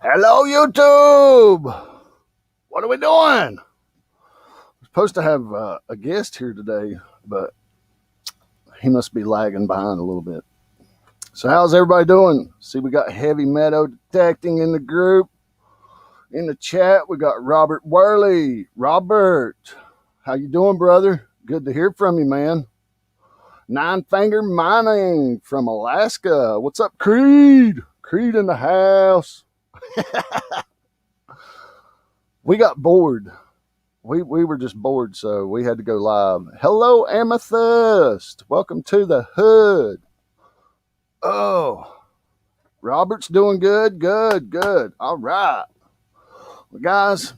Hello, YouTube. What are we doing? We're supposed to have a guest here today, but he must be lagging behind a little bit. So how's everybody doing? See, we got Heavy Meadow Detecting in the group. In the chat, we got Robert Worley. Robert, how you doing, brother? Good to hear from you, man. Nine Finger Mining from Alaska. What's up, Creed? Creed in the house. We got bored. We were just bored, so we had to go live. Hello, Amethyst. Welcome to the hood. Oh, Robert's doing good. All right. Well, guys,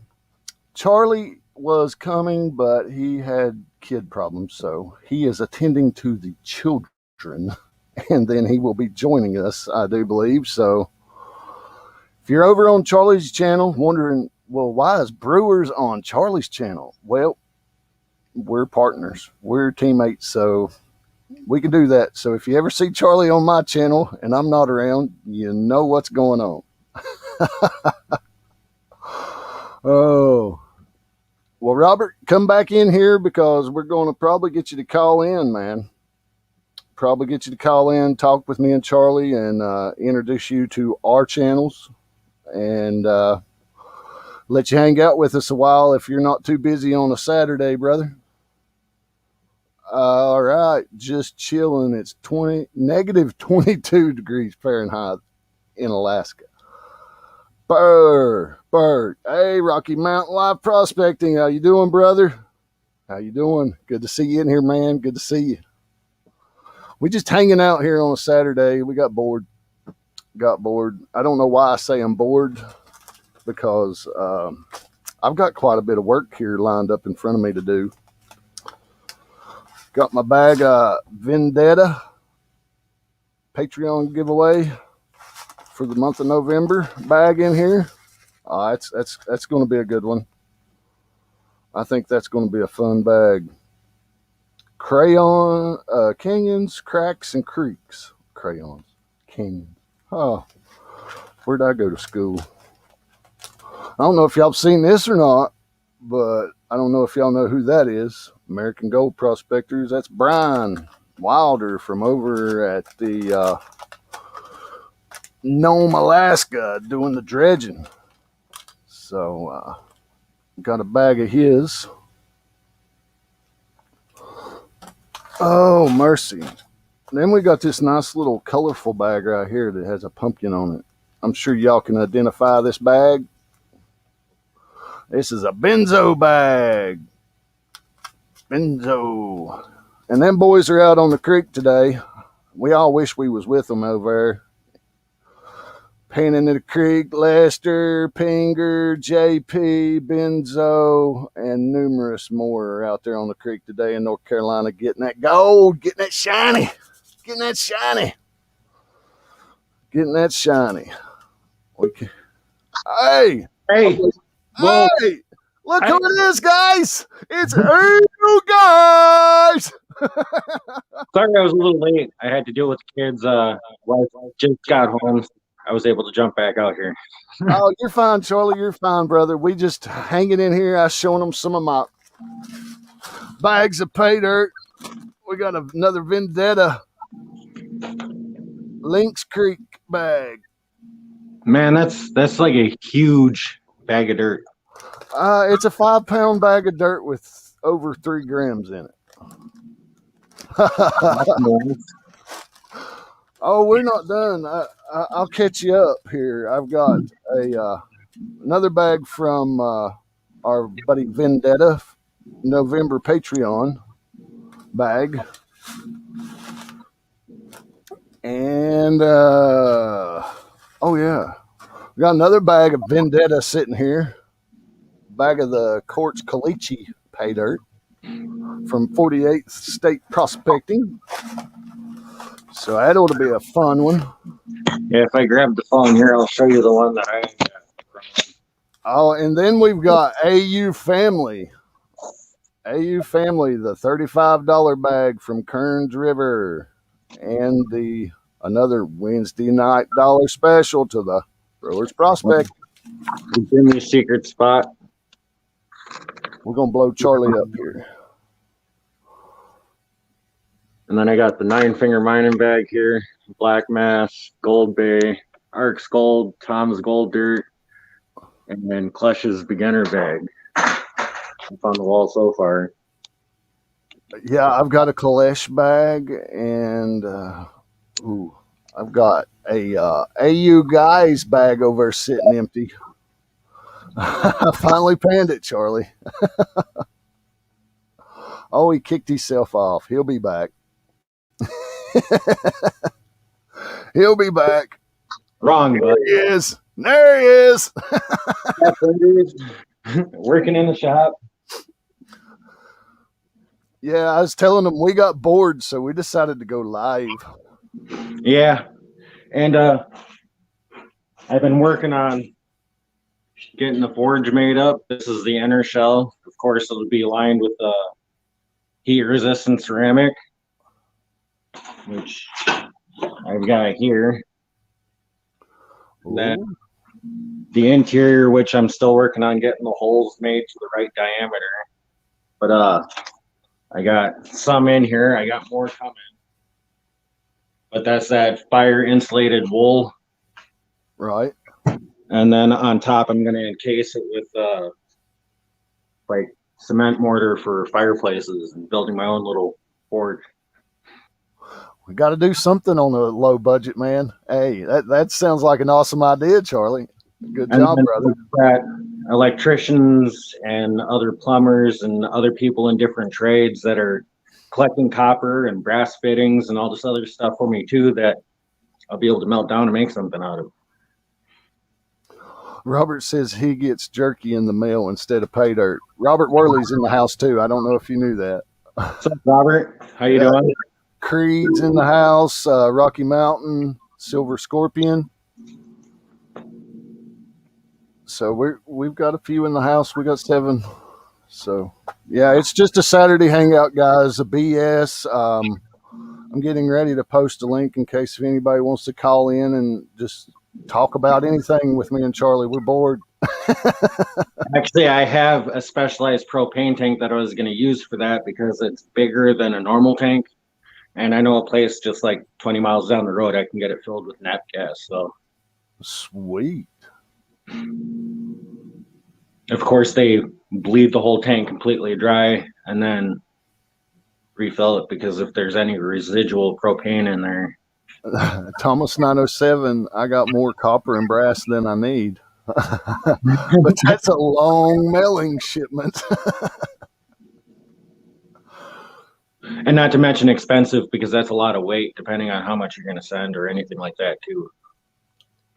Charlie was coming, but he had kid problems, so he is attending to the children, and then he will be joining us, I do believe. So if you're over on Charlie's channel wondering, well, why is Brewers on Charlie's channel? Well, we're partners. We're teammates, so we can do that. So if you ever see Charlie on my channel and I'm not around, you know what's going on. Oh. Well, Robert, come back in here because we're going to probably get you to call in, man. Probably get you to call in, talk with me and Charlie, and introduce you to our channels. And let you hang out with us a while if you're not too busy on a Saturday, brother. All right, just chilling. It's negative 22 degrees Fahrenheit in Alaska. Bird. Hey, Rocky Mountain Live Prospecting. How you doing, brother? How you doing? Good to see you in here, man. Good to see you. We just hanging out here on a Saturday. We got bored. I don't know why I say I'm bored, because I've got quite a bit of work here lined up in front of me to do. Got my bag of Vendetta Patreon giveaway for the month of November bag in here. That's going to be a good one. I think that's going to be a fun bag. Crayon, Canyons, Cracks, and Creeks. Crayons, Canyons. Oh, where'd I go to school? I don't know if y'all have seen this or not, but I don't know if y'all know who that is. American Gold Prospectors. That's Brian Wilder from over at the Nome, Alaska, doing the dredging. So, got a bag of his. Oh, mercy. Then we got this nice little colorful bag right here that has a pumpkin on it. I'm sure y'all can identify this bag. This is a benzo bag. Benzo. And them boys are out on the creek today. We all wish we was with them over there. Panning the creek, Lester, Pinger, JP, Benzo, and numerous more are out there on the creek today in North Carolina getting that gold, getting that shiny. Hey, Well, hey, look who it is, guys. It's you guys. sorry I was a little late. I had to deal with the kids. Wife just got home. I was able to jump back out here. Oh, you're fine, Charlie. You're fine, brother. We just hanging in here. I was showing them some of my bags of pay dirt. We got another Vendetta Lynx Creek bag. Man, that's like a huge bag of dirt. It's a 5-pound bag of dirt with over 3 grams in it. Oh, we're not done. I'll catch you up here. I've got another bag from our buddy Vendetta November Patreon bag. And, oh yeah, we got another bag of Vendetta sitting here. Bag of the Quartz Caliche pay dirt from 48th State Prospecting. So that ought to be a fun one. Yeah, if I grab the phone here, I'll show you the one that I got. Oh, and then we've got AU Family. AU Family, the $35 bag from Kearns River. And the another Wednesday night dollar special to the Brewer's Prospect. Give me a secret spot. We're going to blow Charlie up here. And then I got the 9-finger mining bag here, Black Mass, Gold Bay, Ark's Gold, Tom's Gold Dirt, and then Clush's beginner bag. Up on the wall so far. Yeah, I've got a Kalesh bag, and I've got a AU Guys bag over there sitting empty. I finally panned it, Charlie. Oh, he kicked himself off. He'll be back. He'll be back. Wrong, There he is. There he is. Working in the shop. Yeah, I was telling them we got bored, so we decided to go live. Yeah, and I've been working on getting the forge made up. This is the inner shell. Of course, it'll be lined with heat-resistant ceramic, which I've got here. Then the interior, which I'm still working on getting the holes made to the right diameter. But I got some in here. I got more coming. But that's that fire insulated wool. Right. And then on top, I'm going to encase it with like cement mortar for fireplaces and building my own little forge. We got to do something on a low budget, man. Hey, that sounds like an awesome idea, Charlie. Good job, brother. Got electricians and other plumbers and other people in different trades that are collecting copper and brass fittings and all this other stuff for me too that I'll be able to melt down and make something out of. Robert says he gets jerky in the mail instead of pay dirt. Robert Worley's in the house too. I don't know if you knew that. What's up, Robert? How you doing? Creed's in the house. Rocky Mountain, Silver Scorpion. So we've got a few in the house. We got 7. So yeah, it's just a Saturday hangout, guys. A BS. I'm getting ready to post a link in case if anybody wants to call in and just talk about anything with me and Charlie. We're bored. Actually, I have a specialized propane tank that I was going to use for that because it's bigger than a normal tank. And I know a place just like 20 miles down the road, I can get it filled with nat gas. So sweet. Of course, they bleed the whole tank completely dry and then refill it because if there's any residual propane in there. Thomas 907, I got more copper and brass than I need. But that's a long mailing shipment. And not to mention expensive because that's a lot of weight depending on how much you're going to send or anything like that too.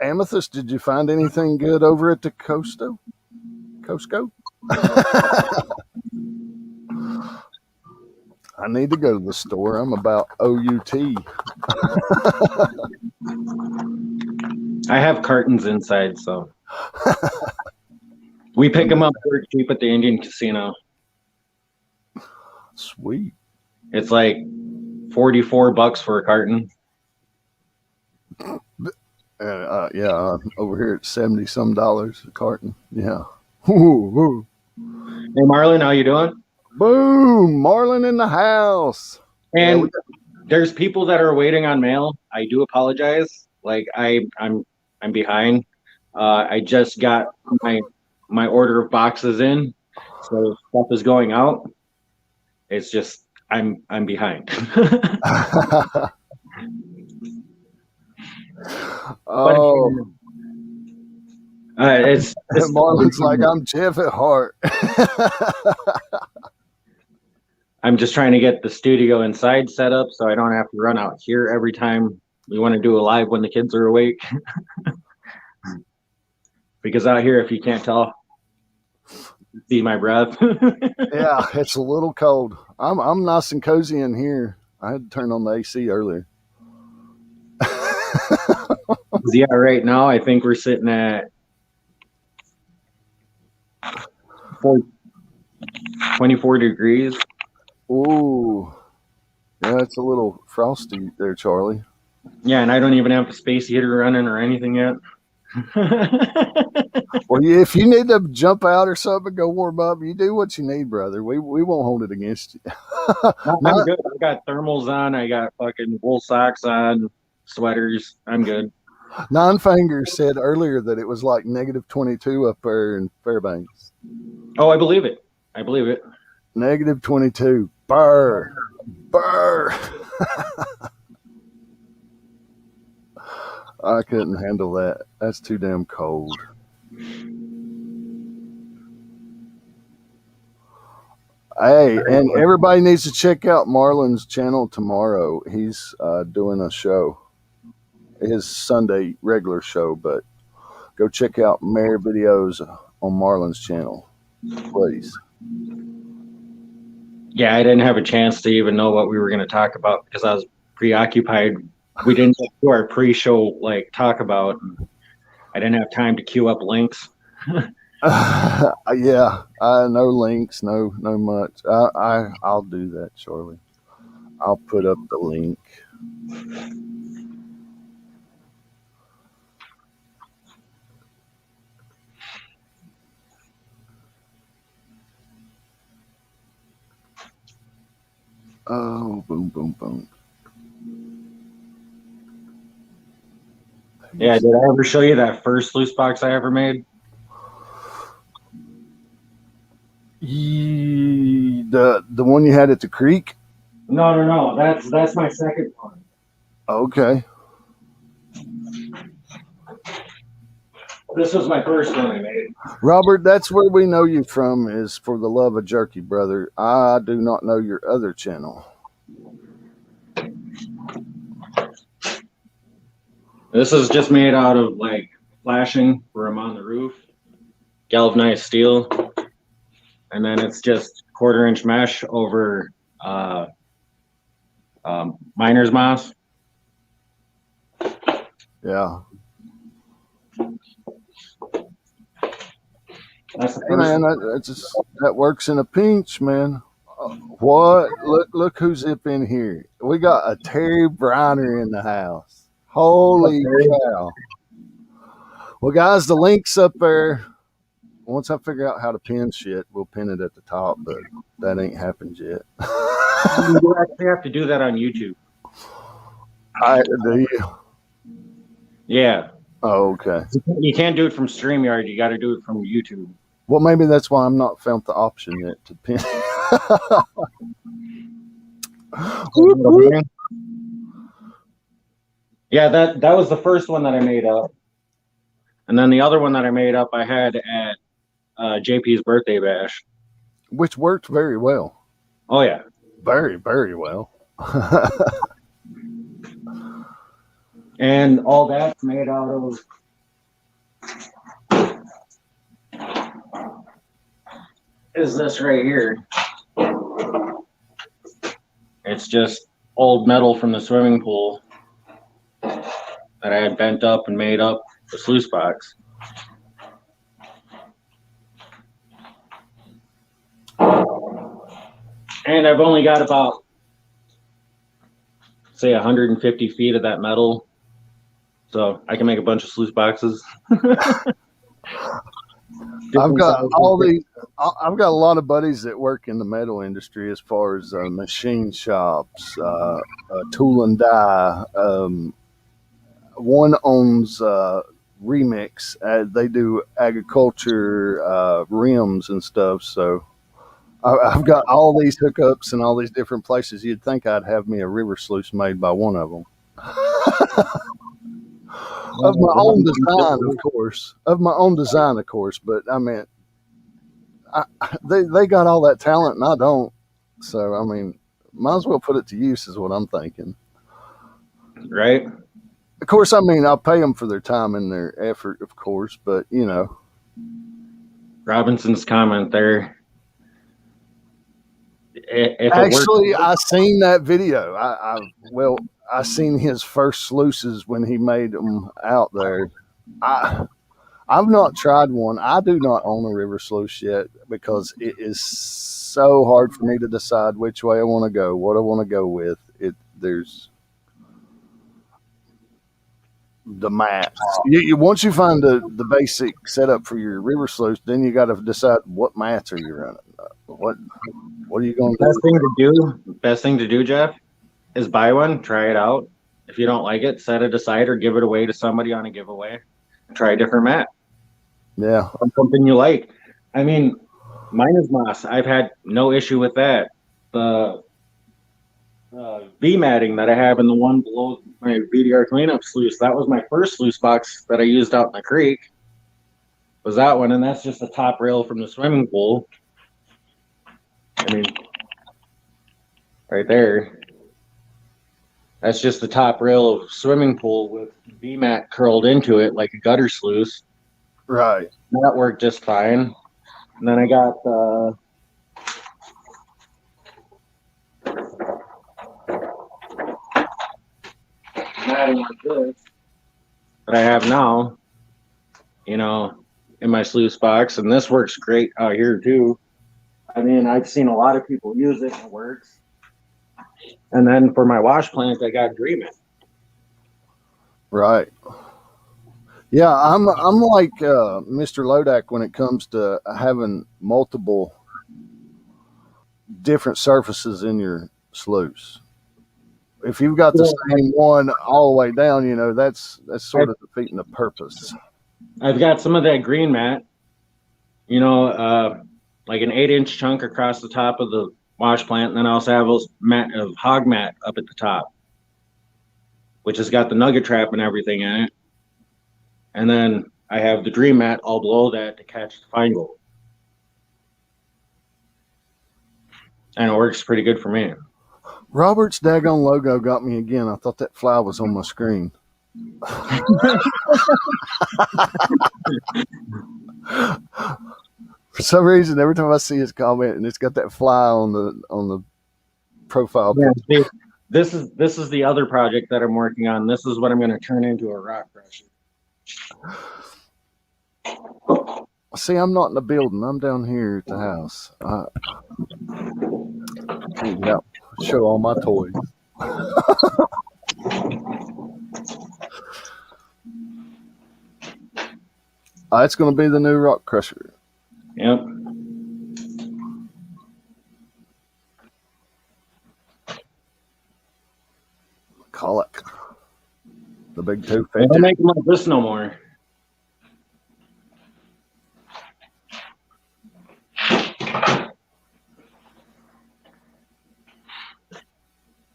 Amethyst, did you find anything good over at the Costco? I need to go to the store. I'm about OUT. I have cartons inside, so we pick them up for cheap at the Indian Casino. Sweet. It's like $44 for a carton. Yeah, over here it's $70-some a carton. Yeah. Ooh. Hey, Marlon, how you doing? Boom, Marlon in the house. And there's people that are waiting on mail. I do apologize. Like I'm behind. I just got my order of boxes in, so stuff is going out. It's just I'm behind. Oh. It's Marlon's like, I'm Jeff at heart. I'm just trying to get the studio inside set up so I don't have to run out here every time we want to do a live when the kids are awake. Because out here, if you can't tell, see my breath. Yeah, it's a little cold. I'm nice and cozy in here. I had to turn on the AC earlier. Yeah, right now I think we're sitting at 24 degrees. Ooh. Yeah, it's a little frosty there, Charlie. Yeah, and I don't even have the space heater running or anything yet. Well, if you need to jump out or something, go warm up. You do what you need, brother. We won't hold it against you. No, I'm Not good. I got thermals on. I got fucking wool socks on, sweaters. I'm good. Nine Fingers said earlier that it was like -22 up there in Fairbanks. Oh, I believe it. I believe it. -22. Burr. Burr. I couldn't handle that. That's too damn cold. Hey, and everybody needs to check out Marlon's channel tomorrow. He's doing a show, his Sunday regular show, but go check out Mare videos on Marlon's channel, please. Yeah, I didn't have a chance to even know what we were going to talk about because I was preoccupied. We didn't do our pre-show like talk about. I didn't have time to queue up links. Yeah, no links, no much. I'll do that shortly. I'll put up the link. Oh, boom, boom, boom. Yeah, did I ever show you that first loose box I ever made? The one you had at the creek? No. That's my second one. Okay. This was my first one I made. Robert, that's where we know you from, is For the Love of Jerky, brother. I do not know your other channel. This is just made out of like flashing where I'm on the roof, galvanized steel, and then it's just 1/4 inch mesh over miner's moss. Yeah. That's the Hey, first man, that works in a pinch, man. What? Look who's up in here. We got a Terry Briner in the house. Holy cow. Well, guys, the link's up there. Once I figure out how to pin shit, we'll pin it at the top, but that ain't happened yet. You actually have to do that on YouTube. Do you? Yeah. Oh, okay. You can't do it from StreamYard. You got to do it from YouTube. Well, maybe that's why I'm not found the option yet to pin. Yeah, that was the first one that I made up. And then the other one that I made up, I had at JP's birthday bash. Which worked very well. Oh, yeah. Very, very well. And all that's made out of is this right here. It's just old metal from the swimming pool that I had bent up and made up the sluice box. And I've only got about, say, 150 feet of that metal. So I can make a bunch of sluice boxes. I've got I've got a lot of buddies that work in the metal industry as far as machine shops, tool and die. One owns Remix. They do agriculture rims and stuff. So I've got all these hookups and all these different places. You'd think I'd have me a river sluice made by one of them. Of my own design, of course. But I mean, they got all that talent and I don't. So I mean, might as well put it to use, is what I'm thinking. Right. Of course, I mean, I'll pay them for their time and their effort, of course. But you know, Robinson's comment there. If actually, I seen that video. I seen his first sluices when he made them out there. I've not tried one. I do not own a river sluice yet because it is so hard for me to decide which way I want to go, what I want to go with. the mats. Once you find the basic setup for your river sluice, then you got to decide what mats are you running. What are you going to do? Best thing to do, Jeff, is buy one, try it out. If you don't like it, set it aside or give it away to somebody on a giveaway. Try a different mat. Yeah. Something you like. I mean, mine is moss. I've had no issue with that. The V matting that I have in the one below my VDR cleanup sluice, that was my first sluice box that I used out in the creek. Was that one, and that's just the top rail from the swimming pool. I mean, right there. That's just the top rail of swimming pool with V-mat curled into it like a gutter sluice. Right. That worked just fine. And then I got matting like this that I have now, you know, in my sluice box, and this works great out here too. I mean, I've seen a lot of people use it and it works. And then for my wash plant, I got Dreamin'. Right. Yeah, I'm like Mr. Lodak when it comes to having multiple different surfaces in your sluice. If you've got the same one all the way down, you know, that's sort of defeating the purpose. I've got some of that green mat, you know, like an 8-inch chunk across the top of the wash plant, and then I also have those mat of hog mat up at the top, which has got the nugget trap and everything in it. And then I have the dream mat all below that to catch the fine gold. And it works pretty good for me. Robert's daggone logo got me again. I thought that fly was on my screen. For some reason, every time I see his comment, and it's got that fly on the profile picture. Yeah, this is the other project that I'm working on. This is what I'm going to turn into a rock crusher. See, I'm not in the building. I'm down here at the house. Show all my toys. It's going to be the new rock crusher. Yep. Call it the big 250. I don't make them like this no more.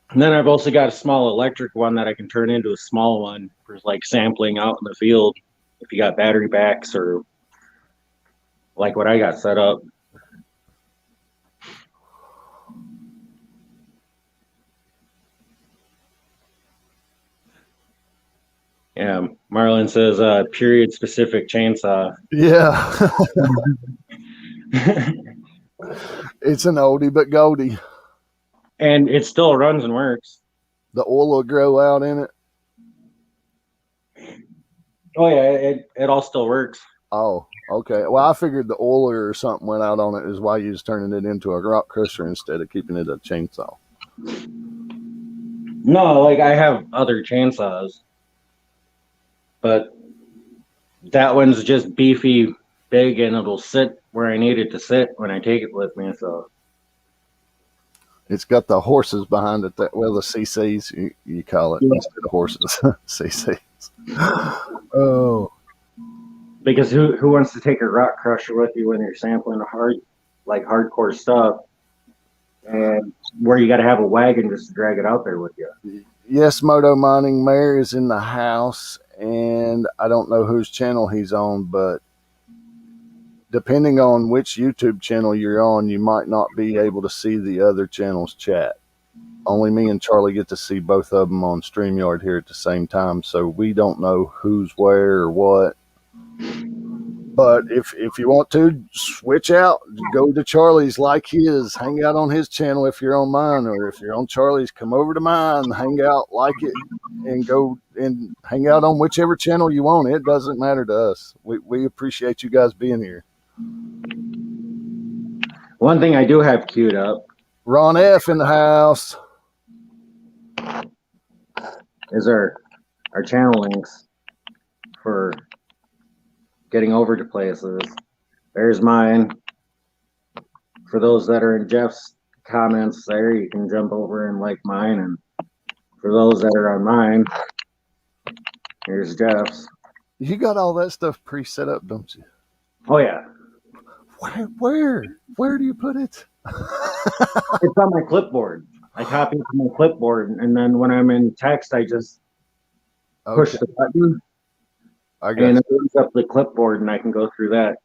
And then I've also got a small electric one that I can turn into a small one for like sampling out in the field if you got battery backs or like what I got set up. Yeah, Marlon says period specific chainsaw. Yeah. It's an oldie but goldie. And it still runs and works. The oil will grow out in it. Oh yeah, it all still works. Oh, okay. Well, I figured the oiler or something went out on it is why you was turning it into a rock crusher instead of keeping it a chainsaw. No, like I have other chainsaws, but that one's just beefy, big, and it'll sit where I need it to sit when I take it with me. So it's got the horses behind it. The CCs you call it instead of horses. CCs. Oh. Because who wants to take a rock crusher with you when you're sampling hardcore stuff, and where you got to have a wagon just to drag it out there with you? Yes, Moto Mining Mayor is in the house, and I don't know whose channel he's on, but depending on which YouTube channel you're on, you might not be able to see the other channel's chat. Only me and Charlie get to see both of them on StreamYard here at the same time, so we don't know who's where or what. But if you want to switch out, go to Charlie's, like his, hang out on his channel if you're on mine, or if you're on Charlie's, come over to mine, hang out, like it, and go and hang out on whichever channel you want. It doesn't matter to us. We appreciate you guys being here. One thing I do have queued up. Ron F in the house. Is our channel links. for getting over to places. There's mine. For those that are in Jeff's comments there, you can jump over and like mine. And for those that are on mine, here's Jeff's. You got all that stuff pre-set up, don't you? Oh, yeah. Where do you put it? It's on my clipboard. I copy it from my clipboard, and then when I'm in text, I just push the button, and it brings up the clipboard, and I can go through that.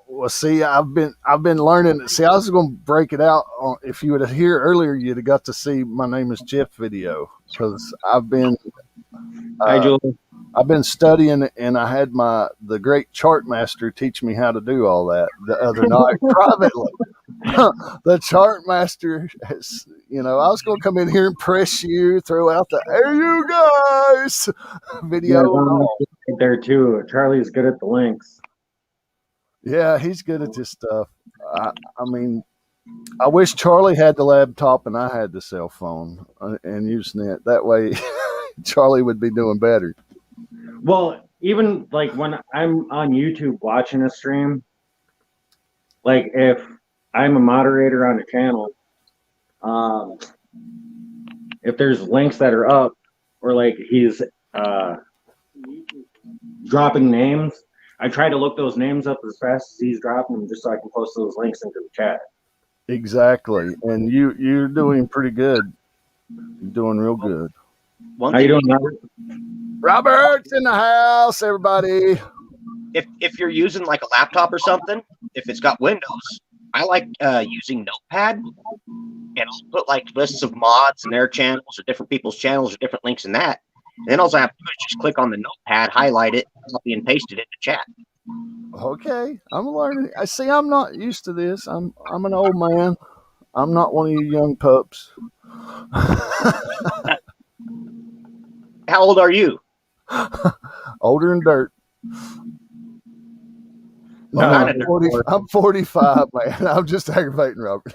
Well, see, I've been learning. See, I was going to break it out. If you would have here earlier, you'd have got to see my name is Jeff video, because I've been I've been studying, and I had the great chart master teach me how to do all that the other night privately. The chart master has, I was going to come in here and press you, throw out the "Hey, you guys" video. Yeah, there too. Charlie's good at the links. Yeah, he's good at this stuff. I mean, I wish Charlie had the laptop and I had the cell phone and using it. That way, Charlie would be doing better. Well, even like when I'm on YouTube watching a stream, like if I'm a moderator on a channel, if there's links that are up or like he's dropping names, I try to look those names up as fast as he's dropping them, just so I can post those links into the chat. Exactly, and you're doing pretty good. You're doing real good. How you doing, Robert? Robert's in the house, everybody. If you're using like a laptop or something, if it's got Windows, I like using Notepad, and I'll put like lists of mods and their channels or different people's channels or different links in that. And then all I have to do is just click on the Notepad, highlight it, copy and paste it into chat. Okay, I'm learning. I see. I'm not used to this. I'm an old man. I'm not one of you young pups. How old are you? Older than dirt. No, I'm 45, man. I'm just aggravating Robert.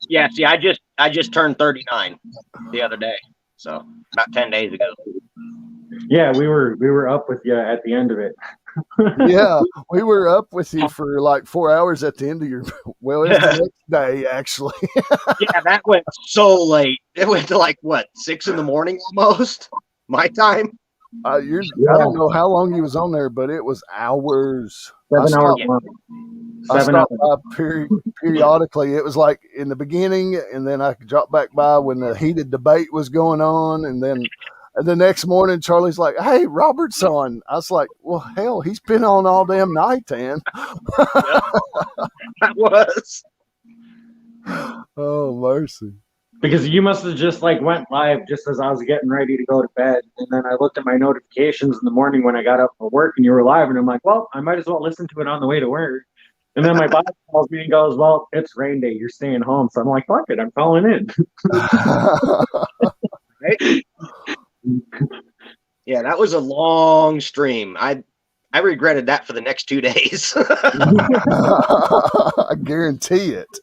I just turned 39 the other day, so about 10 days ago. Yeah, we were up with you at the end of it. Yeah, we were up with you for like 4 hours at the end of your. Well, it's the next day actually. Yeah, that went so late. It went to like what 6 in the morning almost. My time. I don't know how long you was on there, but it was hours. 7 hours. I stopped by periodically. It was like in the beginning, and then I could drop back by when the heated debate was going on, and then the next morning, Charlie's like, "Hey, Robert's on." I was like, "Well, hell, he's been on all damn night, Dan." That was. Oh, mercy. Because you must have just like went live just as I was getting ready to go to bed. And then I looked at my notifications in the morning when I got up for work and you were live. And I'm like, well, I might as well listen to it on the way to work. And then my boss calls me and goes, well, it's rain day. You're staying home. So I'm like, fuck it. I'm calling in. Right? Yeah, that was a long stream. I regretted that for the next 2 days. I guarantee it.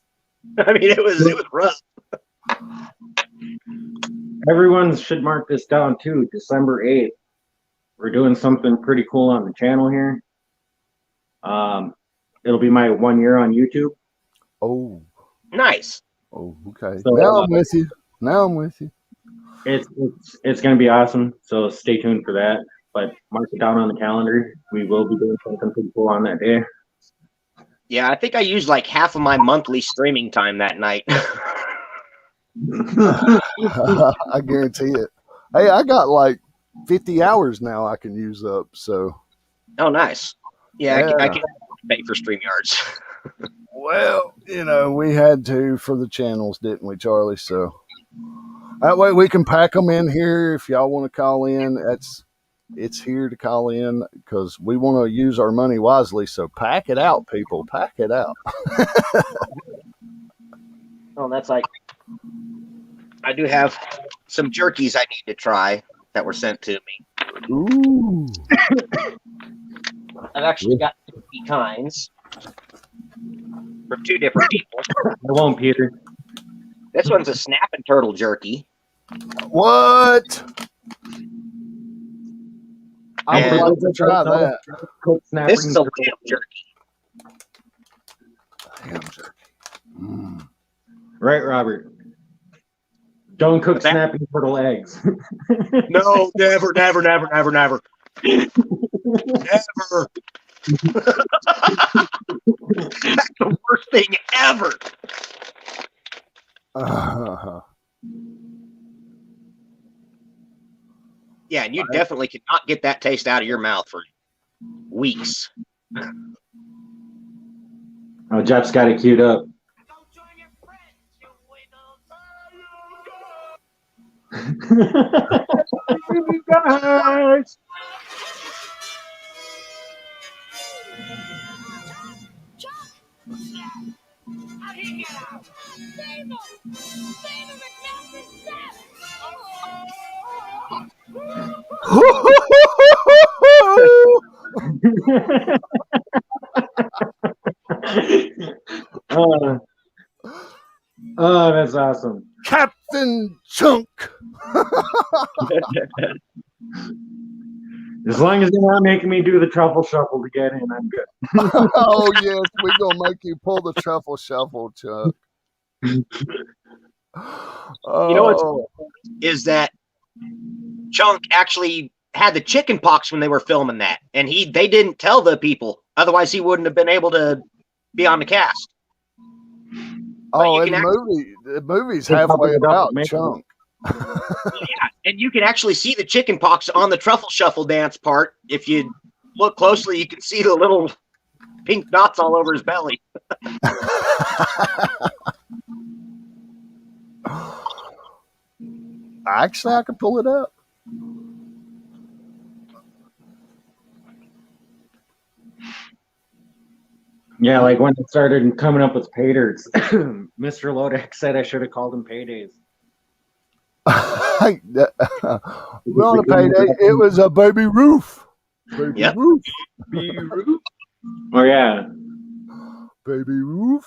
I mean, it was rough. Everyone should mark this down too. December 8th. We're doing something pretty cool on the channel here. It'll be my 1 year on YouTube. Oh, nice. Oh, okay. So, now I'm with you. It's going to be awesome. So stay tuned for that. But mark it down on the calendar. We will be doing something pretty cool on that day. Yeah, I think I used like half of my monthly streaming time that night. I guarantee it. Hey, I got like 50 hours now I can use up. So. Oh, nice. Yeah. I can pay for StreamYards. Well, we had to for the channels, didn't we, Charlie? So that way we can pack them in here. If y'all want to call in, it's here to call in because we want to use our money wisely. So pack it out, people. Pack it out. Oh, that's like. I do have some jerkies I need to try that were sent to me. Ooh. I've actually got 50 kinds from 2 different people. I won't, Peter. This one's a snapping turtle jerky. What? I would And like to try that. Cooked snap this is a ring lamb turtle. jerky. Ham jerky. Mm. Right, Robert. Don't cook What's that? snapping turtle eggs. No, never, never, never, never, never. Never. That's the worst thing ever. Yeah, and you definitely cannot get that taste out of your mouth for weeks. Oh, Jeff's got it queued up. You guys. How'd he get out? Save him! Save him, Oh, that's awesome. Captain Chunk. As long as you're not making me do the truffle shuffle to get in, I'm good. Oh yes, we're gonna make you pull the truffle shuffle, Chuck. You know what's cool is that Chunk actually had the chicken pox when they were filming that, and they didn't tell the people, otherwise he wouldn't have been able to be on the cast. Oh, and the movie's halfway about Chunk. Yeah, and you can actually see the chicken pox on the truffle shuffle dance part. If you look closely, you can see the little pink dots all over his belly. Actually, I could pull it up. Yeah, like when it started coming up with pay dirts, Mr. Lodek said I should have called them paydays. We're on a payday. It was a baby roof. Baby Yep. roof. Oh, yeah. Baby roof.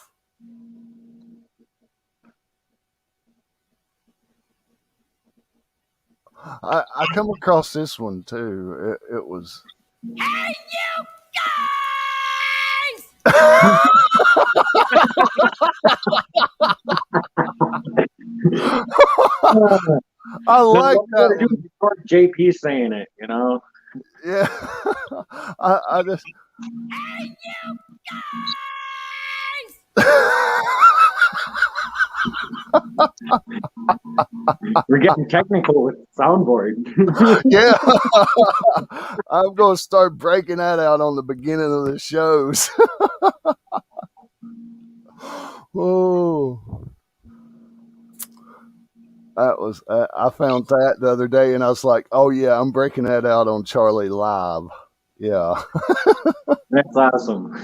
I come across this one too. It was. Hey, you guys! I like that one. Before JP saying it, you know? Yeah. I just. Hey, you We're getting technical with the soundboard. Yeah. I'm going to start breaking that out on the beginning of the shows. Oh. That was, I found that the other day and I was like, oh yeah, I'm breaking that out on Charlie Live. Yeah. That's awesome.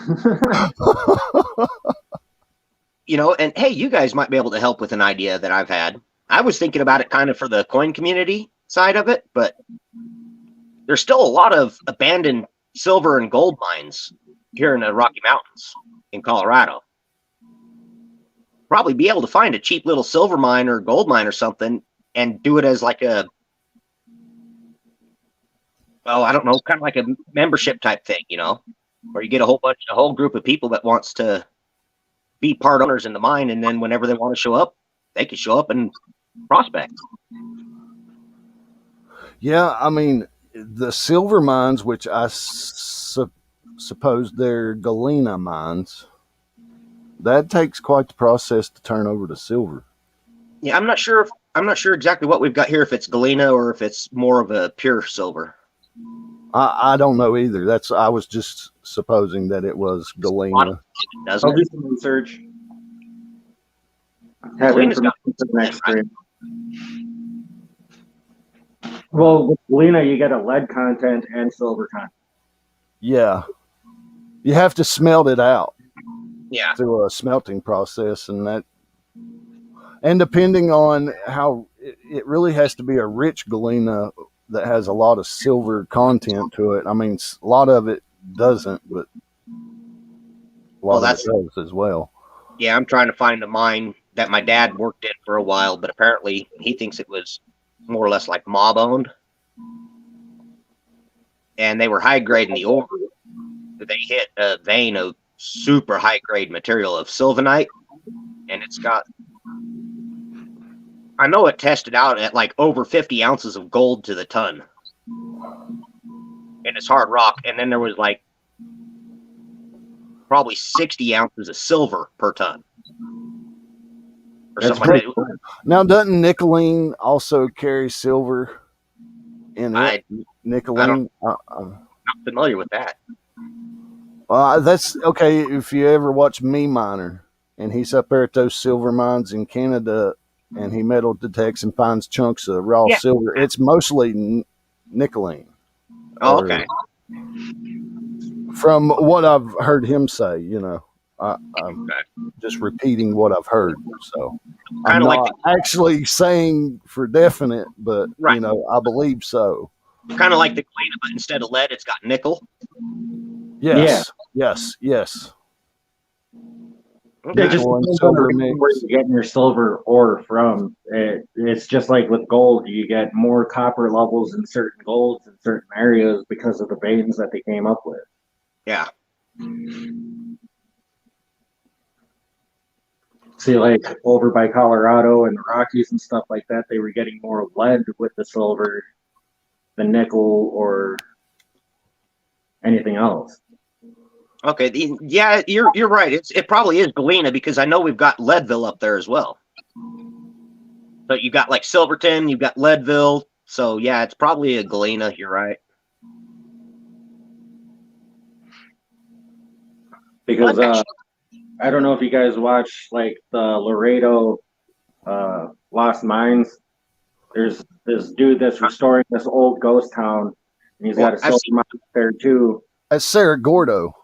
You know, and hey, you guys might be able to help with an idea that I've had. I was thinking about it kind of for the coin community side of it, but there's still a lot of abandoned silver and gold mines here in the Rocky Mountains in Colorado. Probably be able to find a cheap little silver mine or gold mine or something and do it as like I don't know, kind of like a membership type thing, you know, where you get a whole group of people that wants to be part owners in the mine, and then whenever they want to show up, they can show up and prospect. Yeah, I mean, the silver mines, which I suppose they're galena mines, that takes quite the process to turn over to silver. Yeah, I'm not sure exactly what we've got here, if it's galena or if it's more of a pure silver. I don't know either. I was just supposing that it was galena. Doesn't I'll do it? some research. Have Galena's got information for the next stream. Well, with galena, you get a lead content and silver content. Yeah. You have to smelt it out Yeah. through a smelting process, and depending on how it really has to be a rich galena that has a lot of silver content to it. I mean, a lot of it doesn't, but a lot of it does as well. Yeah, I'm trying to find a mine that my dad worked in for a while, but apparently he thinks it was more or less like mob owned. and they were high grade in the ore. They hit a vein of super high grade material of sylvanite, and it's got, I know it tested out at like over 50 ounces of gold to the ton. And it's hard rock. And then there was like probably 60 ounces of silver per ton. Or That's something like that. Now, doesn't Nicoline also carry silver in it? Nicoline? Not familiar with that. That's okay. If you ever watch Me Miner, and he's up there at those silver mines in Canada, and he metal detects and finds chunks of raw silver, it's mostly Nicoline. Oh, okay. From what I've heard him say, I'm just repeating what I've heard. So I'm not actually saying for definite, but I believe so. Kind of like the Galena, but instead of lead, it's got nickel. Yes. Yes. It just depends on where you're getting your silver ore from. It's just like with gold, you get more copper levels in certain golds in certain areas because of the veins that they came up with. Yeah. See, like over by Colorado and the Rockies and stuff like that, they were getting more lead with the silver than nickel or anything else. Okay, yeah, you're right. It probably is Galena because I know we've got Leadville up there as well. So you got like Silverton, you've got Leadville. So yeah, it's probably a Galena. You're right. Because I don't know if you guys watch like the Laredo Lost Mines. There's this dude that's restoring this old ghost town, and he's got a silver mine there too. That's Cerro Gordo.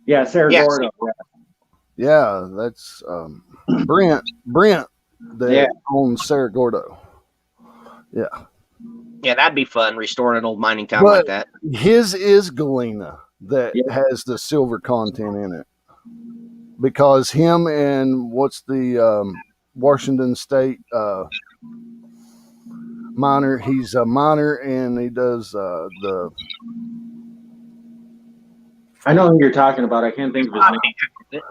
Yeah, Cerro Gordo. Yeah, that's Brent that owns Cerro Gordo. Yeah. Yeah, that'd be fun, restoring an old mining town like that. His is Galena that has the silver content in it. Because him and what's the Washington State miner, he's a miner and he does the... I know who you're talking about. I can't think of his name.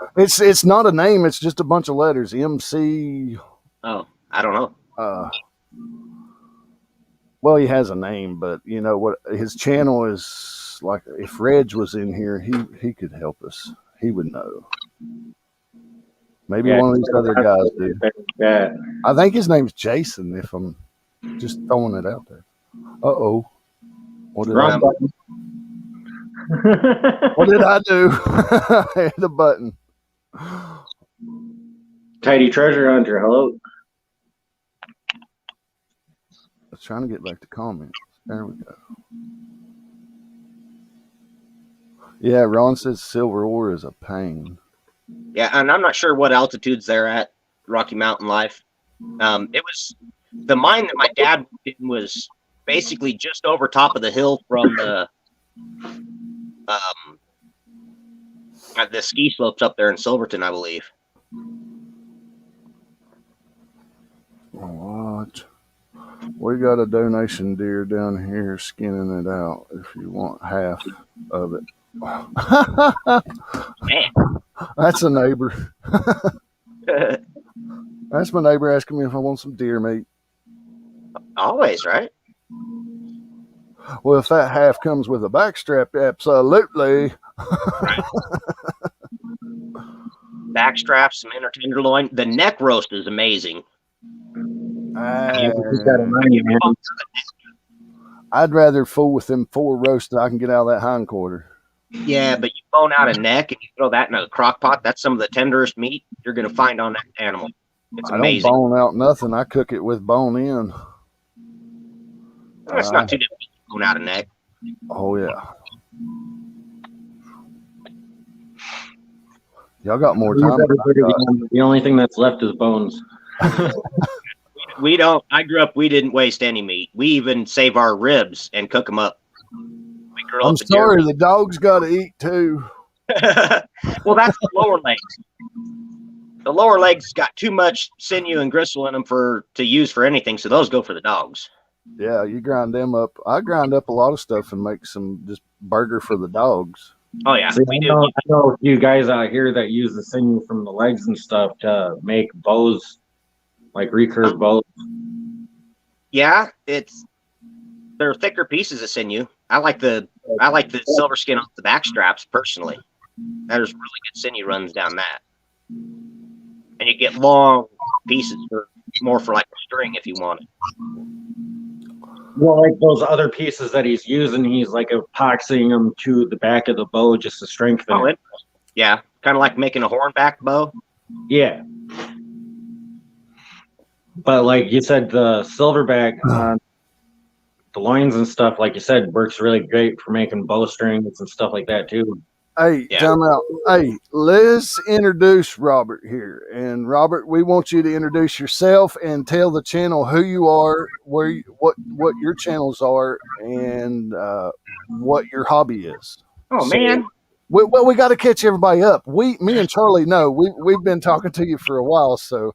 It's not a name. It's just a bunch of letters. MC. Oh, I don't know. Well, he has a name, but you know what? His channel is like. If Reg was in here, he could help us. He would know. Maybe one of these other guys do. Yeah. I think his name's Jason. If I'm just throwing it out there. What did I do? What did I do? I hit the button. Tidy Treasure Hunter, hello. I was trying to get back to comments. There we go. Yeah, Ron says silver ore is a pain. Yeah, and I'm not sure what altitudes they're at, Rocky Mountain Life. It was the mine that my dad was basically just over top of the hill from the ski slopes up there in Silverton, I believe. What? We got a donation deer down here skinning it out if you want half of it. Man. That's a neighbor. That's my neighbor asking me if I want some deer meat. Always, right? Well, if that half comes with a backstrap, absolutely. Right. Backstrap, some inner tenderloin. The neck roast is amazing. I'd rather fool with them 4 roasts than I can get out of that hind quarter. Yeah, but you bone out a neck and you throw that in a crock pot. That's some of the tenderest meat you're going to find on that animal. It's amazing. I don't bone out nothing. I cook it with bone in. That's not too difficult to bone out a neck. Oh, yeah. Y'all got more time. The only thing that's left is bones. We don't. I grew up, we didn't waste any meat. We even save our ribs and cook them up. I'm sorry, the dog's got to eat too. Well, that's the lower legs. The lower legs got too much sinew and gristle in them to use for anything, so those go for the dogs. Yeah, you grind them up. I grind up a lot of stuff and make some just burger for the dogs. Oh yeah, See, we I do. know, I know you guys out here that use the sinew from the legs and stuff to make bows, like recurve bows. Yeah, they're thicker pieces of sinew. I like the silver skin off the back straps personally. There's really good sinew runs down that, and you get long pieces for like a string if you want it. Well, like those other pieces that he's using, he's like epoxying them to the back of the bow just to strengthen it. Yeah, kind of like making a hornback bow. Yeah. But like you said, the silverback on the loins and stuff, like you said, works really great for making bowstrings and stuff like that too. Hey, Yeah. time out. Hey, let's introduce Robert here. And Robert, we want you to introduce yourself and tell the channel who you are, what your channels are, and what your hobby is. Oh man. We got to catch everybody up. Me and Charlie know we've been talking to you for a while, so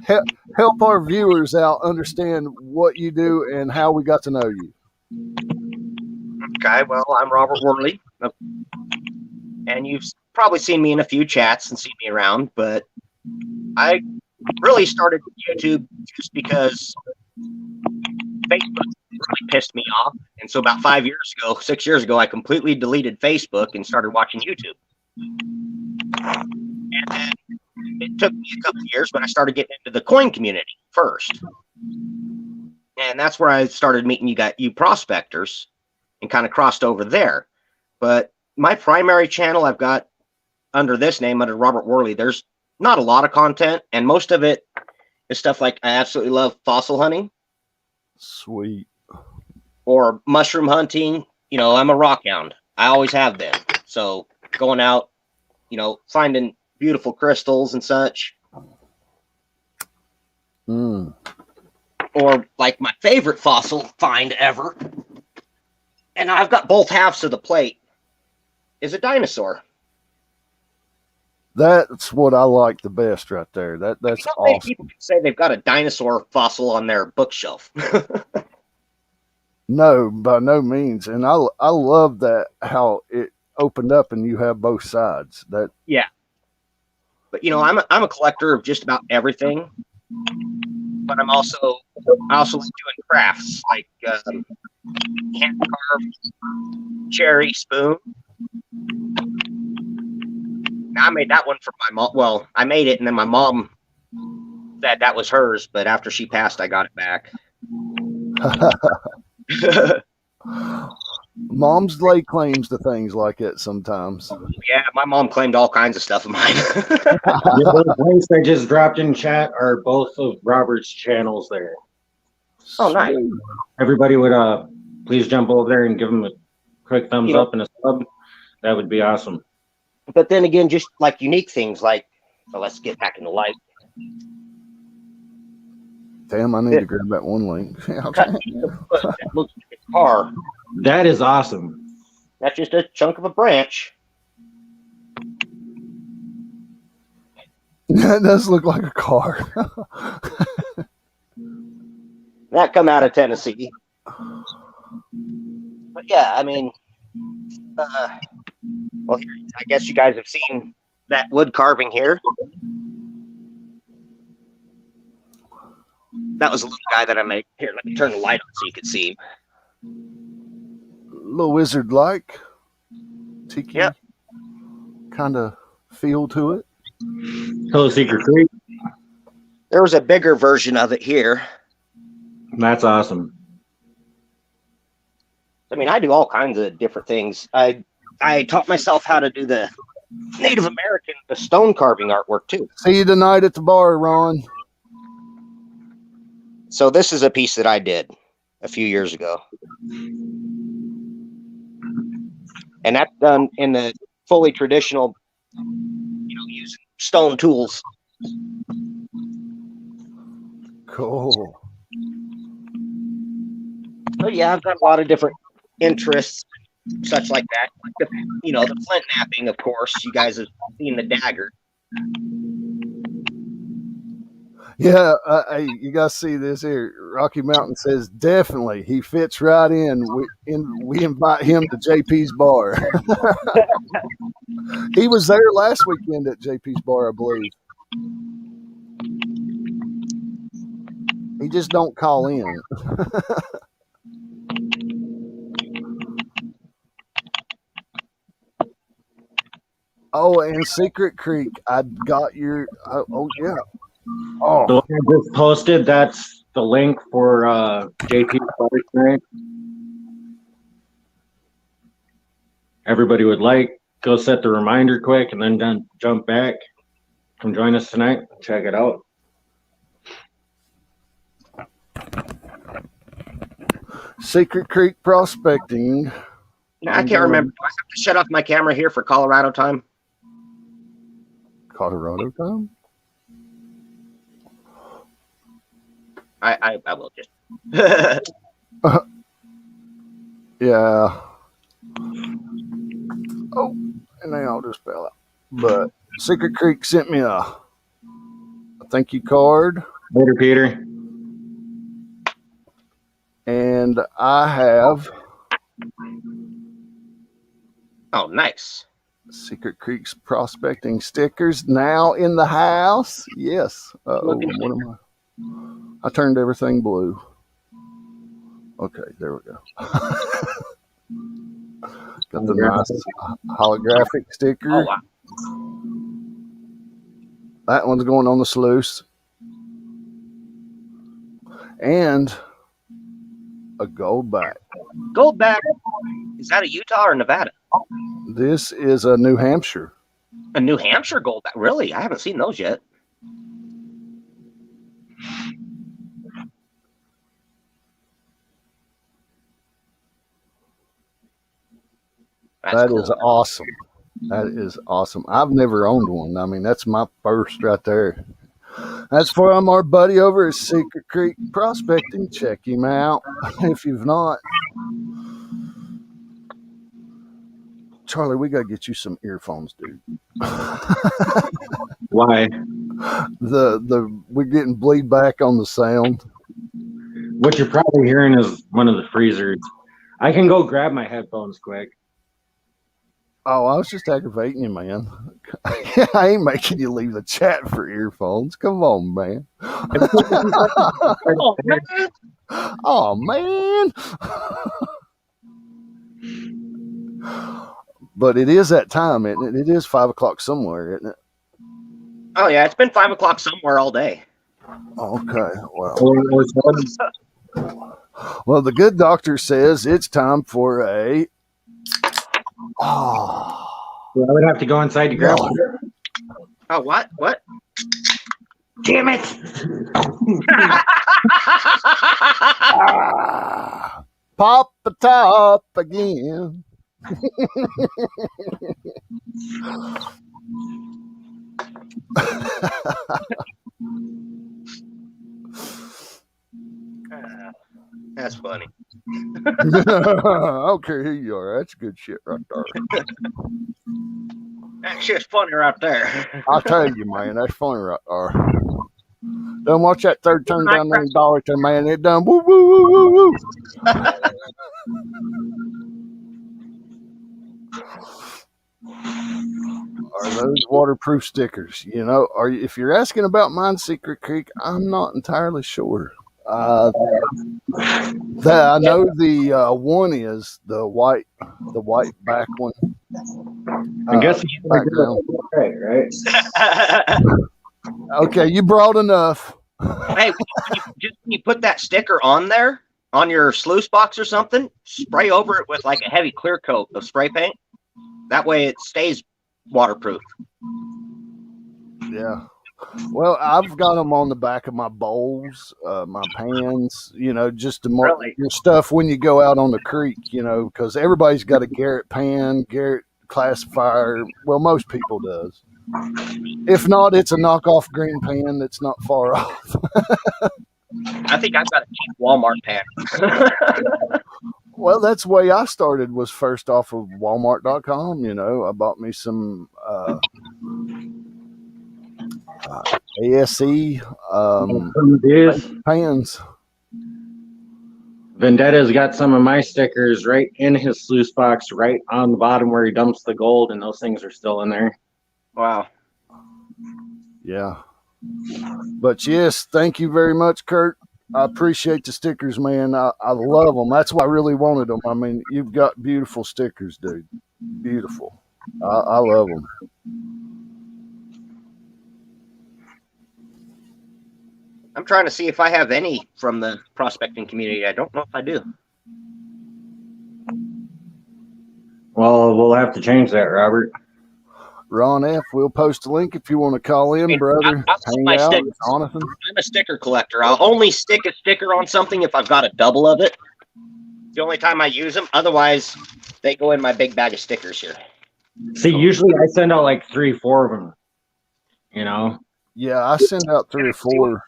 help our viewers out understand what you do and how we got to know you. Okay, well, I'm Robert Worley, and you've probably seen me in a few chats and seen me around, but I really started YouTube just because Facebook really pissed me off. And so about 6 years ago, I completely deleted Facebook and started watching YouTube. And then it took me a couple of years, but I started getting into the coin community first. And that's where I started meeting you prospectors and kind of crossed over there. But my primary channel I've got under this name, under Robert Worley, there's not a lot of content, and most of it is stuff like I absolutely love fossil hunting. Sweet. Or mushroom hunting. You know, I'm a rock hound. I always have been. So going out, you know, finding beautiful crystals and such. Mm. Or like my favorite fossil find ever, and I've got both halves of the plate, is a dinosaur. That's what I like the best right there. That's awesome. People say they've got a dinosaur fossil on their bookshelf. No, by no means. And I love that how it opened up and you have both sides. That Yeah. But you know, I'm a collector of just about everything. But I also like doing crafts like hand carved cherry spoon. Now, I made that one for my mom. Well, I made it, and then my mom said that was hers. But after she passed, I got it back. Moms lay claims to things like that sometimes. Yeah, my mom claimed all kinds of stuff of mine. The links I just dropped in chat are both of Robert's channels there. Oh, nice. Everybody would please jump over there and give him a quick thumbs up and a sub. That would be awesome. But then again, just like unique things like, so let's get back in the light. Damn, I need to grab that one link. That looks like a car. That is awesome. That's just a chunk of a branch. That does look like a car. That come out of Tennessee. But yeah, I mean, well, I guess you guys have seen that wood carving here. That was a little guy that I made. Here, let me turn the light on so you can see him. Little wizard like tiki Yep. kind of feel to it. Hello, Secret Creek. There was a bigger version of it here. That's awesome. I mean, I do all kinds of different things. I taught myself how to do the Native American, the stone carving artwork too. See you tonight at the bar, Ron. So this is a piece that I did a few years ago. And that's done in the fully traditional, using stone tools. Cool. But yeah, I've got a lot of different interests, such like that. Like the flint knapping, of course. You guys have seen the dagger. Yeah, hey, you guys see this here? Rocky Mountain says definitely he fits right in. We invite him to JP's bar. He was there last weekend at JP's bar, I believe. He just don't call in. Oh, and Secret Creek, I got your. Oh yeah. The Oh, one I just posted, that's the link for JP's bar tonight. Everybody would like, go set the reminder quick and then jump back. Come join us tonight. Check it out. Secret Creek Prospecting. I can't remember. Do I have to shut off my camera here for Colorado time? Colorado time? I will just. Yeah. Oh, and they all just fell out. But Secret Creek sent me a thank you card. Later, Peter. And I have Oh, nice. Secret Creek's prospecting stickers now in the house. Yes. Uh-oh, what am I? I turned everything blue. Okay, there we go. Got the nice holographic sticker. Oh, wow. That one's going on the sluice. And a gold back. Gold back. Is that a Utah or Nevada? This is a New Hampshire. A New Hampshire gold back. Really? I haven't seen those yet. That is awesome. That is awesome. I've never owned one. I mean, that's my first right there. That's from our buddy over at Secret Creek Prospecting. Check him out if you've not. Charlie, we got to get you some earphones, dude. Why? We're getting bleed back on the sound. What you're probably hearing is one of the freezers. I can go grab my headphones quick. Oh, I was just aggravating you, man. I ain't making you leave the chat for earphones. Come on, man. Oh, man. Oh, man. But it is that time, isn't it? It is 5 o'clock somewhere, isn't it? Oh, yeah. It's been 5 o'clock somewhere all day. Okay. Well, the good doctor says it's time for a. Oh. Well, I would have to go inside to grab one. Oh, what? What? Damn it! Pop the top again. That's funny. I don't care who you are. That's good shit right there. That shit's funny right there. I'll tell you, man. That's funny right there. Done watch that third turn down there in Dollarton, man. It done woo, woo, woo, woo, woo. Are those waterproof stickers? You know, if you're asking about mine, Secret Creek, I'm not entirely sure. I know the one is the white back one. I guess background. Right. Okay, you brought enough. Hey, when you put that sticker on there, on your sluice box or something, spray over it with like a heavy clear coat of spray paint. That way it stays waterproof. Yeah. Well, I've got them on the back of my bowls, my pans, you know, just to mark your stuff when you go out on the creek, you know, because everybody's got a Garrett pan, Garrett classifier. Well, most people does. If not, it's a knockoff green pan that's not far off. I think I've got a cheap Walmart pan. Well, that's the way I started, was first off of Walmart.com. You know, I bought me some ASE This pans. Vendetta's got some of my stickers right in his sluice box, right on the bottom where he dumps the gold, and those things are still in there. Wow. Yeah. But yes, thank you very much, Kurt. I appreciate the stickers, man. I love them. That's why I really wanted them. I mean, you've got beautiful stickers, dude. Beautiful. I love them. I'm trying to see if I have any from the prospecting community. I don't know if I do. Well, we'll have to change that, Robert. Ron F., we'll post a link if you want to call in, brother. I'll Hang my out, stickers. Jonathan. I'm a sticker collector. I'll only stick a sticker on something if I've got a double of it. It's the only time I use them. Otherwise, they go in my big bag of stickers here. See, usually I send out like 3, 4 of them. You know? Yeah, I send out 3 or 4.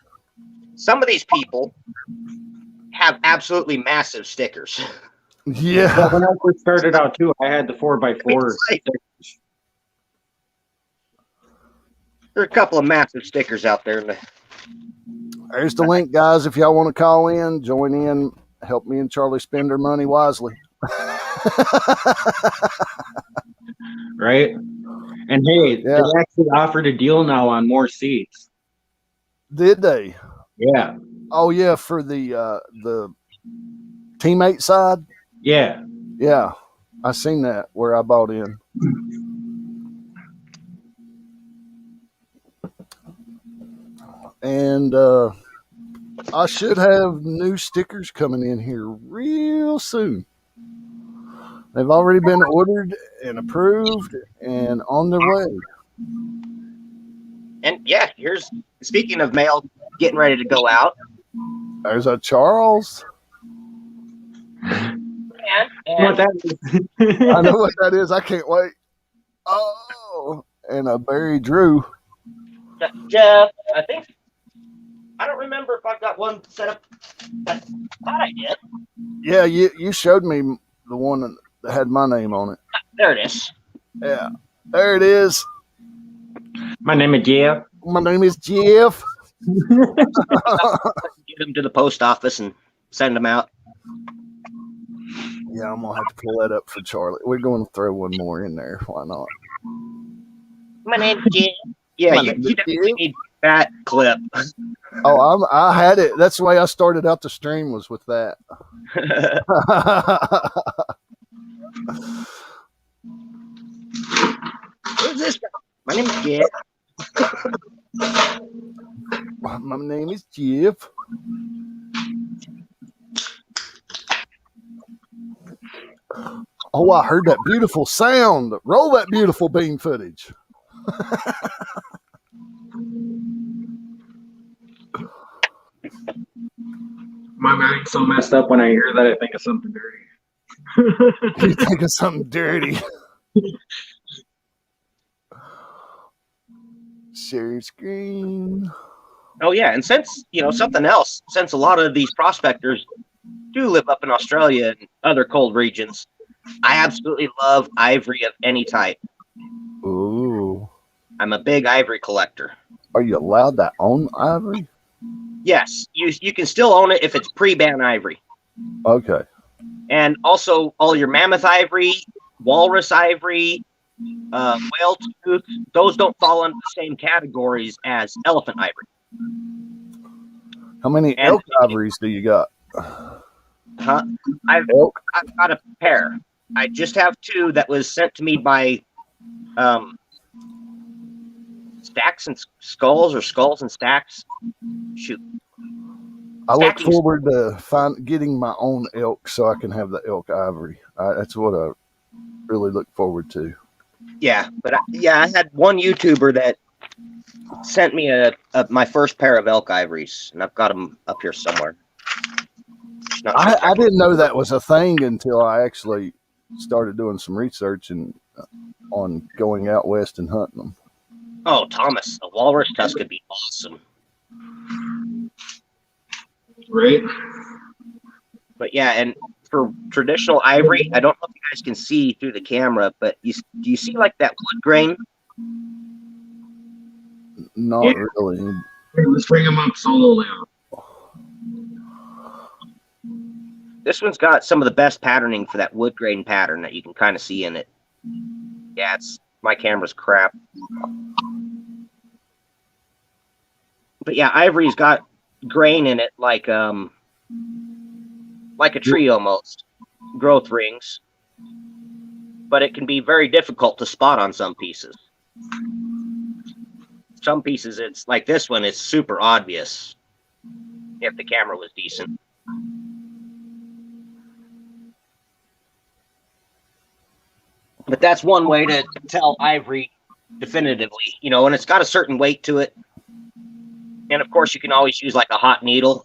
Some of these people have absolutely massive stickers. Yeah. When I first started out too, I had the 4x4 stickers. There are a couple of massive stickers out there. There's the link, guys. If y'all want to call in, join in, help me and Charlie spend our money wisely. Right? And hey, Yeah. they actually offered a deal now on more seats. Did they? Yeah. Oh yeah, for the teammate side. Yeah. Yeah, I seen that where I bought in. And I should have new stickers coming in here real soon. They've already been ordered and approved and on their way. And yeah, here's, speaking of mail getting ready to go out. There's a Charles. What that is. I know what that is. I can't wait. Oh, and a Barry Drew. Jeff, I don't remember if I've got one set up. I thought I did. Yeah, you showed me the one that had my name on it. There it is. Yeah, there it is. My name is Jeff. My name is Jeff. Get them to the post office and send them out. Yeah, I'm gonna have to pull that up for Charlie. We're going to throw one more in there. Why not? My name's Jeff. Yeah, My you name is definitely Jeff. need that clip. Oh, I had it. That's the way I started out the stream was with that. Who's this guy? My name's Jeff. My name is Jeff. Oh, I heard that beautiful sound. Roll that beautiful bean footage. My mind's so messed up when I hear that I think of something dirty. You think of something dirty. Share screen. Oh yeah, and since something else, since a lot of these prospectors do live up in Australia and other cold regions, I absolutely love ivory of any type. Ooh. I'm a big ivory collector. Are you allowed to own ivory? Yes, you can still own it if it's pre-ban ivory. Okay. And also all your mammoth ivory, walrus ivory, whale tooth, those don't fall into the same categories as elephant ivory. How many And- elk ivories do you got? Huh? I've Elk? got a pair. I just have 2 that was sent to me by Stacks and Skulls, or Skulls and Stacks. Shoot. I look Stacking. forward to getting my own elk so I can have the elk ivory. That's what I really look forward to. Yeah, but I had one YouTuber that sent me my first pair of elk ivories, and I've got them up here somewhere. Just not sure. I didn't know that was a thing until I actually started doing some research on going out west and hunting them. Oh, Thomas, a walrus tusk would be awesome. Right? But yeah, and for traditional ivory, I don't know if you guys can see through the camera, but do you see like that wood grain? Not really. Here, let's bring them up slowly. This one's got some of the best patterning for that wood grain pattern that you can kind of see in it. Yeah, my camera's crap. But yeah, ivory's got grain in it like a tree almost, growth rings. But it can be very difficult to spot on some pieces. Some pieces, it's like this one, it's super obvious if the camera was decent. But that's one way to tell ivory definitively, and it's got a certain weight to it. And of course, you can always use like a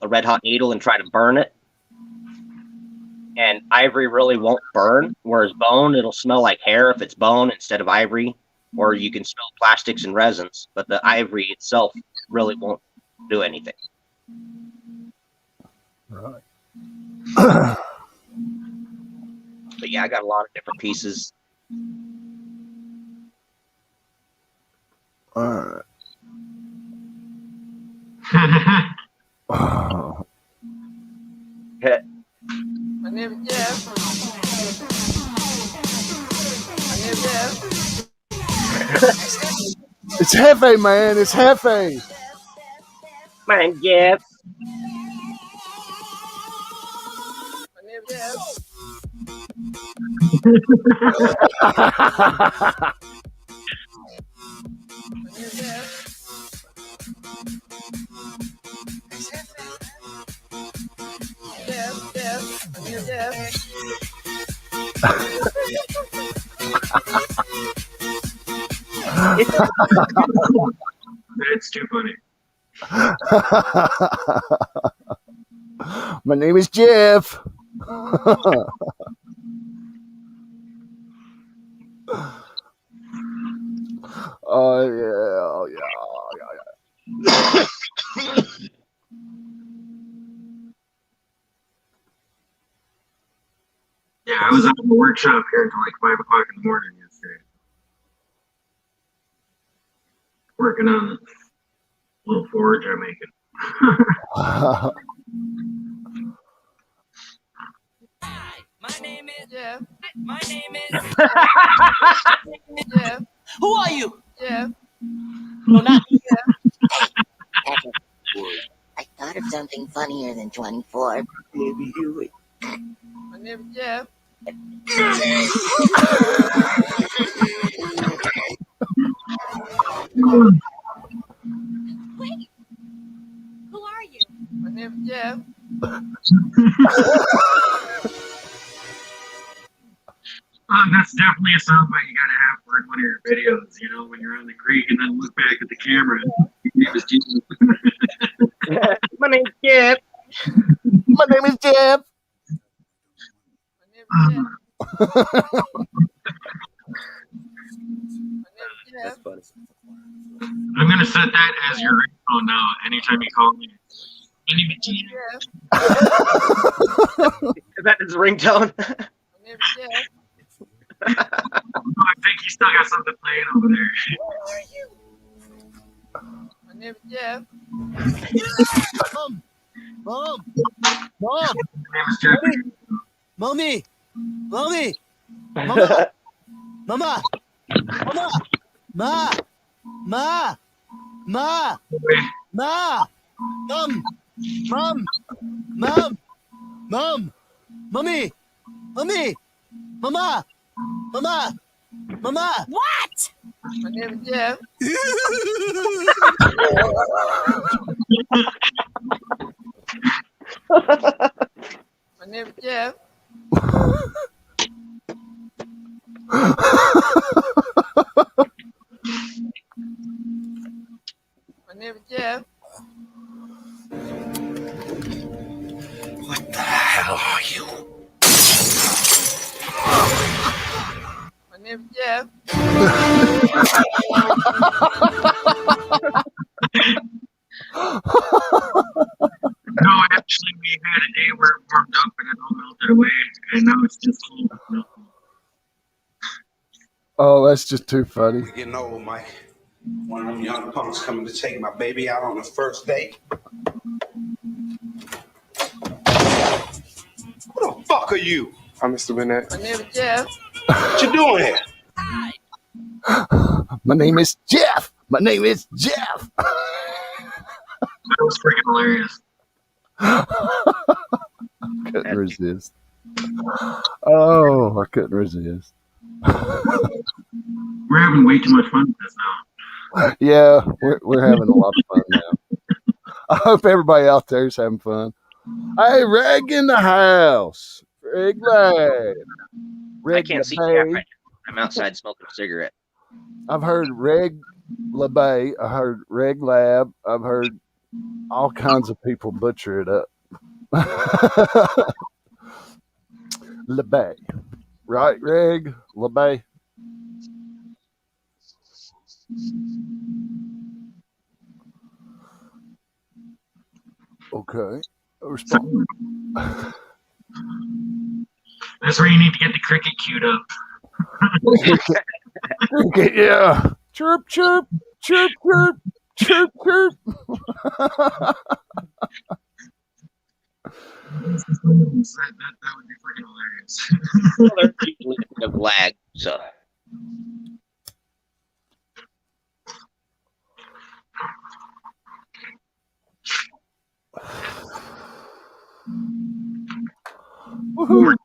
red hot needle, and try to burn it. And ivory really won't burn, whereas bone, it'll smell like hair if it's bone instead of ivory. Or you can smell plastics and resins, but the ivory itself really won't do anything. Right. But yeah, I got a lot of different pieces. All right. My name is Jeff. My name is Jeff. It's heavy, man. It's heavy. Man, Jeff. My name is Jeff. That's too funny. My name is Jeff. Oh yeah. Yeah, I was at the workshop here until like 5 o'clock in the morning yesterday. Working on a little forge I'm making. My name is Jeff. My name is Jeff. Who are you? Jeff. No, not I thought of something funnier than 24. maybe you. My name is Jeff. Wait, who are you? My name is Jeff. That's definitely a soundbite you gotta have for one of your videos, when you're on the creek and then look back at the camera. Your name is Jesus. My name's Jeff. My name is Jeff. My name is Jeff. That's funny. I'm gonna set that as your ringtone now. Anytime you call me. My name is Jesus. Is that his ringtone? My name is Jeff. I think you still got something playing over there. My name is Jeff. Mom, My name is Jeffrey. mommy, mama, mama. What? My name is Jeff. My name is Jeff. My name is Jeff. What the hell are you? My name is Jeff. No, actually, we had a day where it warmed up and it all melted away, and now it's just cold. Oh, that's just too funny. Getting old, Mike. One of them young punks coming to take my baby out on the first date. Who the fuck are you? I'm Mr. Burnett. My name is Jeff. What you doing here? My name is Jeff. My name is Jeff. That was freaking hilarious. Couldn't resist. Oh, I couldn't resist. We're having way too much fun with this now. Yeah, we're having a lot of fun now. I hope everybody out there is having fun. Hey, Reg in the house. Reg Lab. I can't see Jack right now. I'm outside smoking a cigarette. I've heard Reg LeBay. I heard Reg Lab. I've heard all kinds of people butcher it up. LeBay. Right, Reg? LeBay? Okay. That's where you need to get the cricket queued up. Okay, yeah. Chirp, chirp, chirp, chirp, chirp, chirp. That would be freaking hilarious. Well, there's usually a bit of lag, so. Woohoo.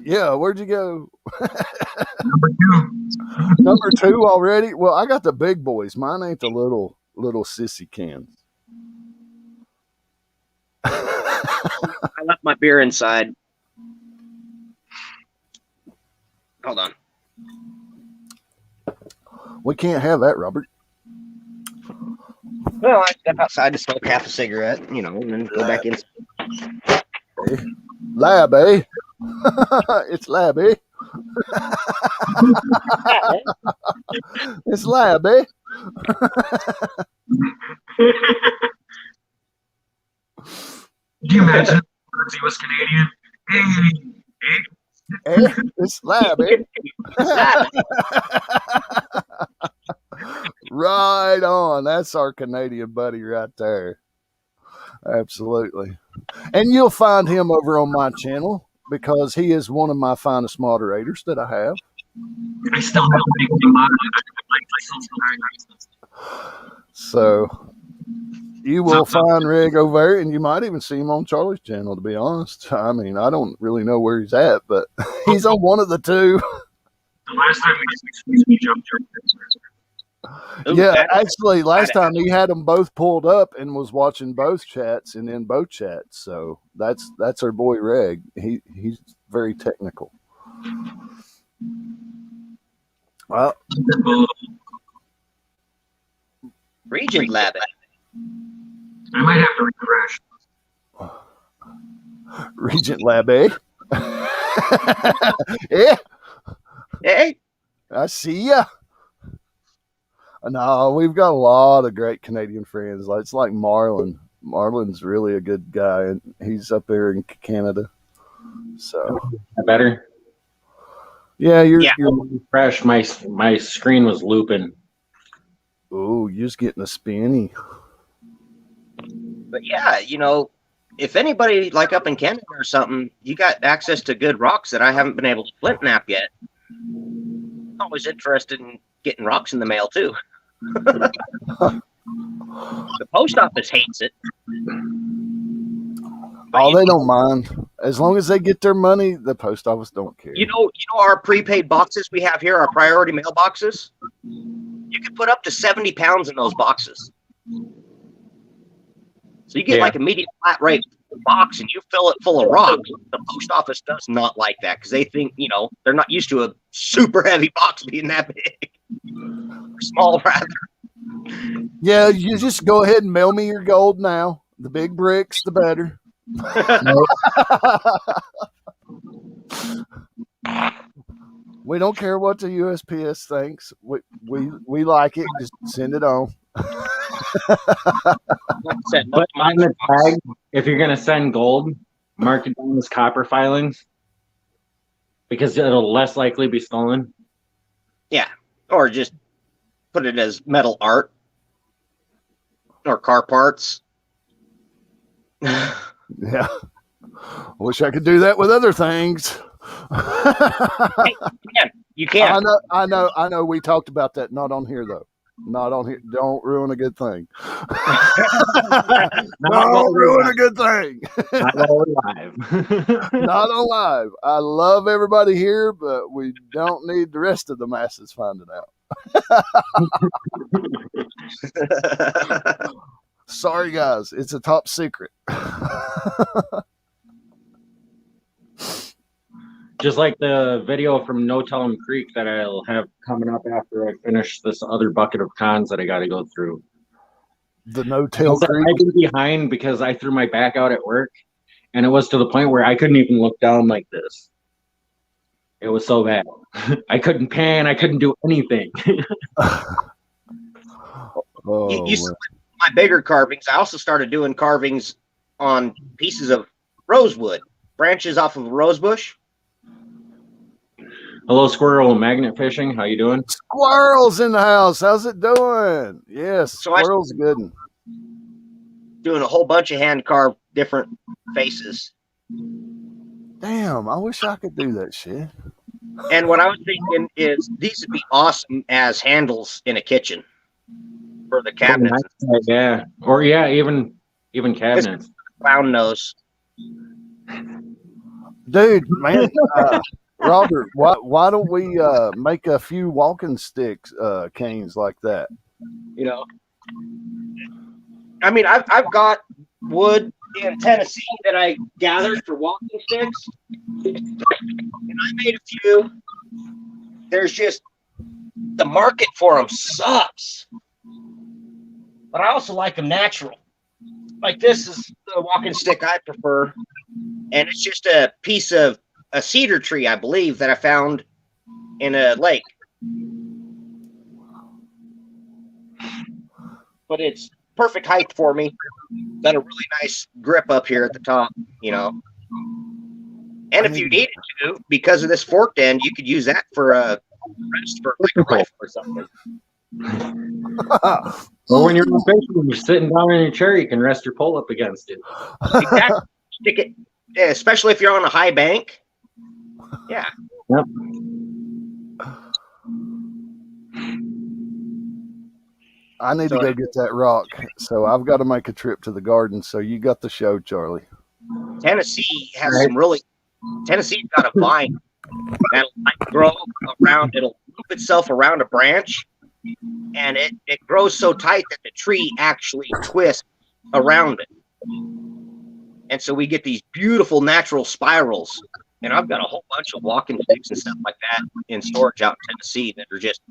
Yeah, where'd you go? Number 2. Number 2 already? Well, I got the big boys. Mine ain't the little sissy cans. I left my beer inside. Hold on. We can't have that, Robert. Well, I step outside to smoke half a cigarette, and then go back in. Lab, eh? It's lab, eh? It's lab, eh? Could you imagine if he was Canadian? Eh? It's lab, eh? Right on. That's our Canadian buddy right there. Absolutely. And you'll find him over on my channel because he is one of my finest moderators that I have. I still have a big So you will find Rig over there, and you might even see him on Charlie's channel, to be honest. I mean, I don't really know where he's at, but he's on one of the two. The last time we jumped. Yeah, actually, last time he had them both pulled up and was watching both chats and in both chats. So that's our boy Reg. He's very technical. Well, Regent Lab. I might have to refresh. Regent Lab, eh? Yeah. Hey. I see ya. No, we've got a lot of great Canadian friends. It's like Marlon. Marlon's really a good guy, and he's up there in Canada. So better. Yeah, you're fresh. My screen was looping. Oh, you're just getting a spinny. But yeah, if anybody like up in Canada or something, you got access to good rocks that I haven't been able to flint nap yet. I'm always interested in getting rocks in the mail too. The post office hates it. Oh, they don't mind. As long as they get their money, the post office don't care. You know our prepaid boxes we have here, our priority mail boxes? You can put up to 70 pounds in those boxes. So you get like a medium flat rate box and you fill it full of rocks. The post office does not like that because they think, they're not used to a super heavy box being that big. Or small, rather. Yeah, you just go ahead and mail me your gold now. The big bricks, the better. We don't care what the USPS thinks. We like it. Just send it on. Put on the tag, if you're gonna send gold, mark it down as copper filings because it'll less likely be stolen. Yeah, or just put it as metal art or car parts. Yeah. Wish I could do that with other things. You can. I know. We talked about that. Not on here, though. Not on here. Don't ruin a good thing. Don't ruin a good thing. Not while we're live. Not on live. I love everybody here, but we don't need the rest of the masses finding out. Sorry, guys. It's a top secret. Just like the video from No Tell'em Creek that I'll have coming up after I finish this other bucket of cons that I got to go through. The No Tail Creek. I've been behind because I threw my back out at work, and it was to the point where I couldn't even look down like this. It was so bad. I couldn't pan. I couldn't do anything. You saw my bigger carvings. I also started doing carvings on pieces of rosewood, branches off of a rose bush. Hello, Squirrel and Magnet Fishing. How you doing? Squirrel's in the house. How's it doing? Yes, So squirrel's good. Doing a whole bunch of hand carved different faces. Damn, I wish I could do that shit. And what I was thinking is these would be awesome as handles in a kitchen for the cabinets. Yeah, or yeah, even cabinets. Clown nose. Dude, man, Robert, why don't we make a few walking sticks canes like that? You know, I mean, I've got wood in Tennessee that I gathered for walking sticks, and I made a few. There's just the market for them sucks, but I also like them natural. Like this is the walking stick I prefer, and it's just a piece of a cedar tree, I believe, that I found in a lake. But it's perfect height for me. Got a really nice grip up here at the top, you know. And if you needed to, because of this forked end, you could use that for a rest for like a rifle or something. Or when you're in basement, you're sitting down in your chair, you can rest your pole up against it. Exactly. Stick it, especially if you're on a high bank. Yeah. Yep. I need to go get that rock, so I've got to make a trip to the garden. So you got the show, Charlie. Tennessee has some really. Tennessee's got a vine that'll grow around. It'll loop itself around a branch, and it grows so tight that the tree actually twists around it. And so we get these beautiful natural spirals. And I've got a whole bunch of walking sticks and stuff like that in storage out in Tennessee that are just,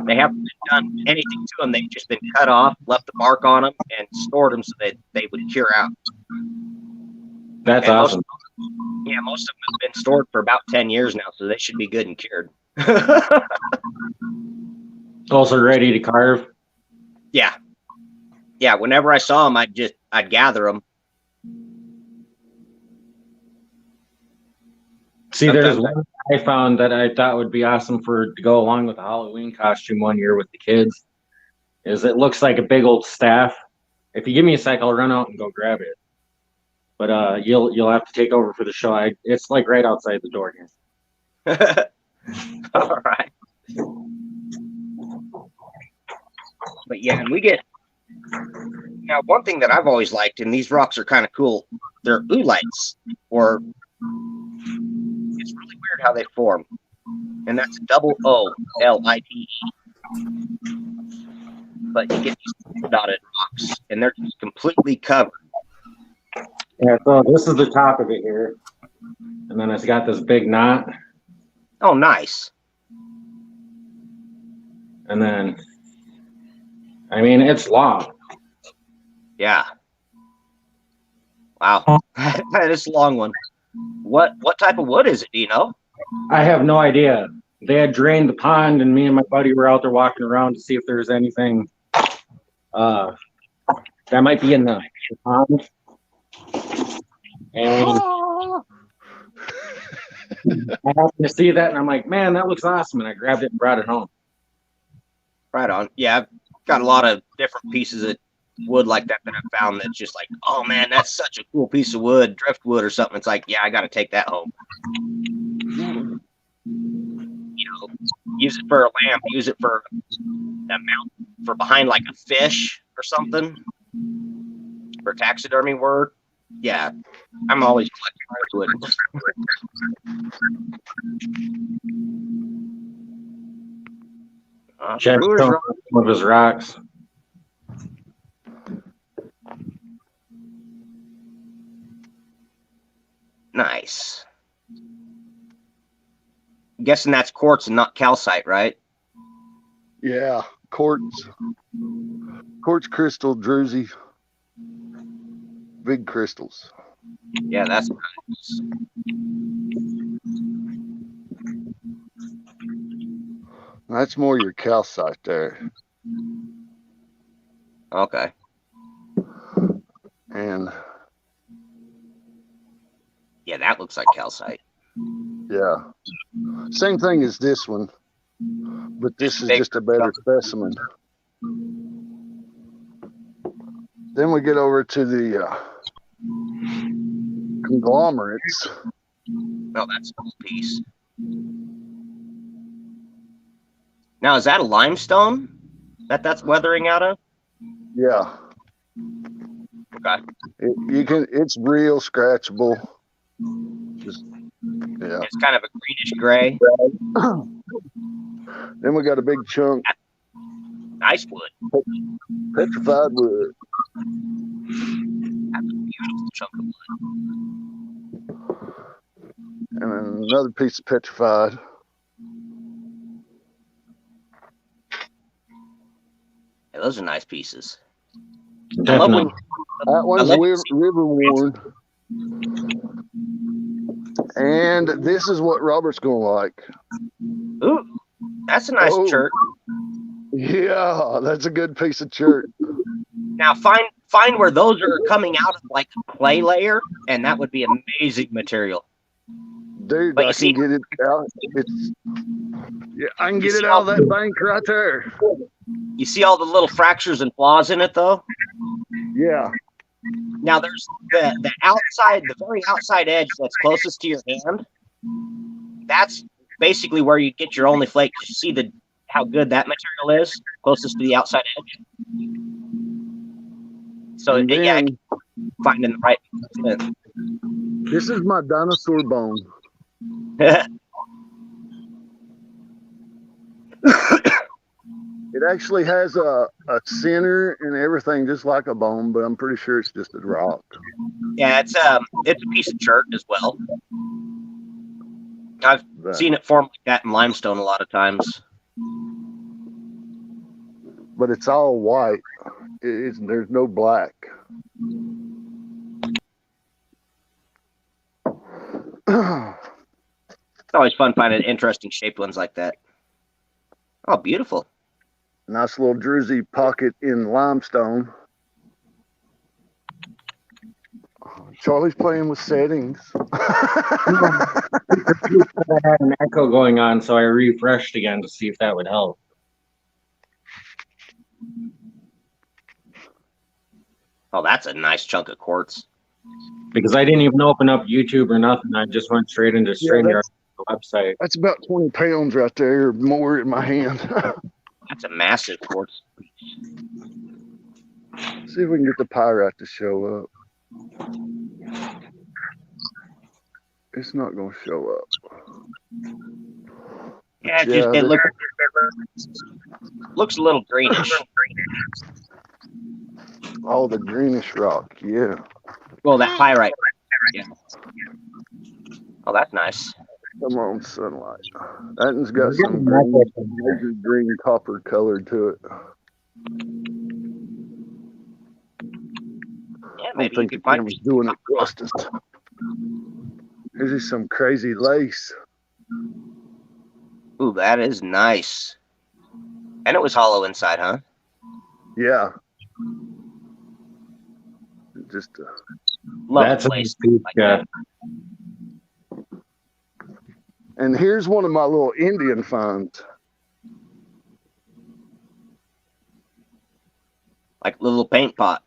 they haven't done anything to them. They've just been cut off, left the mark on them, and stored them so that they would cure out. That's awesome. Most of them have been stored for about 10 years now, so they should be good and cured. Also ready to carve? Yeah. Yeah, whenever I saw them, I'd gather them. See, there's one I found that I thought would be awesome to go along with the Halloween costume one year with the kids. Is it looks like a big old staff. If you give me a sec, I'll run out and go grab it. But you'll have to take over for the show. It's like right outside the door here. All right. But yeah, and we get now one thing that I've always liked, and these rocks are kind of cool. They're oolites, or it's really weird how they form, and that's OOLITE. But you get these dotted rocks, and they're just completely covered. Yeah, so this is the top of it here, and then it's got this big knot. Oh, nice. And then, I mean, it's long. Yeah. Wow, that is a long one. What type of wood is it? Do you know? I have no idea. They had drained the pond, and me and my buddy were out there walking around to see if there's anything that might be in the pond. And I happened to see that, and I'm like, man, that looks awesome. And I grabbed it and brought it home. Right on. Yeah, I've got a lot of different pieces of wood like that I've found that's just like, oh man, that's such a cool piece of wood, driftwood or something. It's like, yeah, I got to take that home. You know, use it for a lamp, use it for a mount for behind like a fish or something for taxidermy work. Yeah, I'm always collecting driftwood. Jack Brewer's showing Rock. some of his rocks. Nice. I'm guessing that's quartz and not calcite, right? Yeah, quartz crystal, druzy, big crystals. Yeah, that's nice. That's more your calcite there. Okay. And yeah, that looks like calcite. yeah, same thing as this one, but this is just a better specimen. Then we get over to the conglomerates. Oh, that's a cool piece. Now, is that a limestone that's weathering out of? Yeah. Okay. It's real scratchable. Just, yeah. It's kind of a greenish gray. Then we got a big chunk. Nice wood. Petrified wood. That's a beautiful chunk of wood. And then another piece of petrified. Yeah, those are nice pieces. Definitely. That one's river worn. And this is what Robert's gonna like. Ooh, that's a nice chert. Yeah, that's a good piece of chert. Now find where those are coming out of like a clay layer, and that would be amazing material. Dude, But I can get it out. I can get it out of that bank right there. You see all the little fractures and flaws in it, though? Yeah. Now there's the outside, the very outside edge that's closest to your hand. That's basically where you get your only flake. You see how good that material is, closest to the outside edge. So yeah, finding the right fit. This is my dinosaur bone. It actually has a center and everything just like a bone, but I'm pretty sure it's just a rock. Yeah, it's a piece of chert as well. I've seen it formed like that in limestone a lot of times. But it's all white. There's no black. It's always fun finding interesting shaped ones like that. Oh, beautiful. Nice little druzy pocket in limestone. Charlie's playing with settings. I had an echo going on, so I refreshed again to see if that would help. Oh, that's a nice chunk of quartz. Because I didn't even open up YouTube or nothing. I just went straight into StreamYard website. That's about 20 pounds right there, or more in my hand. That's a massive quartz. See if we can get the pyrite to show up. It's not going to show up. Yeah, it looks a little greenish. Oh, the greenish rock, yeah. Well, that pyrite. Yeah. Oh, that's nice. Come on, sunlight. That one's got some green copper color to it. Yeah, I don't think the camera's doing it justice. Here's some crazy lace. Ooh, that is nice. And it was hollow inside, huh? Yeah. Just that's a nice piece, yeah. And here's one of my little Indian finds. Like a little paint pot.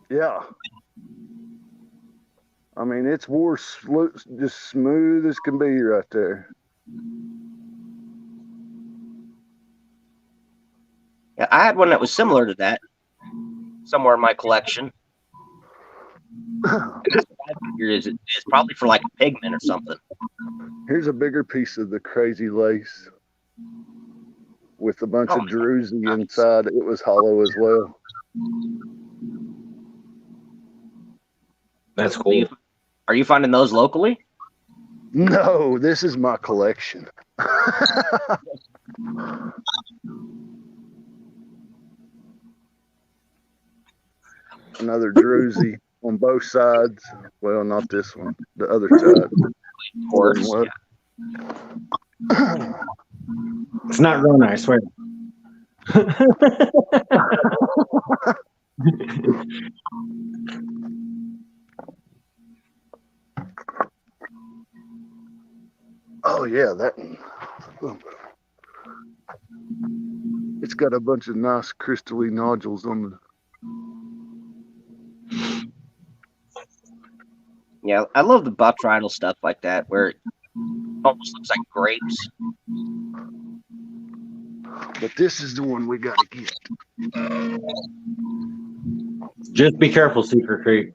Yeah. I mean, it's just smooth as can be right there. Yeah, I had one that was similar to that somewhere in my collection. And that's what I figure is it's probably for like a pigment or something. Here's a bigger piece of the crazy lace with a bunch of druzy inside. It was hollow as well. That's cool. Are you finding those locally? No, this is my collection. Another druzy on both sides. Well, not this one. The other side. Of course. Yeah. It's not Rona, I swear. Oh yeah, that. It's got a bunch of nice crystally nodules on the. Yeah, I love the buckridal stuff like that, where it almost looks like grapes. But this is the one we got to get. Just be careful, Secret Creek.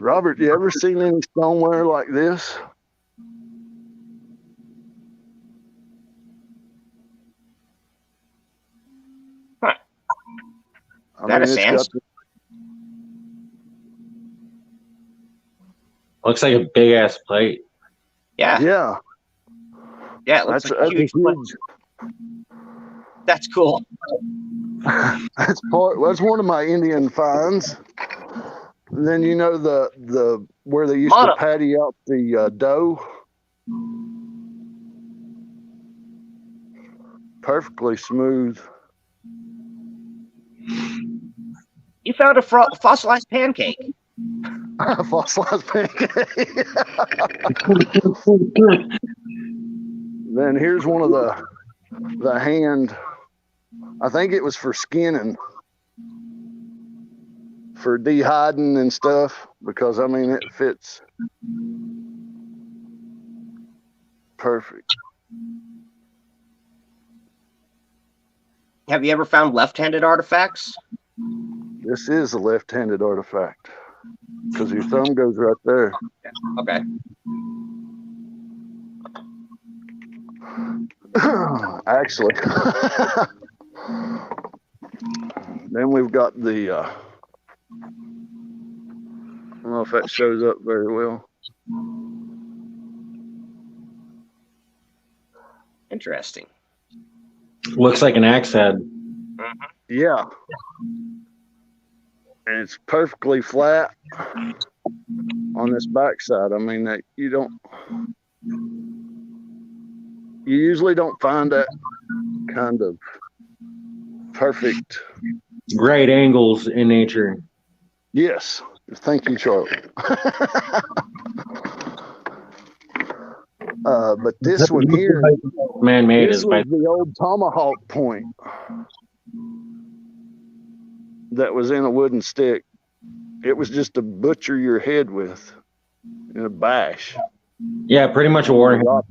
Robert, you ever seen any stoneware like this? Huh. I That mean, a sandstone? Looks like a big ass plate. Yeah. Yeah. Yeah, it looks like a huge plate. That's cool. That's one of my Indian finds. And then you know the where they used to patty out the dough. Perfectly smooth. You found a fossilized pancake. Fossilized pancake. Then here's one of the hand. I think it was for skinning, for dehydrating and stuff, because I mean it fits perfect. Have you ever found left-handed artifacts? This is a left-handed artifact because your thumb goes right there. Okay. Actually. Then we've got the I don't know if that shows up very well. Interesting. Looks like an axe head. Mm-hmm. Yeah. And it's perfectly flat on this backside. I mean, that you usually don't find that kind of perfect. Great angles in nature. Yes. Thank you, Charlie. But this one here, man-made, this is was the old tomahawk point that was in a wooden stick. It was just to butcher your head with in a bash. Yeah, pretty much a war hammer.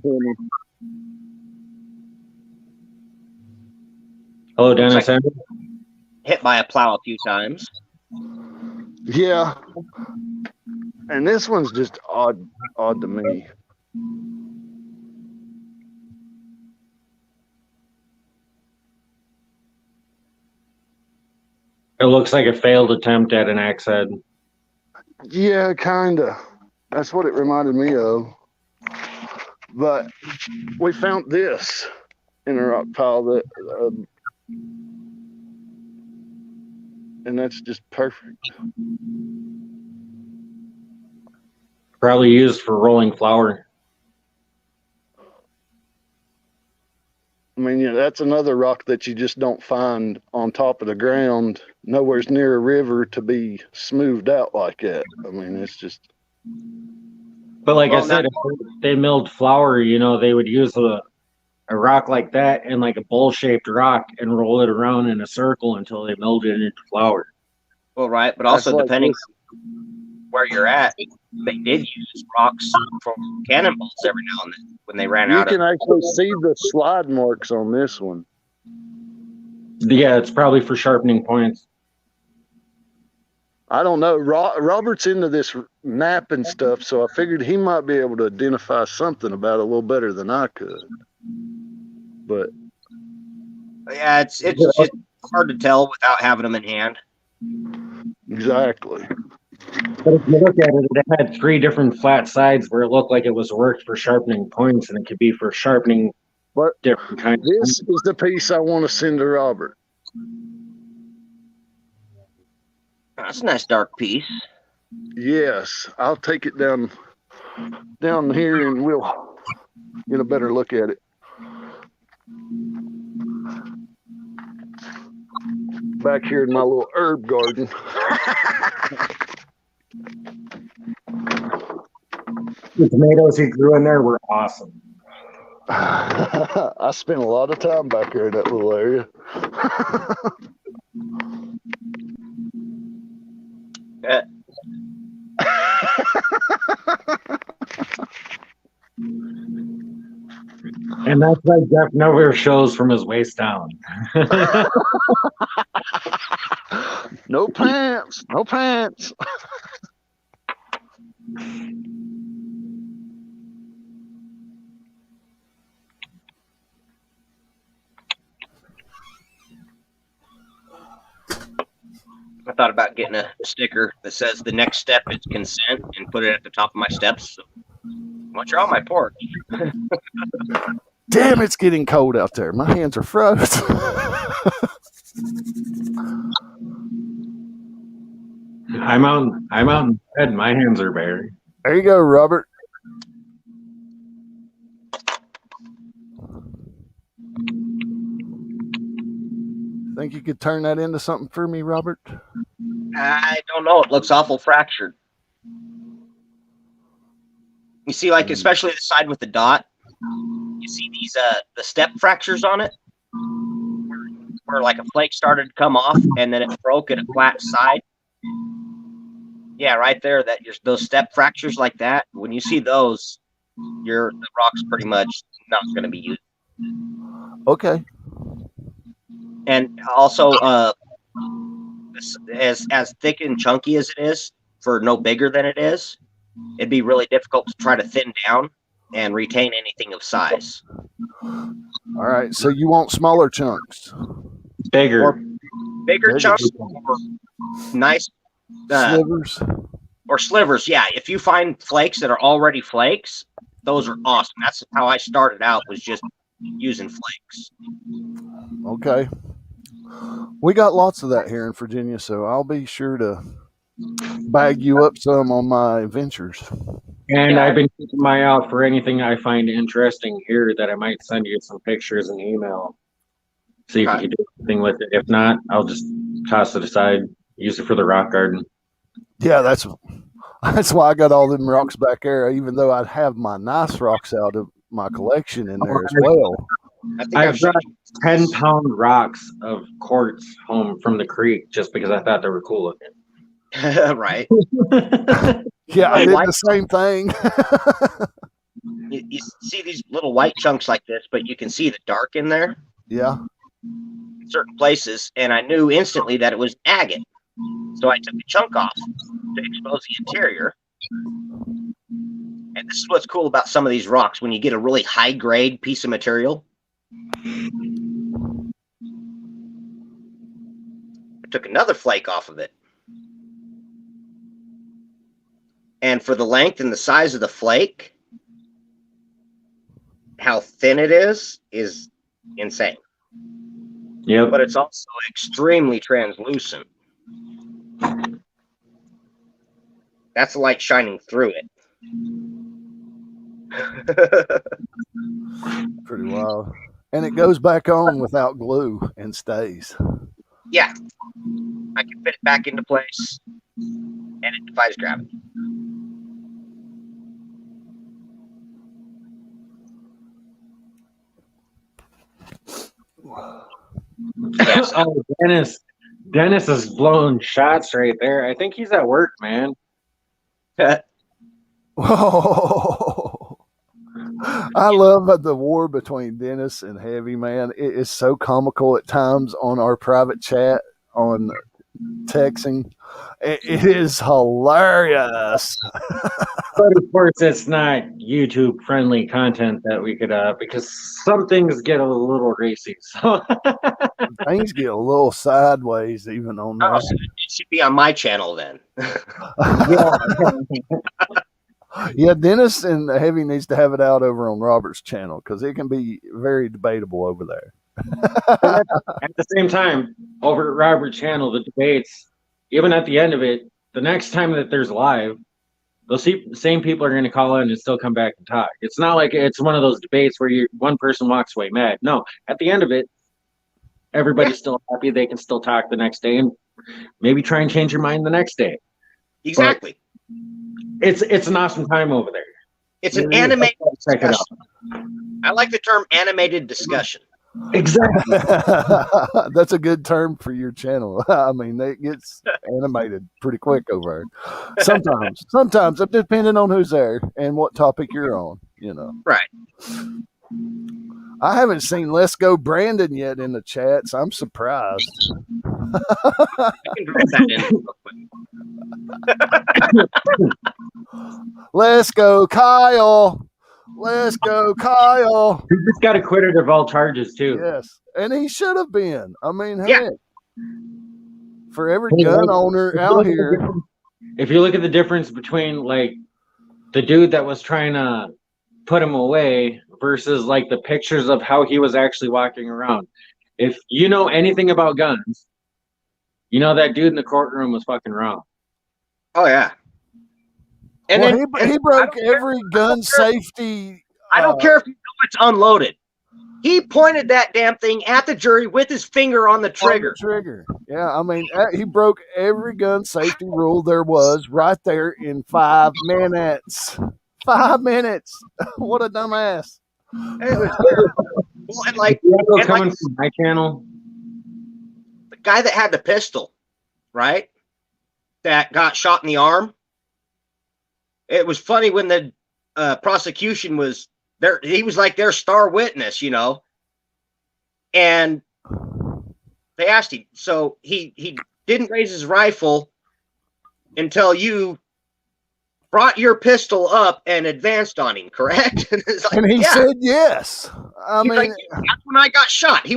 Hello, Dennis. Like hit by a plow a few times. Yeah. And this one's just odd to me. It looks like a failed attempt at an axe head. Yeah, kinda. That's what it reminded me of. But we found this in a rock pile that, and that's just perfect. Probably used for rolling flour. I mean, yeah, that's another rock that you just don't find on top of the ground, nowhere's near a river to be smoothed out like that. I mean, it's just. But like I said, if they milled flour, you know, they would use a rock like that and like a bowl-shaped rock and roll it around in a circle until they meld it into flour. Well, right, but That's also like depending this. where you're at, they did use rocks for cannonballs every now and then when they ran You out of. can actually see the slide marks on this one. Yeah, it's probably for sharpening points. I don't know. Robert's into this map and stuff, so I figured he might be able to identify something about it a little better than I could. But Yeah, it's just hard to tell without having them in hand. exactly. But if you look at it, it had 3 different flat sides where it looked like it was worked for sharpening points, and it could be for sharpening But different kinds. this is the piece I want to send to Robert. That's a nice dark piece. Yes, I'll take it down here and we'll get a better look at it. Back here in my little herb garden. The tomatoes he grew in there were awesome. I spent a lot of time back here in that little area. And that's why Jeff never shows from his waist down. No pants, no pants. I thought about getting a sticker that says the next step is consent and put it at the top of my steps. So, once you're on my porch. Damn, it's getting cold out there. My hands are frozen. I'm out in bed. My hands are bare. There you go, Robert. Think you could turn that into something for me, Robert? I don't know. It looks awful fractured. You see, like, especially the side with the dot, you see these the step fractures on it, where like a flake started to come off and then it broke at a flat side. Yeah, right there. Those step fractures like that. When you see those, the rock's pretty much not going to be used. Okay. And also, as thick and chunky as it is, for no bigger than it is, it'd be really difficult to try to thin down and retain anything of size. All right. So you want smaller chunks? Bigger. Bigger chunks or nice slivers? Or slivers, yeah. If you find flakes that are already flakes, those are awesome. That's how I started out, was just using flakes. Okay. We got lots of that here in Virginia, so I'll be sure to bag you up some on my ventures. And I've been keeping my eye out for anything I find interesting here that I might send you some pictures and email. See if you can do anything with it. If not, I'll just toss it aside, use it for the rock garden. Yeah, that's why I got all them rocks back there, even though I'd have my nice rocks out of my collection in there as well. I've got 10-pound rocks of quartz home from the creek just because I thought they were cool looking. Right. Yeah, I did the same thing. You see these little white chunks like this, but you can see the dark in there. Yeah. In certain places, and I knew instantly that it was agate. So I took the chunk off to expose the interior. And this is what's cool about some of these rocks. When you get a really high-grade piece of material, I took another flake off of it. And for the length and the size of the flake, how thin it is insane. Yeah. But it's also extremely translucent. That's the light shining through it. Pretty wild. And it goes back on without glue and stays. Yeah. I can fit it back into place, and it defies gravity. Yes. Oh, Dennis is blowing shots right there. I think he's at work, man. Whoa. I love the war between Dennis and Heavy, man. It is so comical at times on our private chat on texting. It is hilarious. But of course, it's not YouTube friendly content that we could, because some things get a little racy. So Things get a little sideways even on Oh, that. so it should be on my channel then. Yeah, Dennis and Heavy needs to have it out over on Robert's channel because it can be very debatable over there. at the same time, over at Robert's channel, the debates, even at the end of it, the next time that there's live, those same people are going to call in and still come back and talk. It's not like it's one of those debates where one person walks away mad. No, at the end of it, everybody's still happy. They can still talk the next day and maybe try and change your mind the next day. Exactly. It's an awesome time over there. It's an animated discussion. I like the term animated discussion. Exactly. That's a good term for your channel. I mean, it gets animated pretty quick over there. Sometimes, depending on who's there and what topic you're on, you know. Right. I haven't seen Let's Go Brandon yet in the chat, so I'm surprised. I can drop that in real quick. Let's go, Kyle. Let's go, Kyle. He just got acquitted of all charges too. Yes, and he should have been. I mean, Yeah. heck, for every gun owner out here. If you look at the difference between like the dude that was trying to put him away versus like the pictures of how he was actually walking around. If you know anything about guns, you know that dude in the courtroom was fucking wrong. Oh yeah. And Well, then he broke every gun safety. I don't care if you know it's unloaded. He pointed that damn thing at the jury with his finger on the trigger. Yeah, I mean, he broke every gun safety rule there was right there in 5 minutes. 5 minutes. What a dumbass. It was terrible. Well, and like, Coming from my channel, the guy that had the pistol, right? That got shot in the arm. It was funny when the prosecution was there. He was like their star witness, you know. And they asked him, so he didn't raise his rifle until you brought your pistol up and advanced on him, correct? And he said yes. I mean, like, that's when I got shot.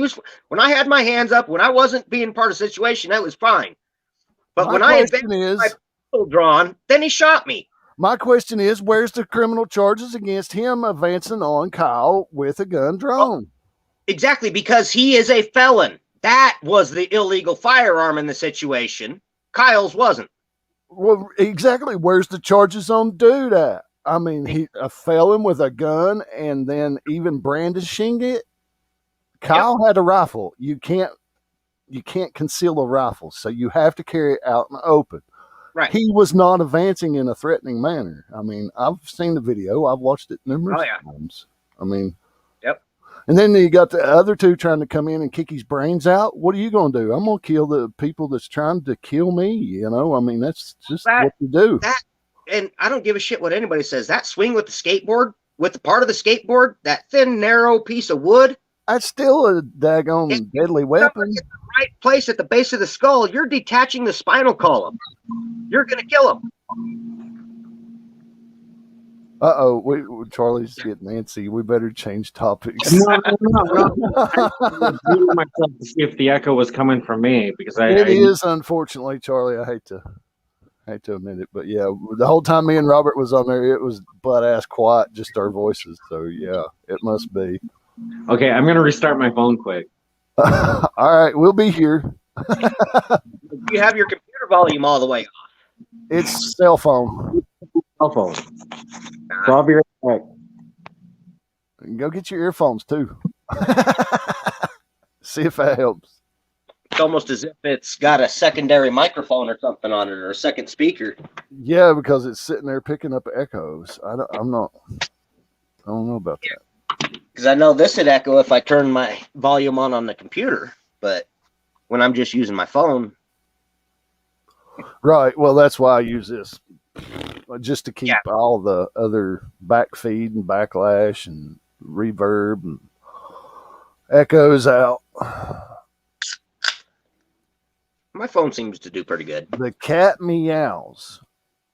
When I had my hands up, when I wasn't being part of the situation, that was fine. But when I advanced my pistol drawn, then he shot me. My question is, where's the criminal charges against him advancing on Kyle with a gun drawn? Exactly, because he is a felon. That was the illegal firearm in the situation. Kyle's wasn't. Well, exactly. Where's the charges on dude at? I mean, he a felon with a gun and then even brandishing it. Kyle had a rifle. You can't conceal a rifle, so you have to carry it out in the open. Right. He was not advancing in a threatening manner. I mean, I've seen the video. I've watched it numerous times. I mean, yep. And then you got the other two trying to come in and kick his brains out. What are you going to do? I'm going to kill the people that's trying to kill me. You know, I mean, that's just what you do. And I don't give a shit what anybody says. That swing with the skateboard, with the part of the skateboard, that thin, narrow piece of wood. That's still a daggone deadly weapon. At the right place at the base of the skull, you're detaching the spinal column. You're going to kill him. Uh-oh, Charlie's getting antsy. We better change topics. No. I was muting myself to see if the echo was coming from me because it is, unfortunately, Charlie. I hate to admit it, but yeah, the whole time me and Robert was on there, it was butt-ass quiet, just our voices. So yeah, it must be. Okay, I'm going to restart my phone quick. All right, we'll be here. You have your computer volume all the way off. It's cell phone. Cell phone. So I'll be right back. Go get your earphones too. See if that helps. It's almost as if it's got a secondary microphone or something on it, or a second speaker. Yeah, because it's sitting there picking up echoes. I don't know about that. Because I know this would echo if I turn my volume on the computer, but when I'm just using my phone. Right. Well, that's why I use this, just to keep all the other backfeed and backlash and reverb and echoes out. My phone seems to do pretty good. The cat meows.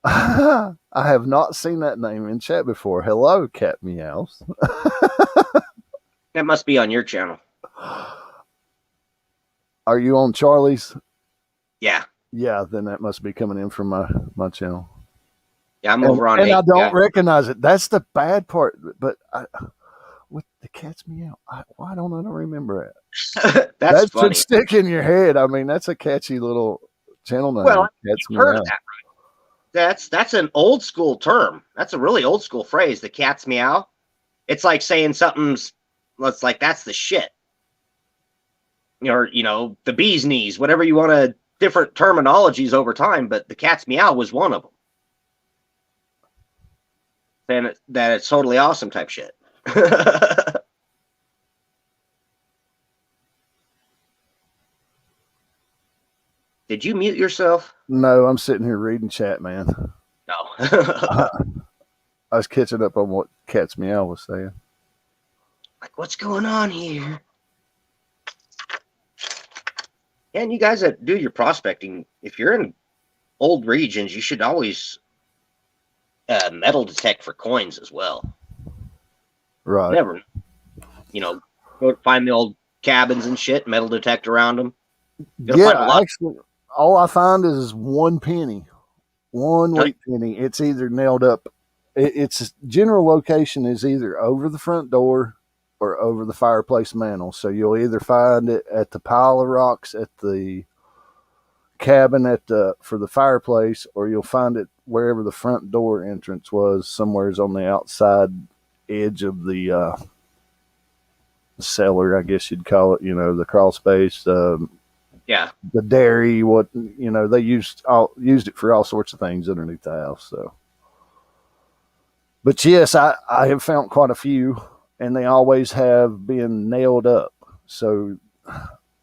I have not seen that name in chat before. Hello, cat meows. That must be on your channel. Are you on Charlie's? Yeah. Yeah, then that must be coming in from my channel. Yeah, I'm over on and 8. I don't recognize it. That's the bad part. But with the cat's meow, why don't I remember it? That's that funny. should stick in your head. I mean, that's a catchy little channel name. Well, Cat's you've heard meow. of that, right? That's an old school term. That's a really old school phrase. The cat's meow. It's like saying something's. It's like that's the shit. Or the bee's knees, whatever you want to. Different terminologies over time, but the cat's meow was one of them. Then that it's totally awesome type shit. Did you mute yourself? No, I'm sitting here reading chat, man. No. I was catching up on what cat's meow was saying. Like, what's going on here? And you guys that do your prospecting, if you're in old regions, you should always metal detect for coins as well. Right. Never, go find the old cabins and shit, metal detect around them. Actually, all I find is 1 penny, one wheat penny. It's either nailed up. Its general location is either over the front door or over the fireplace mantle. So you'll either find it at the pile of rocks at the cabin for the fireplace, or you'll find it wherever the front door entrance was, somewhere's on the outside edge of the cellar, I guess you'd call it. The crawl space. The dairy. They used it for all sorts of things underneath the house. So, but yes, I have found quite a few. And they always have been nailed up. So,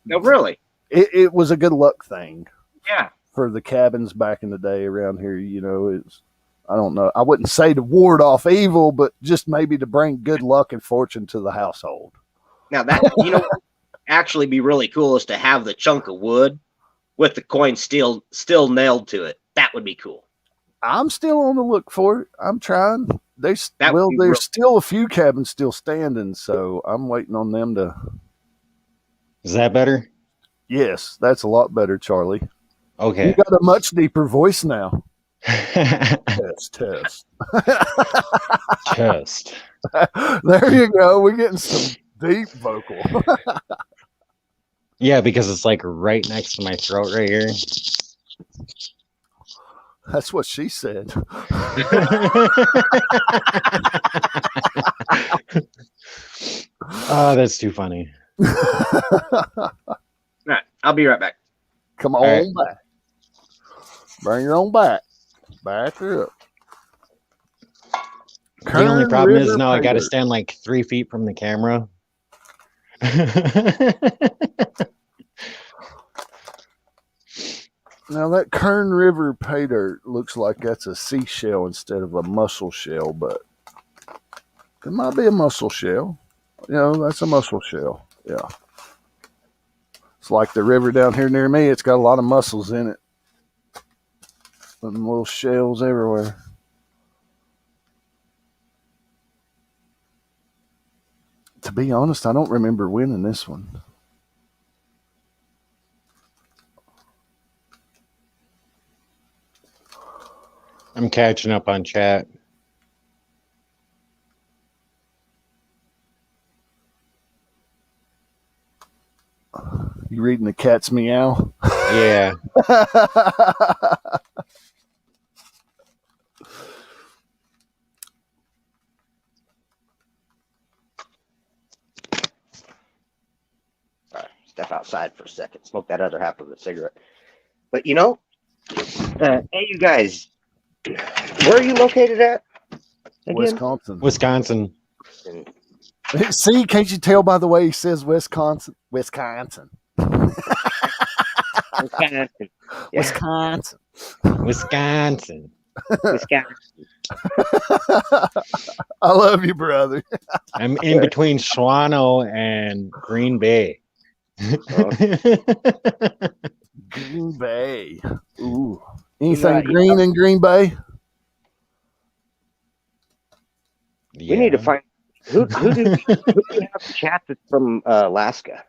no, really, it was a good luck thing. Yeah, for the cabins back in the day around here. It's I don't know. I wouldn't say to ward off evil, but just maybe to bring good luck and fortune to the household. Now that actually be really cool is to have the chunk of wood with the coin still nailed to it. That would be cool. I'm still on the look for it. I'm trying. There's still a few cabins still standing, so I'm waiting on them to. Is that better? Yes, that's a lot better, Charlie. Okay. You got a much deeper voice now. Test. Test. There you go. We're getting some deep vocal. Yeah, because it's like right next to my throat right here. That's what she said. Oh, that's too funny. All right, I'll be right back. Come on back. Bring her on back. Back her up. The only problem is now I got to stand like 3 feet from the camera. Now that Kern River pay dirt looks like that's a seashell instead of a mussel shell, but it might be a mussel shell. That's a mussel shell. Yeah. It's like the river down here near me. It's got a lot of mussels in it. And little shells everywhere. To be honest, I don't remember winning this one. I'm catching up on chat. You reading the cat's meow? Yeah. Step outside for a second, smoke that other half of the cigarette. But hey, you guys, where are you located at? Again? Wisconsin. Wisconsin. See, can't you tell by the way he says Wisconsin? Wisconsin. Wisconsin. Yeah. Wisconsin. Wisconsin. Wisconsin. I love you, brother. I'm in between Shawano and Green Bay. Green Bay. Ooh. Anything green in Green Bay? We need to find who do you have in chat that's from Alaska?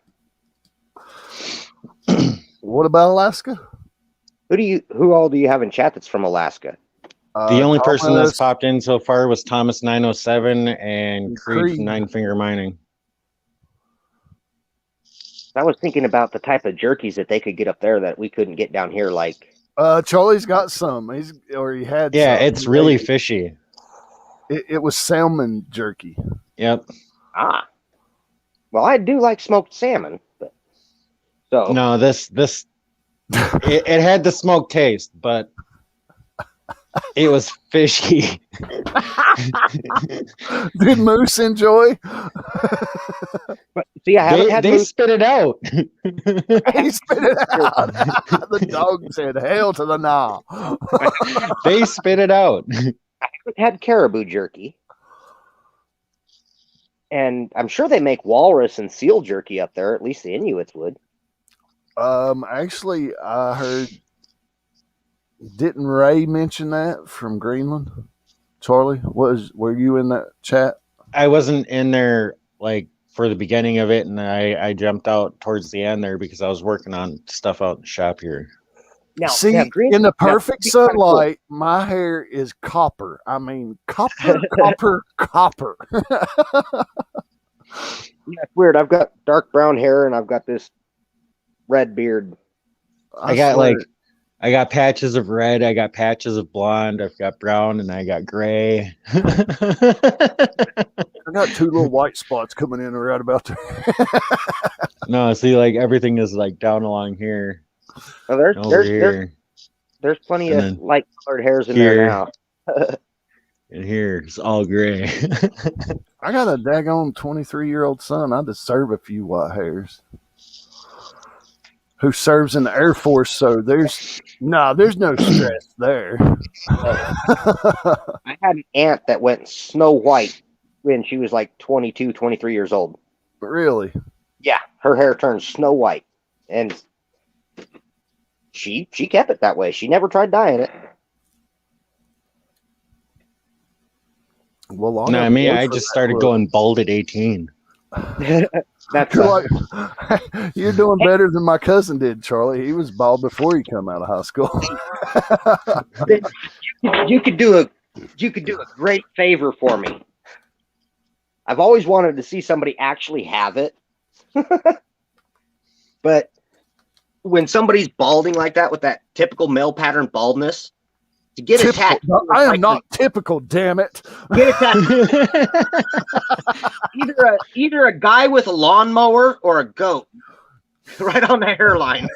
What about Alaska? Who all do you have in chat that's from Alaska? The only person that's Thomas, popped in so far was Thomas 907 and Creed from Nine Finger Mining. I was thinking about the type of jerkies that they could get up there that we couldn't get down here. Like Charlie's got some. He had. Yeah, some. it's really fishy. It was salmon jerky. Yep. Well, I do like smoked salmon, but no, this it had the smoke taste, but it was fishy. Did Moose enjoy? But see, I haven't had. They spit it out. He spit it out. The dog said, "Hell to the nah." They spit it out. I haven't had caribou jerky, and I'm sure they make walrus and seal jerky up there. At least the Inuits would. Actually, I heard. Didn't Ray mention that from Greenland? Charlie, were you in that chat? I wasn't in there like for the beginning of it, and I jumped out towards the end there because I was working on stuff out in the shop here. Now, see, in the perfect sunlight, my hair is copper. I mean, copper. Yeah, it's weird. I've got dark brown hair and I've got this red beard. I got patches of red, I got patches of blonde, I've got brown, and I got gray. I got two little white spots coming in right about there. No, see, like everything is like down along here. Oh, there's plenty of light colored hairs in there now. And here it's all gray. I got a daggone 23-year-old son. I deserve a few white hairs. Who serves in the Air Force, so there's no stress there. I had an aunt that went snow white when she was like 22, 23 years old. Really? Yeah, her hair turned snow white, and she kept it that way. She never tried dyeing it. Well, no, me, I just started going bald at 18. That's you're doing better than my cousin did, Charlie. He was bald before he come out of high school. You could do a great favor for me. I've always wanted to see somebody actually have it. But when somebody's balding like that with that typical male pattern baldness, to get a tattoo. I am not typical, damn it. Get a tattoo. either a guy with a lawnmower or a goat. Right on the hairline.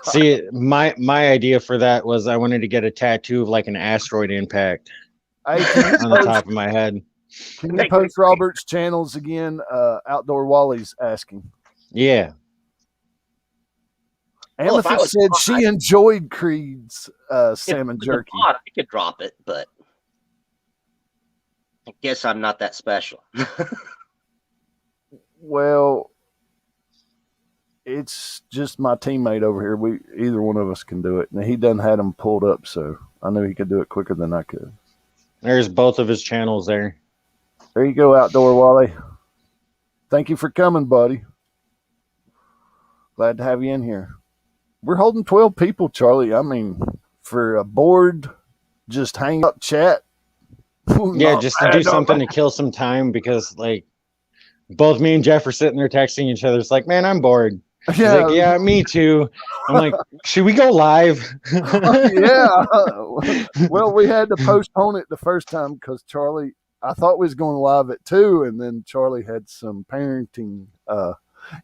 See, my idea for that was I wanted to get a tattoo of like an asteroid impact on the top of my head. Can you post Robert's channels again? Outdoor Wally's asking. Yeah. Amethyst said she enjoyed Creed's salmon jerky. I could drop it, but I guess I'm not that special. Well, it's just my teammate over here. Either one of us can do it. And he done had them pulled up, so I knew he could do it quicker than I could. There's both of his channels there. There you go, Outdoor Wally. Thank you for coming, buddy. Glad to have you in here. We're holding 12 people, Charlie. I mean, for a board, just hang out, chat. Yeah, just to do something to kill some time because, like, both me and Jeff are sitting there texting each other. It's like, man, I'm bored. He's like, yeah, me too. I'm like, should we go live? Yeah. Well, we had to postpone it the first time because Charlie, I thought we was going live at 2, and then Charlie had some parenting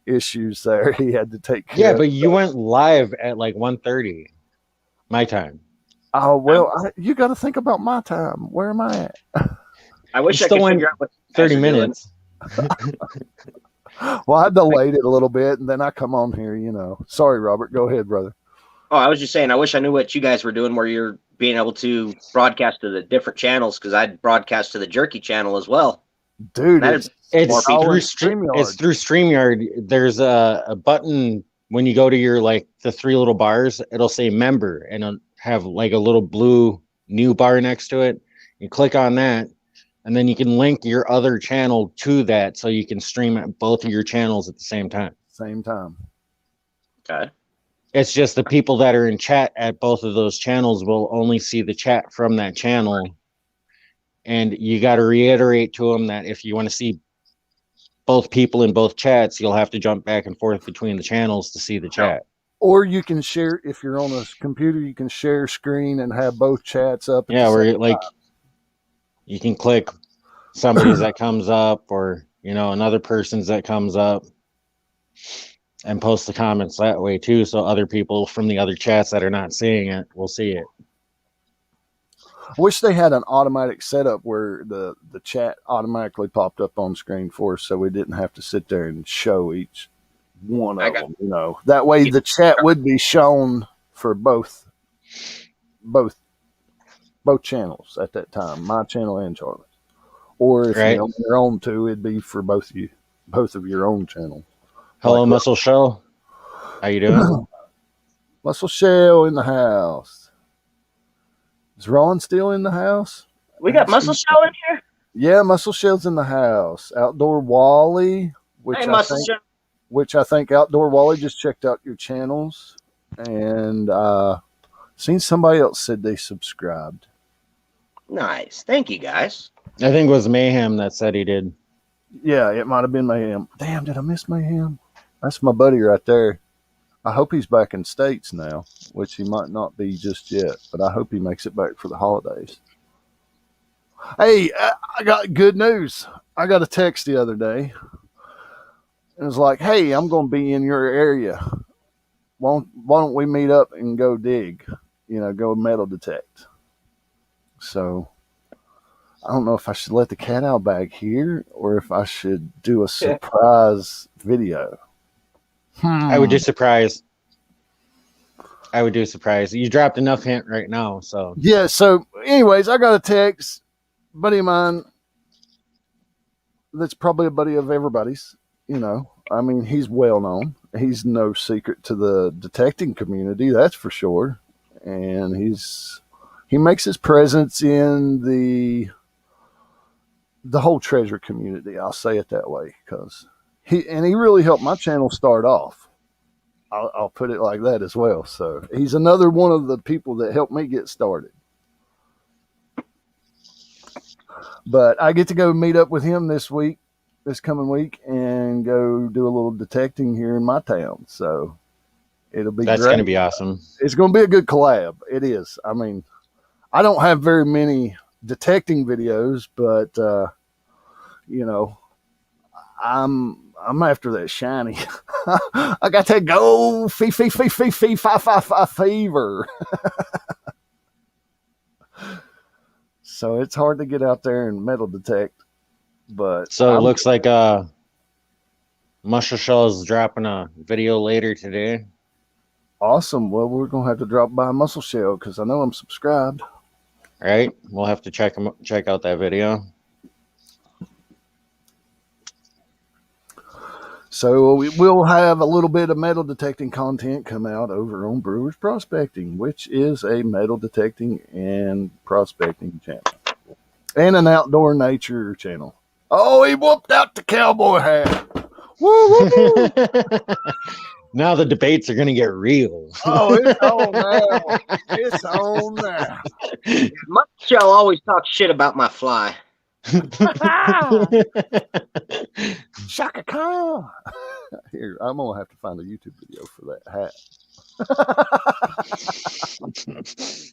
issues there. He had to take care of. But you went live at like 1:30 my time. Oh, well, you got to think about my time. Where am I at? I wish I still could went figure out what 30 minutes. Well, I delayed it a little bit, and then I come on here, Sorry, Robert. Go ahead, brother. Oh, I was just saying, I wish I knew what you guys were doing where you're being able to broadcast to the different channels, because I'd broadcast to the jerky channel as well. Dude, That'd it's more all people. in It's StreamYard. through StreamYard. There's a button when you go to your the three little bars. It'll say member, and it'll have like a little blue new bar next to it. You click on that, and then you can link your other channel to that, so you can stream at both of your channels at the same time. Same time. Okay. It's just the people that are in chat at both of those channels will only see the chat from that channel. And you got to reiterate to them that if you want to see both people in both chats, you'll have to jump back and forth between the channels to see the chat. Or you can share, if you're on a computer, you can share screen and have both chats up. Yeah, where like you can click somebody's that comes up, or another person's that comes up, and post the comments that way too, so other people from the other chats that are not seeing it will see it. I wish they had an automatic setup where the chat automatically popped up on screen for us, so we didn't have to sit there and show each one of them. That way the chat would be shown for both channels at that time, my channel and Charlie's. Or if you're on your own too, it'd be for both of your own channels. Hello, Muscle Shell. How you doing? Muscle Shell in the house. Is Ron still in the house? We got Muscle Shell in here? Yeah, Muscle Shell's in the house. Outdoor Wally, which I think Outdoor Wally just checked out your channels, and seen somebody else said they subscribed. Nice. Thank you, guys. I think it was Mayhem that said he did. Yeah, it might have been Mayhem. Damn, did I miss Mayhem? That's my buddy right there. I hope he's back in States now, which he might not be just yet, but I hope he makes it back for the holidays. Hey, I got good news. I got a text the other day. It was like, hey, I'm going to be in your area. Why don't we meet up and go dig? Go metal detect. So I don't know if I should let the cat out bag here or if I should do a surprise video. I would do surprise. You dropped enough hint right now, so. Yeah, so anyways, I got a text. Buddy of mine that's probably a buddy of everybody's, I mean, he's well known. He's no secret to the detecting community, that's for sure. And he makes his presence in the whole treasure community. I'll say it that way, because he really helped my channel start off. I'll put it like that as well. So he's another one of the people that helped me get started. But I get to go meet up with him this coming week, and go do a little detecting here in my town. So it'll be that's going to be awesome. It's going to be a good collab. It is. I mean, I don't have very many detecting videos, but I'm after that shiny. I got that gold fever. So it's hard to get out there and metal detect. But so it looks like Muscle Shell is dropping a video later today. Awesome. Well, we're gonna have to drop by Muscle Shell because I know I'm subscribed. All right, we'll have to check out that video. So we will have a little bit of metal detecting content come out over on Brewers Prospecting, which is a metal detecting and prospecting channel, and an outdoor nature channel. Oh, he whooped out the cowboy hat. Woo, woo. Now the debates are going to get real. Oh, it's on now. It's on now. Muscle Shell always talks shit about my fly. Shaka Khan. Here, I'm gonna have to find a YouTube video for that hat.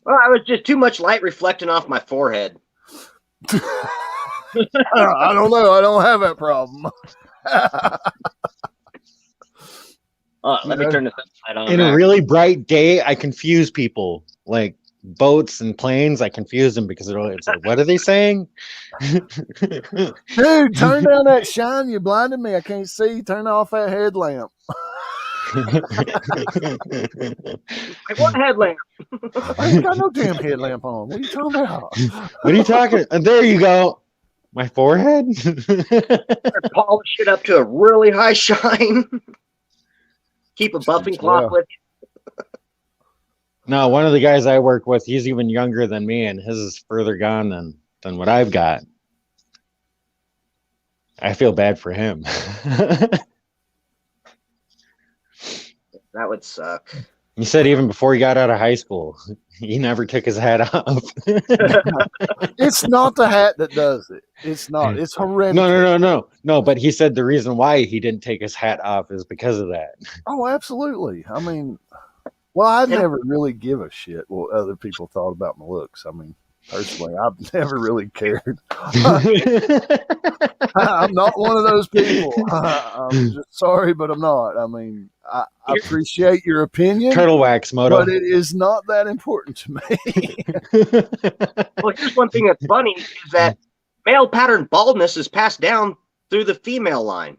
Well, I was just too much light reflecting off my forehead. I don't know. I don't have that problem. Let me turn this light on. In a really bright day, I confuse people. Like boats and planes, I confuse them because it's like, what are they saying? Dude, turn down that shine. You blinded me. I can't see. Turn off that headlamp. Like, what headlamp? I ain't got no damn headlamp on. What are you talking about? What are you talking? There you go. My forehead. Polish it up to a really high shine. Keep a buffing cloth with you. No, one of the guys I work with, he's even younger than me, and his is further gone than what I've got. I feel bad for him. That would suck. He said even before he got out of high school, he never took his hat off. It's not the hat that does it. It's not. It's horrendous. No. But he said the reason why he didn't take his hat off is because of that. Oh, absolutely. I mean, well, I never really give a shit what other people thought about my looks. I mean, personally, I've never really cared. I'm not one of those people. I'm just sorry, but I'm not. I mean, I appreciate your opinion. Turtle wax, Moto. But it is not that important to me. Well, here's one thing that's funny is that male pattern baldness is passed down through the female line.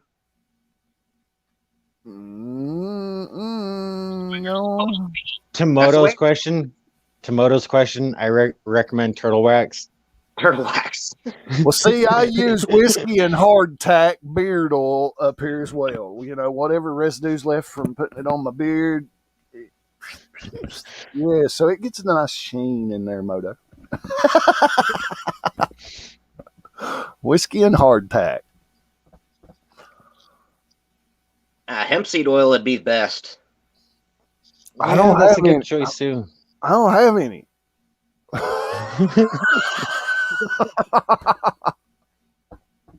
No. To Moto's question, I recommend turtle wax. Turtle wax. Well, see, I use whiskey and hardtack beard oil up here as well. You know, whatever residues left from putting it on my beard. Yeah, so it gets a nice sheen in there, Moto. Whiskey and hardtack. Hemp seed oil would be best. I don't that's have a good any. choice too. I don't have any.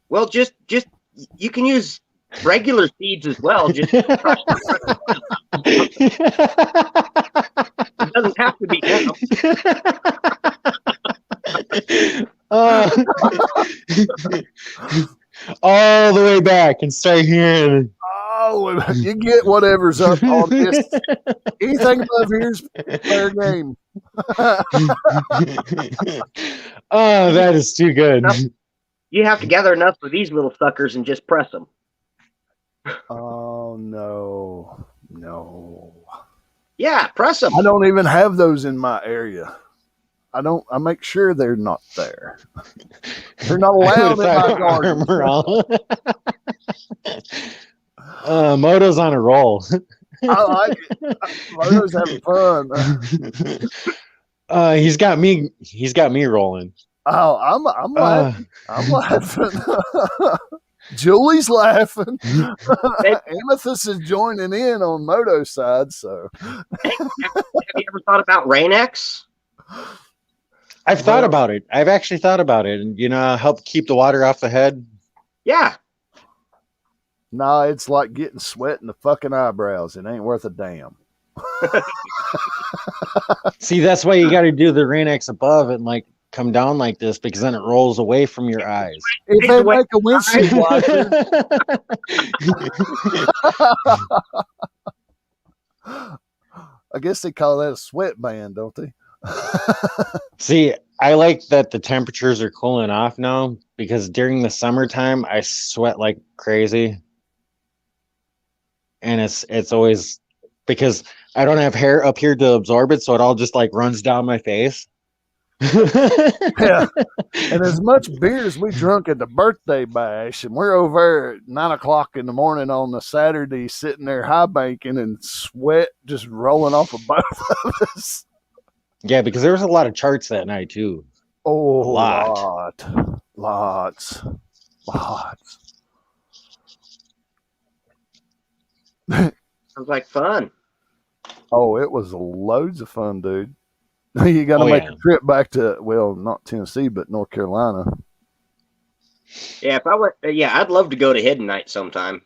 Well, just you can use regular seeds as well. Just it doesn't have to be hemp. All the way back and start hearing. Oh, you get whatever's up on this. Anything above here is fair game. Oh, that is too good. You have to gather enough for these little suckers and just press them. Oh, no. Yeah, press them. I don't even have those in my area. I make sure they're not there. They're not allowed in my garden. Moto's on a roll. I like it. Moto's having fun. He's got me rolling. Oh, I'm laughing. I'm laughing. Julie's laughing. Amethyst is joining in on Moto's side. So, have you ever thought about Rain-X? I've thought about it. I've actually thought about it, and help keep the water off the head. Yeah. No, it's like getting sweat in the fucking eyebrows. It ain't worth a damn. See, that's why you got to do the Rain-X above and come down like this, because then it rolls away from your eyes. If they make a windshield wiper. I guess they call that a sweatband, don't they? See, I like that the temperatures are cooling off now, because during the summertime I sweat like crazy, and it's always because I don't have hair up here to absorb it, so it all just runs down my face. Yeah, and as much beer as we drunk at the birthday bash, and we're over there at 9:00 in the morning on the Saturday, sitting there high banking and sweat just rolling off of both of us. Yeah, because there was a lot of charts that night too. Oh, lots. Sounds like fun. Oh, it was loads of fun, dude. You got to make a trip back to, well, not Tennessee, but North Carolina. Yeah, if I went, I'd love to go to Hidden Night sometime.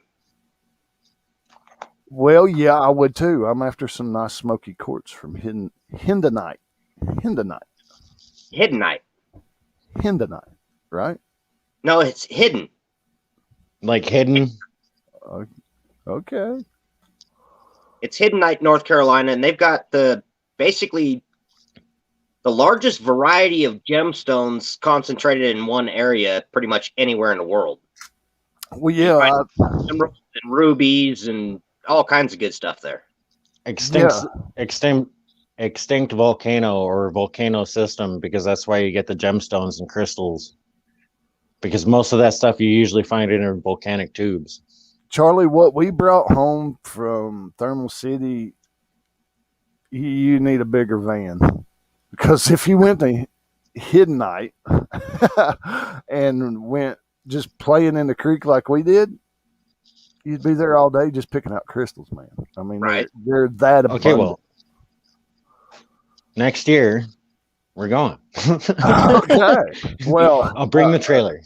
Well, yeah, I would too. I'm after some nice smoky quartz from Hidden Night, right? No, it's hidden. Like hidden? Okay. It's Hidden Night, North Carolina, and they've got basically the largest variety of gemstones concentrated in one area, pretty much anywhere in the world. Well, You yeah, find emeralds and rubies and all kinds of good stuff there. Extinct volcano or volcano system, because that's why you get the gemstones and crystals. Because most of that stuff you usually find in volcanic tubes. Charlie, what we brought home from Thermal City, you need a bigger van. Because if you went to Hidden Night and went just playing in the creek like we did, you'd be there all day just picking out crystals, man. I mean, Right. they're that abundant. Okay, well, next year we're going. Okay. Well, I'll bring the trailer.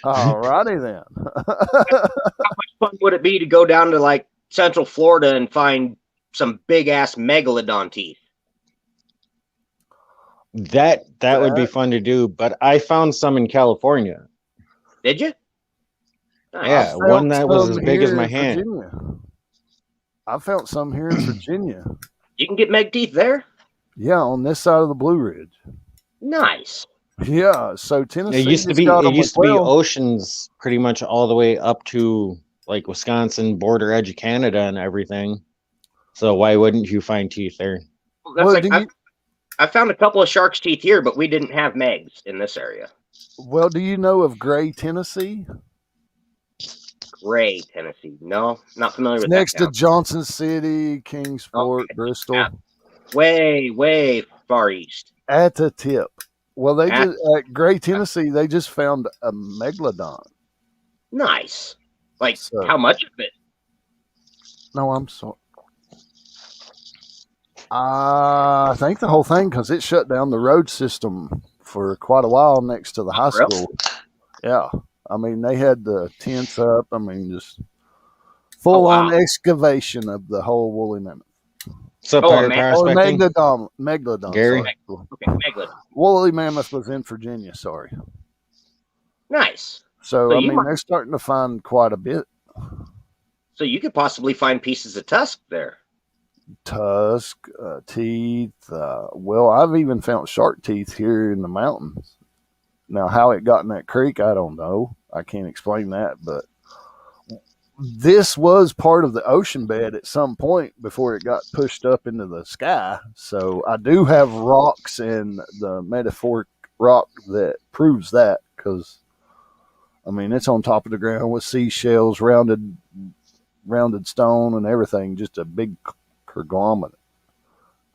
All righty then. How much fun would it be to go down to like Central Florida and find some big ass megalodon teeth? That would be fun to do, but I found some in California. Did you? Yeah, I one found that was some as big as here my in hand. Virginia. I found some here in Virginia. You can get meg teeth there? Yeah, on this side of the Blue Ridge. Nice. Yeah, so Tennessee It used to be oceans pretty much all the way up to like Wisconsin, border edge of Canada and everything. So why wouldn't you find teeth there? Well, that's like, I found a couple of shark's teeth here, but we didn't have megs in this area. Well, do you know of Gray, Tennessee? Gray, Tennessee. No, not familiar with Next that. to Johnson City, Kingsport, Okay. Bristol. Yeah. Way far east. At the tip. Well, they just at Gray, Tennessee, they just found a megalodon. Nice. Like, So- how much of it? No, I'm sorry. I think the whole thing, because it shut down the road system for quite a while next to the high Really? school. Yeah. I mean, they had the tents up. I mean, just full on excavation of the whole woolly mammoth. So prospecting? Megalodon. Gary? Sorry. Okay, megalodon. Woolly mammoth was in Virginia, sorry. Nice. So, So I you mean, might- they're starting to find quite a bit. So you could possibly find pieces of tusk there. Tusk, teeth. Well, I've even found shark teeth here in the mountains. Now, how it got in that creek, I don't know. I can't explain that, but this was part of the ocean bed at some point before it got pushed up into the sky. So I do have rocks and the metaphoric rock that proves that, because, I mean, it's on top of the ground with seashells, rounded stone and everything, just a big conglomerate.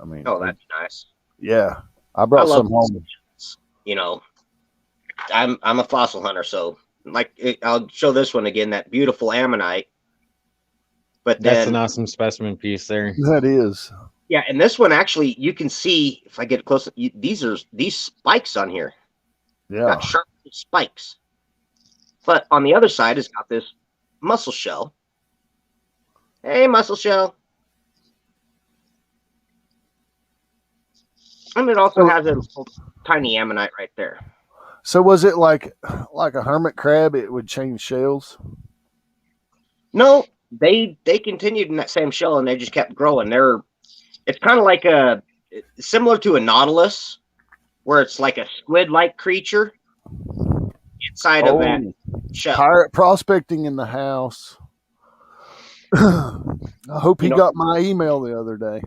I mean, Oh, that's nice. yeah, I brought love some home. You know, I'm a fossil hunter, so I'll show this one again. That beautiful ammonite. But That's then, an awesome specimen piece there. That is. yeah, and this one actually, you can see if I get close. These spikes on here. Yeah. Got sharp spikes. But on the other side, it's got this mussel shell. Hey, mussel shell. And it also has a little tiny ammonite right there. So was it like a hermit crab? It would change shells. No, they continued in that same shell and they just kept growing. It's kind of like similar to a nautilus, where it's like a squid-like creature inside of that shell. Pirate prospecting in the house. I hope he got my email the other day.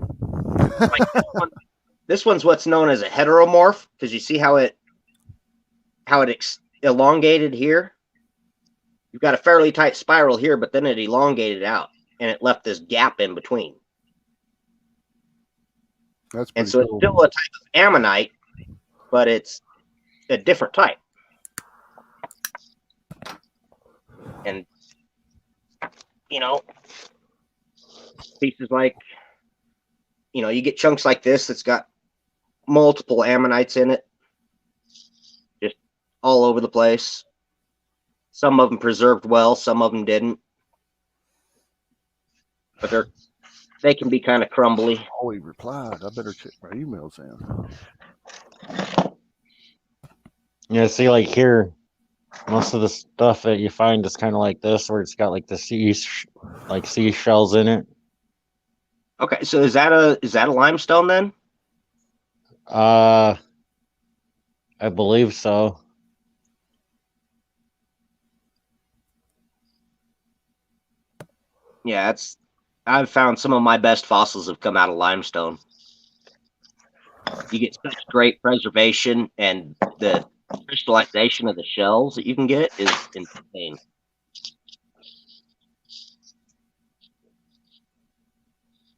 Like this one's what's known as a heteromorph, because you see how it elongated here. You've got a fairly tight spiral here, but then it elongated out and it left this gap in between. That's and so cool. It's still a type of ammonite, but it's a different type. And pieces like, you get chunks like this that's got multiple ammonites in it, just all over the place. Some of them preserved well, some of them didn't. But they can be kind of crumbly. Oh, he replied. I better check my emails in. Yeah, see, like here, most of the stuff that you find is kind of like this, where it's got like the seashells in it. Okay, so is that a limestone then? I believe so. Yeah, I've found some of my best fossils have come out of limestone. You get such great preservation, and the crystallization of the shells that you can get is insane.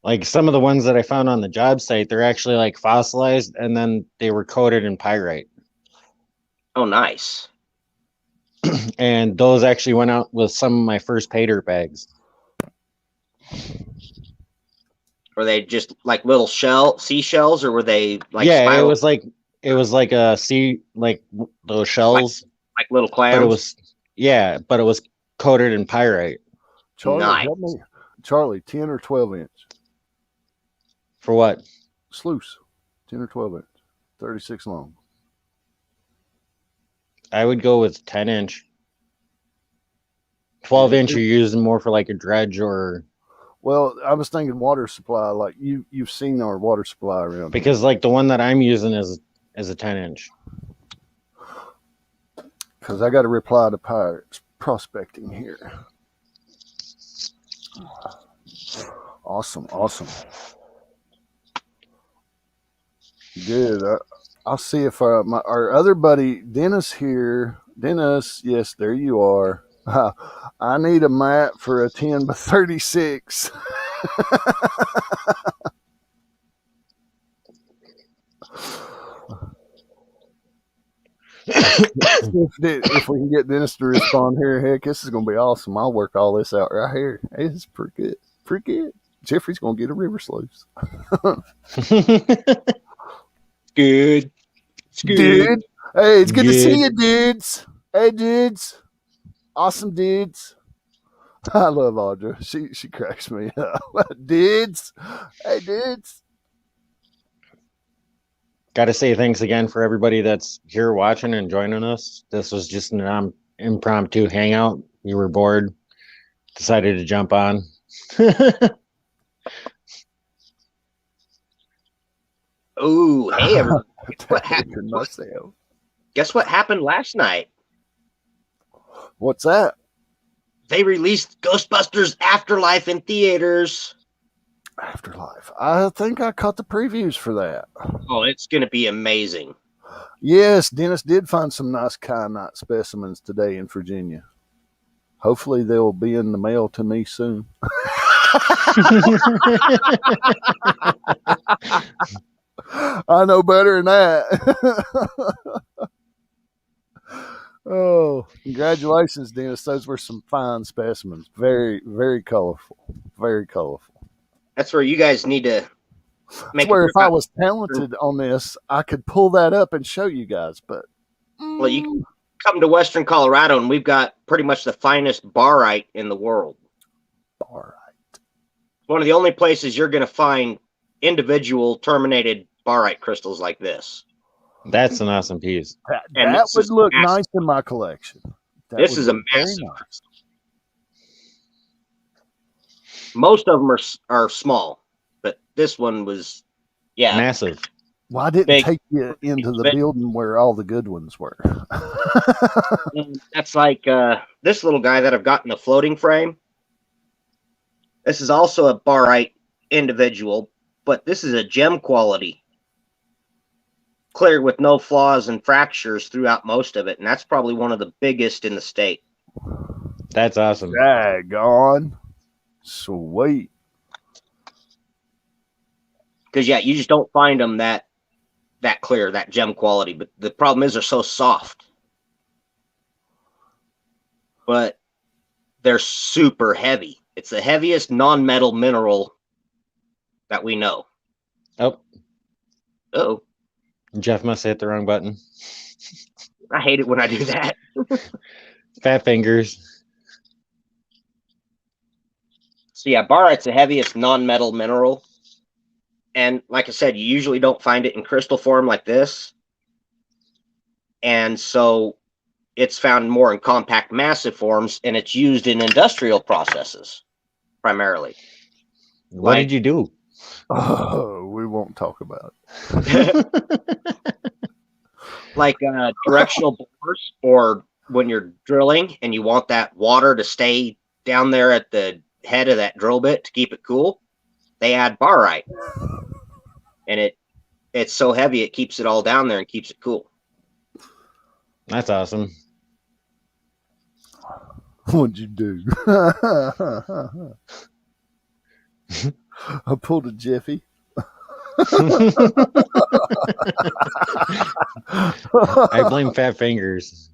Like some of the ones that I found on the job site, they're actually like fossilized and then they were coated in pyrite. Oh, nice. And those actually went out with some of my first pay dirt bags. Were they just like little seashells, or were they like yeah, spiral, it was like a sea, like those shells, like little clams? but it was coated in pyrite. Charlie, Nice. help me. Charlie, 10 or 12 inch? For what? Sluice, 10 or 12 inch, 36 long. I would go with 10-inch. 12-inch you're using more for like a dredge or... Well, I was thinking water supply, like you've seen our water supply around because here. like the one that I'm using is a 10-inch. Because I got to reply to Pirates Prospecting here. Awesome. Good. I'll see if our other buddy Dennis here. Dennis, yes, there you are. I need a mat for a 10 by 36. if we can get Dennis to respond here, heck, this is going to be awesome. I'll work all this out right here. It's pretty good. Jeffrey's going to get a river sluice. Good. Dude. Hey, it's good to see you, dudes. Hey, dudes. Awesome dudes. I love Audra. She cracks me up. Dudes. Hey, dudes. Got to say thanks again for everybody that's here watching and joining us. This was just an impromptu hangout. We were bored. Decided to jump on. Oh, hey, everyone. Guess what happened last night? What's that? They released Ghostbusters Afterlife in theaters. Afterlife. I think I caught the previews for that. Oh, it's going to be amazing. Yes, Dennis did find some nice kyanite specimens today in Virginia. Hopefully they'll be in the mail to me soon. I know better than that. Oh, congratulations, Dennis. Those were some fine specimens. Very, very colorful. Very colorful. That's where you guys need to make. Where if I was talented on this, I could pull that up and show you guys. But well, you can come to Western Colorado, and we've got pretty much the finest barite in the world. Barite. One of the only places you're going to find individual terminated barite crystals like this. That's an awesome piece. That would look nice in my collection. This is a massive crystal. Most of them are small, but this one was, massive. Why didn't it take you into the building where all the good ones were? That's like this little guy that I've got in the floating frame. This is also a barite individual, but this is a gem quality. Clear with no flaws and fractures throughout most of it, and that's probably one of the biggest in the state. That's awesome. Daggone. Sweet. Because you just don't find them that clear, that gem quality. But the problem is they're so soft. But they're super heavy. It's the heaviest non-metal mineral that we know. Oh. Jeff must have hit the wrong button. I hate it when I do that. Fat fingers. So yeah, barite's the heaviest non-metal mineral. And like I said, you usually don't find it in crystal form like this. And so it's found more in compact massive forms, and it's used in industrial processes primarily. What did you do? Oh, we won't talk about it. like directional bores, or when you're drilling and you want that water to stay down there at the head of that drill bit to keep it cool, they add barite, and it's so heavy it keeps it all down there and keeps it cool. That's awesome. What'd you do? I pulled a Jiffy. I blame fat fingers.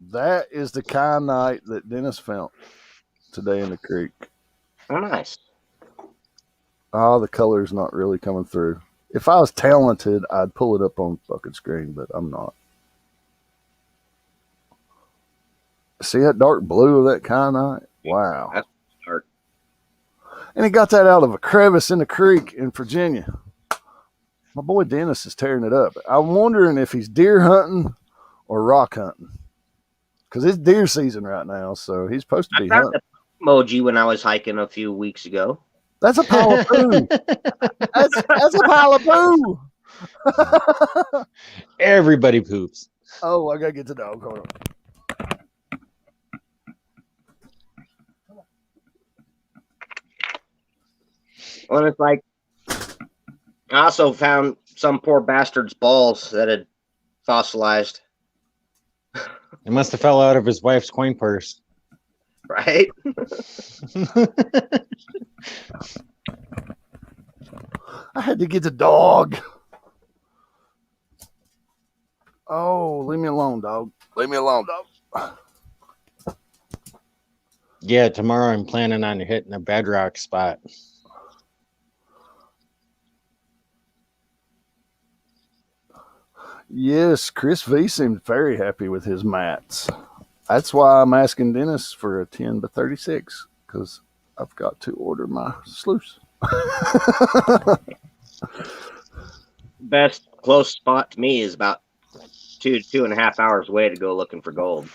That is the kyanite that Dennis found today in the creek. Oh, nice. Oh, the color's not really coming through. If I was talented, I'd pull it up on bucket screen, but I'm not. See that dark blue of that kyanite? Wow. That's dark. And he got that out of a crevice in the creek in Virginia. My boy Dennis is tearing it up. I'm wondering if he's deer hunting or rock hunting. Because it's deer season right now, so he's supposed to be I found hunting. the emoji when I was hiking a few weeks ago. That's a pile of poo. That's a pile of poo. Everybody poops. Oh, I gotta get the dog. Hold on. Well, it's like, I also found some poor bastard's balls that had fossilized, It must have fell out of his wife's coin purse. right? I had to get the dog. Oh, leave me alone, dog. Leave me alone, dog. Yeah, tomorrow I'm planning on hitting a bedrock spot. Yes, Chris V seemed very happy with his mats. That's why I'm asking Dennis for a 10 by 36, because I've got to order my sluice. Best close spot to me is about 2.5 hours away to go looking for gold.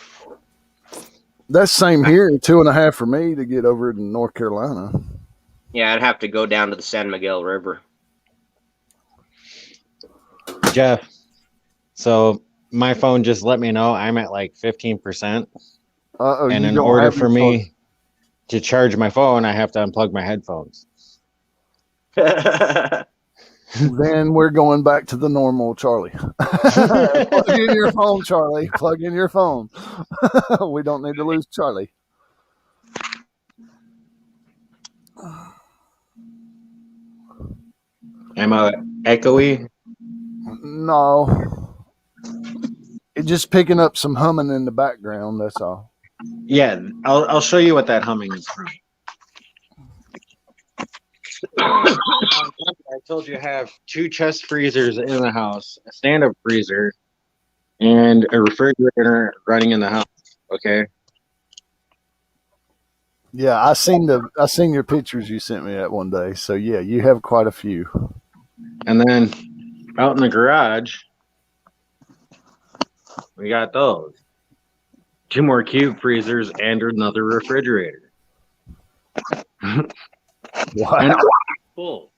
That's same here, 2.5 for me to get over to North Carolina. Yeah, I'd have to go down to the San Miguel River. Jeff, so my phone just let me know I'm at like 15%. Uh-oh, And you in don't order have for your phone. me to charge my phone, I have to unplug my headphones. Then we're going back to the normal, Charlie. Plug in your phone, Charlie. Plug in your phone. We don't need to lose Charlie. Am I echoey? No. It's just picking up some humming in the background, that's all. Yeah, I'll show you what that humming is from. I told you I have 2 chest freezers in the house, a stand-up freezer, and a refrigerator running in the house. Okay. Yeah, I seen your pictures you sent me that one day. So yeah, you have quite a few. And then out in the garage, we got those. 2 more cube freezers and another refrigerator. Wow. And full.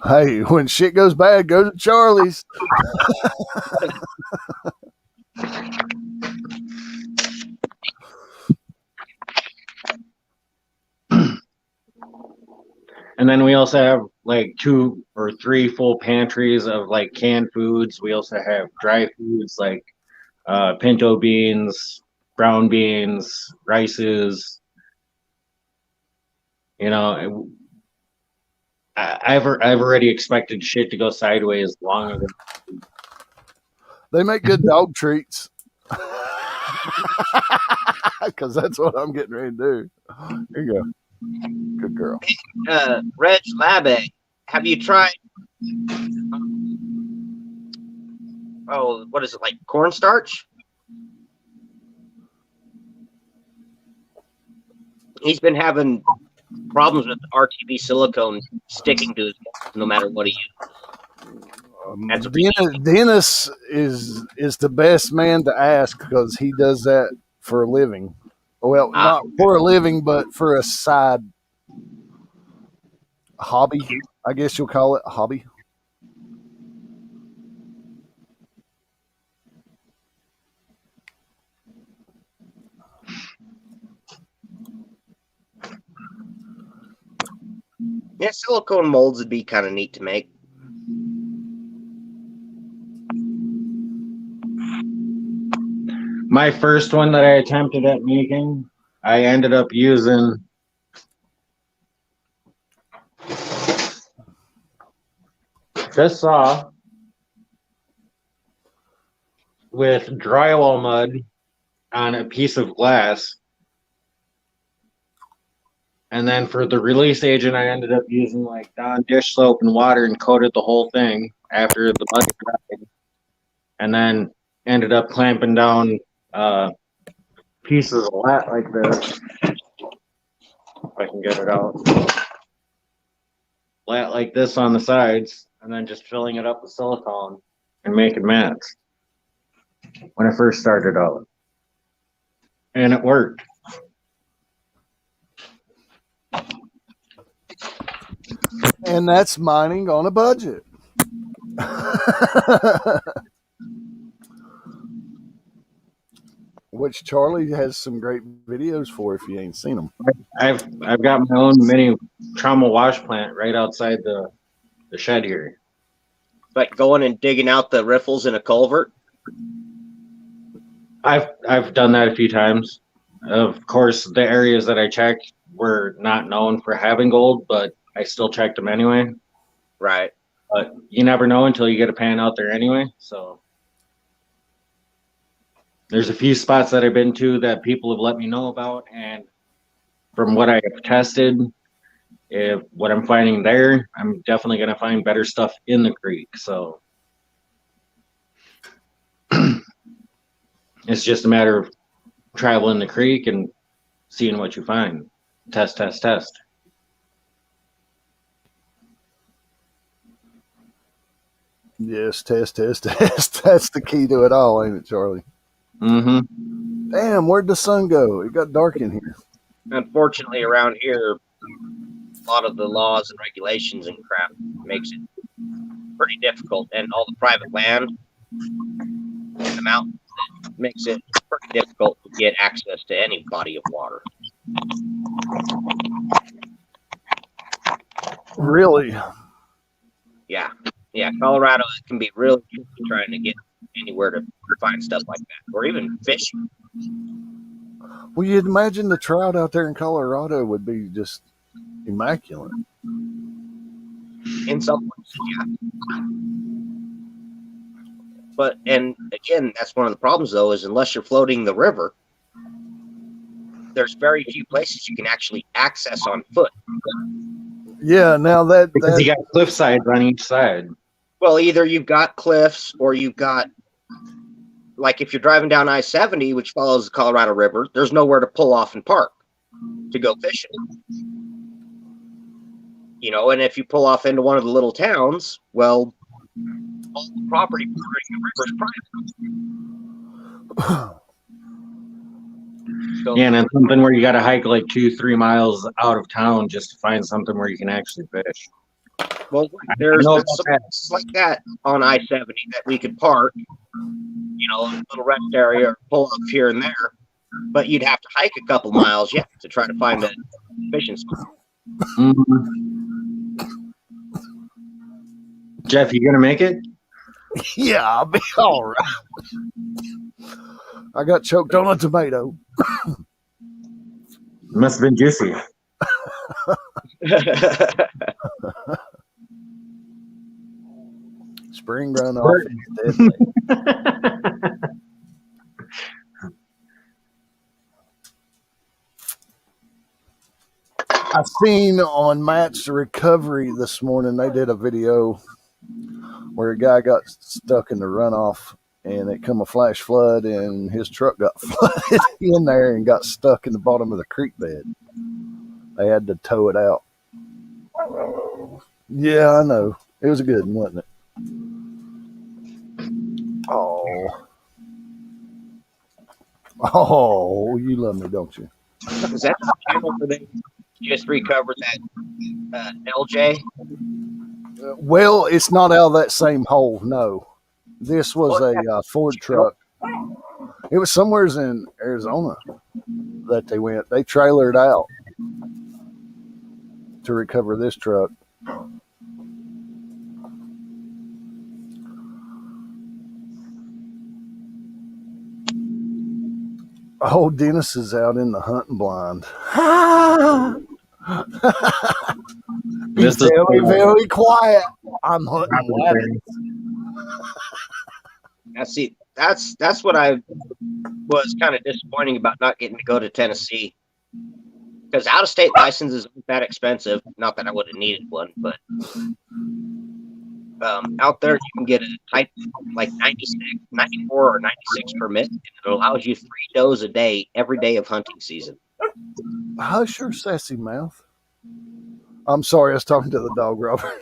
Hey, when shit goes bad, go to Charlie's. And then we also have like 2 or 3 full pantries of like canned foods. We also have dry foods like pinto beans, brown beans, rices. You know, I've already expected shit to go sideways long ago. They make good dog treats. Because that's what I'm getting ready to do. Here you go. Good girl. Reg Labe, have you tried? Oh, what is it, like cornstarch? He's been having problems with RTB silicone sticking to his molds no matter what he uses. Dennis is the best man to ask because he does that for a living. Well, not for a living, but for a side hobby. I guess you'll call it a hobby. Yeah, silicone molds would be kind of neat to make. My first one that I attempted at making, I ended up using this saw with drywall mud on a piece of glass. And then for the release agent, I ended up using like Dawn dish soap and water and coated the whole thing after the mud dried. And then ended up clamping down pieces of lat like this. If I can get it out. Lat like this on the sides, and then just filling it up with silicone and making mats when I first started out. And it worked. And that's mining on a budget. Which Charlie has some great videos for if you ain't seen them. I've got my own mini trauma wash plant right outside the shed here. Like going and digging out the riffles in a culvert. I've done that a few times. Of course, the areas that I checked were not known for having gold, but I still checked them anyway. Right. But you never know until you get a pan out there anyway. So there's a few spots that I've been to that people have let me know about, and from what I have tested, if what I'm finding there, I'm definitely going to find better stuff in the creek. So it's just a matter of traveling the creek and seeing what you find. Test, test, test. Yes, test. That's the key to it all, ain't it, Charlie? Mm-hmm. Damn, where'd the sun go? It got dark in here. Unfortunately, around here, a lot of the laws and regulations and crap makes it pretty difficult, and all the private land in the mountains makes it pretty difficult to get access to any body of water. Really? Yeah, Colorado can be really tricky trying to get anywhere to find stuff like that, or even fishing. Well, you'd imagine the trout out there in Colorado would be just immaculate. In some places, yeah. But, and again, that's one of the problems, though, is unless you're floating the river, there's very few places you can actually access on foot. Yeah, now Because you got cliff sides on each side. Well, either you've got cliffs or you've got, like if you're driving down I-70, which follows the Colorado River, there's nowhere to pull off and park to go fishing. You know, and if you pull off into one of the little towns, well, all the property bordering the river is private. So, Yeah, and it's something where you got to hike like 2-3 miles out of town just to find something where you can actually fish. well, there's some places like that on I-70 that we could park, you know, a little rest area or pull up here and there, but you'd have to hike a couple miles, yeah, to try to find a fishing spot. Mm-hmm. Jeff, you gonna make it? Yeah, I'll be all right. I got choked on a tomato. Must have been juicy. Spring runoff is deadly. I seen on Matt's Recovery this morning, they did a video where a guy got stuck in the runoff and it come a flash flood and his truck got flooded in there and got stuck in the bottom of the creek bed. They had to tow it out. Yeah, I know. It was a good one, wasn't it? Oh, you love me, don't you? Is that the channel where they just recovered that LJ? Well, it's not out of that same hole. No, this was Well, a Ford truck. It was somewhere in Arizona that they went. They trailered out to recover this truck. Oh, Dennis is out in the hunting blind. He's very, very quiet. I'm hunting rabbits. Now, see, that's what I was kind of disappointing about not getting to go to Tennessee, because out-of-state licenses aren't that expensive. Not that I would have needed one, but out there you can get a type like 96, 94, or 96 permit, and it allows you 3 does a day every day of hunting season. Hush your sassy mouth. I'm sorry, I was talking to the dog, Robert.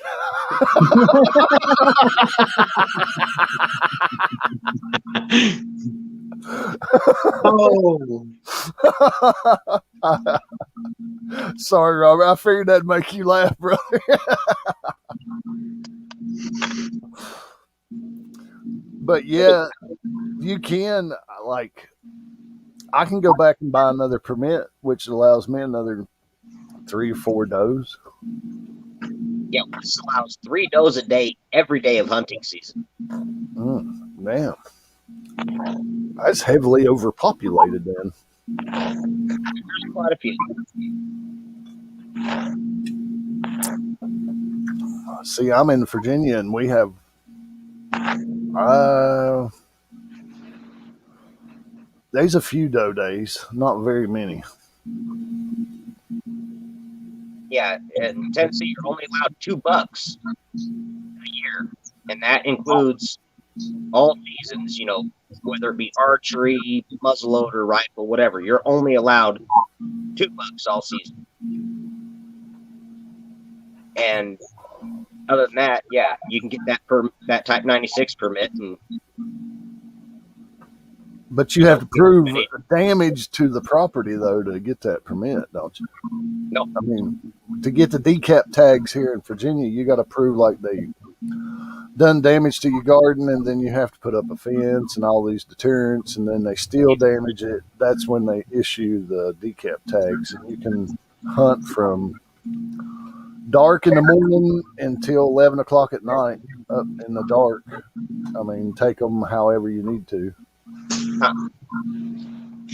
Oh, Sorry, Robert. I figured that'd make you laugh, brother. But yeah, you can, like, I can go back and buy another permit, which allows me another 3 or 4 does. Yeah, this allows 3 does a day every day of hunting season. Man, that's heavily overpopulated then. There's quite a few. See, I'm in Virginia, and we have there's a few doe days, not very many. Yeah, in Tennessee, you're only allowed $2 a year, and that includes all seasons. You know, whether it be archery, muzzleloader, rifle, whatever. You're only allowed $2 all season. And other than that, yeah, you can get that Type 96 permit. But you have to prove damage to the property, though, to get that permit, don't you? No. I mean, to get the decap tags here in Virginia, you got to prove like they done damage to your garden, and then you have to put up a fence and all these deterrents, and then they still damage it. That's when they issue the decap tags, and you can hunt from dark in the morning until 11 o'clock at night up in the dark. I mean, take them however you need to.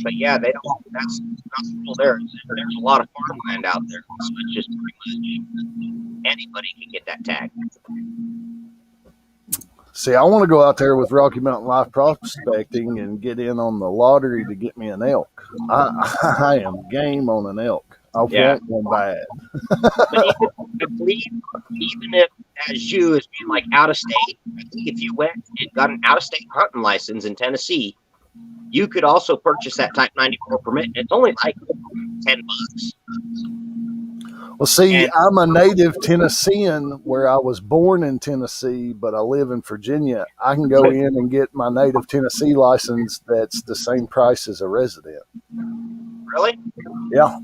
But yeah, they don't. That's not the rule there. There's a lot of farmland out there, so it's just pretty much anybody can get that tag. See, I want to go out there with Rocky Mountain Life Prospecting and get in on the lottery to get me an elk. I am game on an elk. I want one bad. But I believe, even if, as being like out of state, I think if you went and got an out of state hunting license in Tennessee, you could also purchase that Type 94 permit. And it's only like $10. Well, see, I'm a native Tennessean where I was born in Tennessee, but I live in Virginia. I can go in and get my native Tennessee license that's the same price as a resident. Really? Yeah.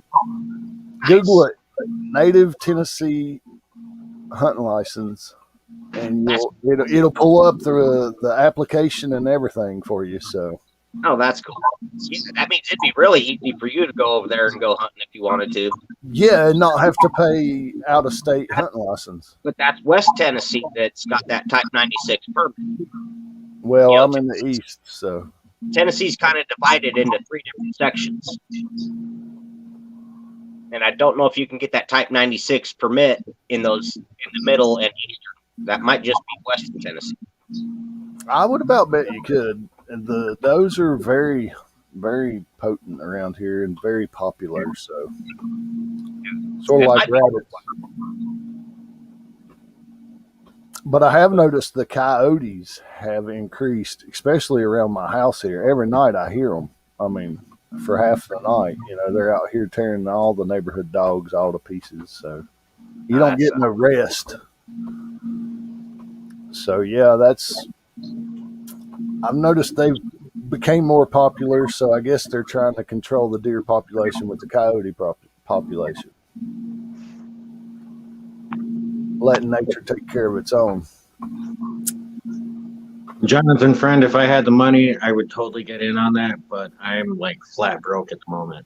Google it. Native Tennessee hunting license, and it'll pull up the application and everything for you. So. Oh, that's cool. Yeah, that means it'd be really easy for you to go over there and go hunting if you wanted to. Yeah, and not have to pay out-of-state hunting license. But that's West Tennessee that's got that Type 96 permit. Well, I'm in the East, so. Tennessee's kind of divided into 3 different sections. And I don't know if you can get that Type 96 permit in the middle and eastern. That might just be Western Tennessee. I would about bet you could. Those are very, very potent around here and very popular. So, sort of like rabbits. But I have noticed the coyotes have increased, especially around my house here. Every night I hear them. I mean, for half the night, they're out here tearing all the neighborhood dogs all to pieces. So you don't get no rest. So yeah, I've noticed they've became more popular. So I guess they're trying to control the deer population with the coyote population. letting nature take care of its own. Jonathan, friend, if I had the money, I would totally get in on that, but I'm like flat broke at the moment.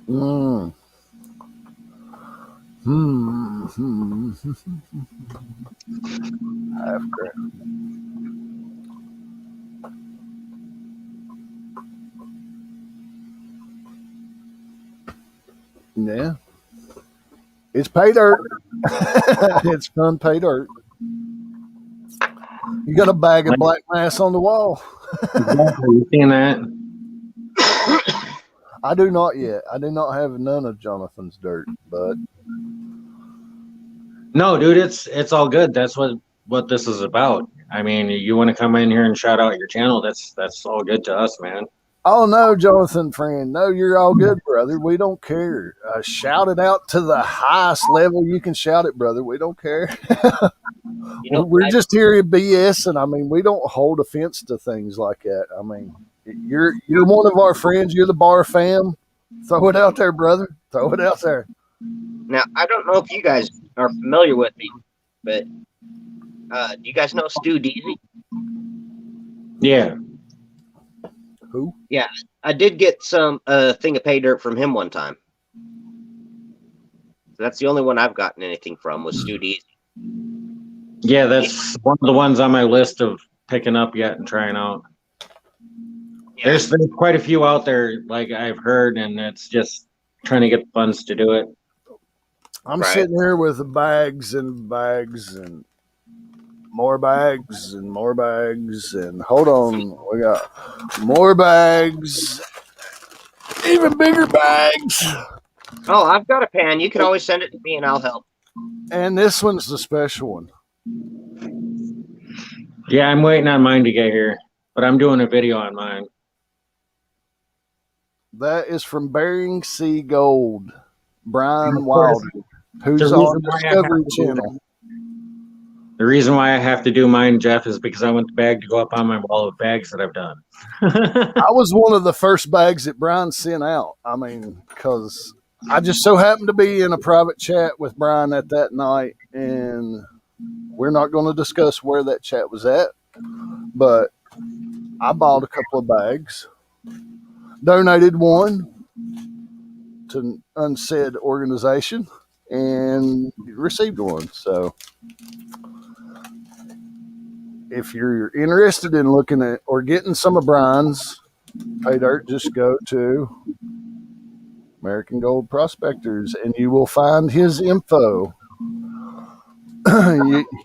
Mm. Hmm. Half crap. Yeah. It's pay dirt. It's fun pay dirt. You got a bag of black mass on the wall. Exactly. You seen that? I do not yet. I do not have none of Jonathan's dirt, but No, dude, it's all good. That's what this is about. I mean, you want to come in here and shout out your channel? That's all good to us, man. oh no, Jonathan, friend, no, you're all good, brother. We don't care. Shout it out to the highest level you can shout it, brother. We don't care. You know, We're just here at BS, and I mean, we don't hold offense to things like that. I mean, you're one of our friends. You're the bar fam. Throw it out there, brother. Throw it out there. now I don't know if you guys are familiar with me, but do you guys know Stu Deasy? Yeah. Who? Yeah, I did get some thing of pay dirt from him one time. So that's the only one I've gotten anything from was Stu Deasy. Yeah, that's one of the ones on my list of picking up yet and trying out. Yeah. There's quite a few out there, like I've heard, and it's just trying to get the funds to do it. I'm Right. sitting here with bags and bags and more bags and more bags. And hold on, we got more bags, even bigger bags. Oh, I've got a pan. You can always send it to me and I'll help. And this one's the special one. Yeah, I'm waiting on mine to get here, but I'm doing a video on mine. That is from Bering Sea Gold, Brian Of course, Wilder, who's the on reason why I Discovery have to do Channel. The reason why I have to do mine, Jeff, is because I want the bag to go up on my wall of bags that I've done. I was one of the first bags that Brian sent out. I mean, because I just so happened to be in a private chat with Brian at that night, and we're not going to discuss where that chat was at, but I bought a couple of bags, donated one to an unsaid organization, and received one. So if you're interested in looking at or getting some of Brian's pay dirt, just go to American Gold Prospectors and you will find his info.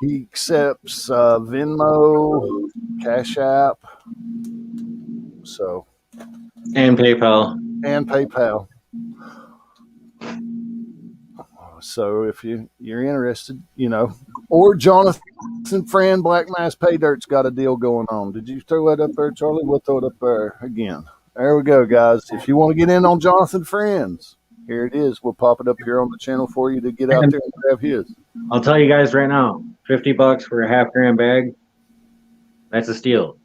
He accepts Venmo, Cash App, so And PayPal. and PayPal. So if you're interested, or Jonathan friend Black Mass Pay Dirt's got a deal going on. Did you throw that up there, Charlie? We'll throw it up there again. There we go, guys. If you want to get in on Jonathan Friends, here it is. We'll pop it up here on the channel for you to get out there and grab his. I'll tell you guys right now, $50 for a half-gram bag, that's a steal.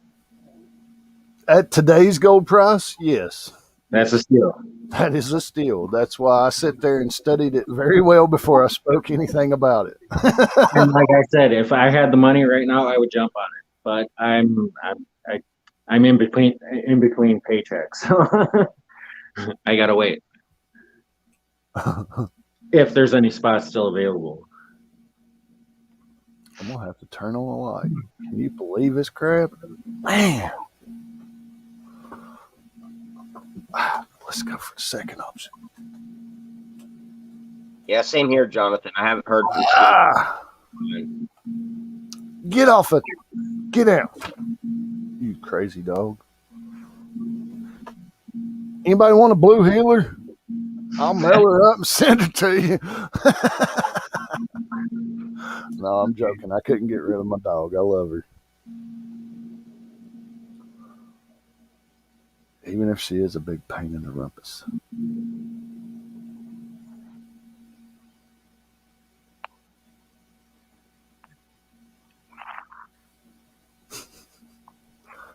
At today's gold price, yes. That's a steal. That is a steal. That's why I sit there and studied it very well before I spoke anything about it. And like I said, if I had the money right now, I would jump on it. But I'm in between paychecks, so I gotta wait. If there's any spots still available. I'm gonna have to turn on the light. Can you believe this crap? Man. Let's go for the second option. Yeah, same here, Jonathan. I haven't heard from Steve. Get off it. Get out. You crazy dog. Anybody want a blue healer? I'll mail her up and send it to you. No, I'm joking. I couldn't get rid of my dog. I love her. Even if she is a big pain in the rumpus.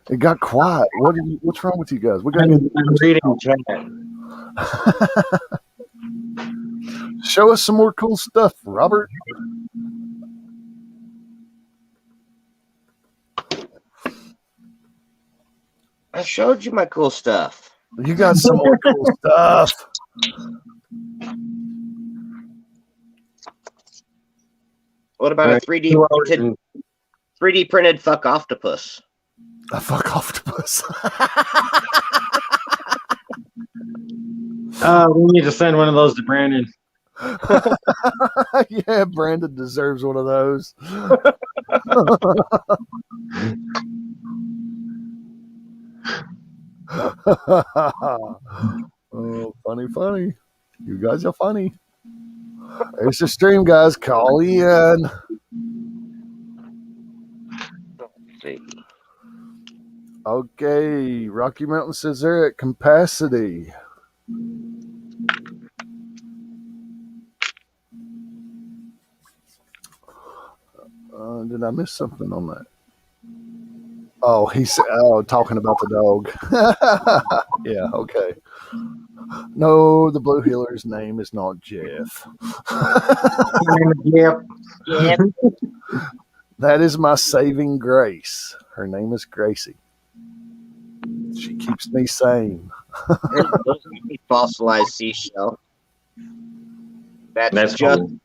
It got quiet. What's wrong with you guys? We got to I'm reading chat. show us some more cool stuff, Robert. I showed you my cool stuff. You got some more cool stuff. What about a 3D printed fuck octopus? A fuck octopus. We need to send one of those to Brandon. Yeah, Brandon deserves one of those. Oh, funny. You guys are funny. There's the stream, guys. Call in. Okay, Rocky Mountain says they're at capacity. Did I miss something on that? Oh, he's talking about the dog. Yeah, okay. No, the blue healer's name is not Jeff. Yep. Yep. That is my saving grace. Her name is Gracie. She keeps me sane. There's a fossilized seashell. That's just cool.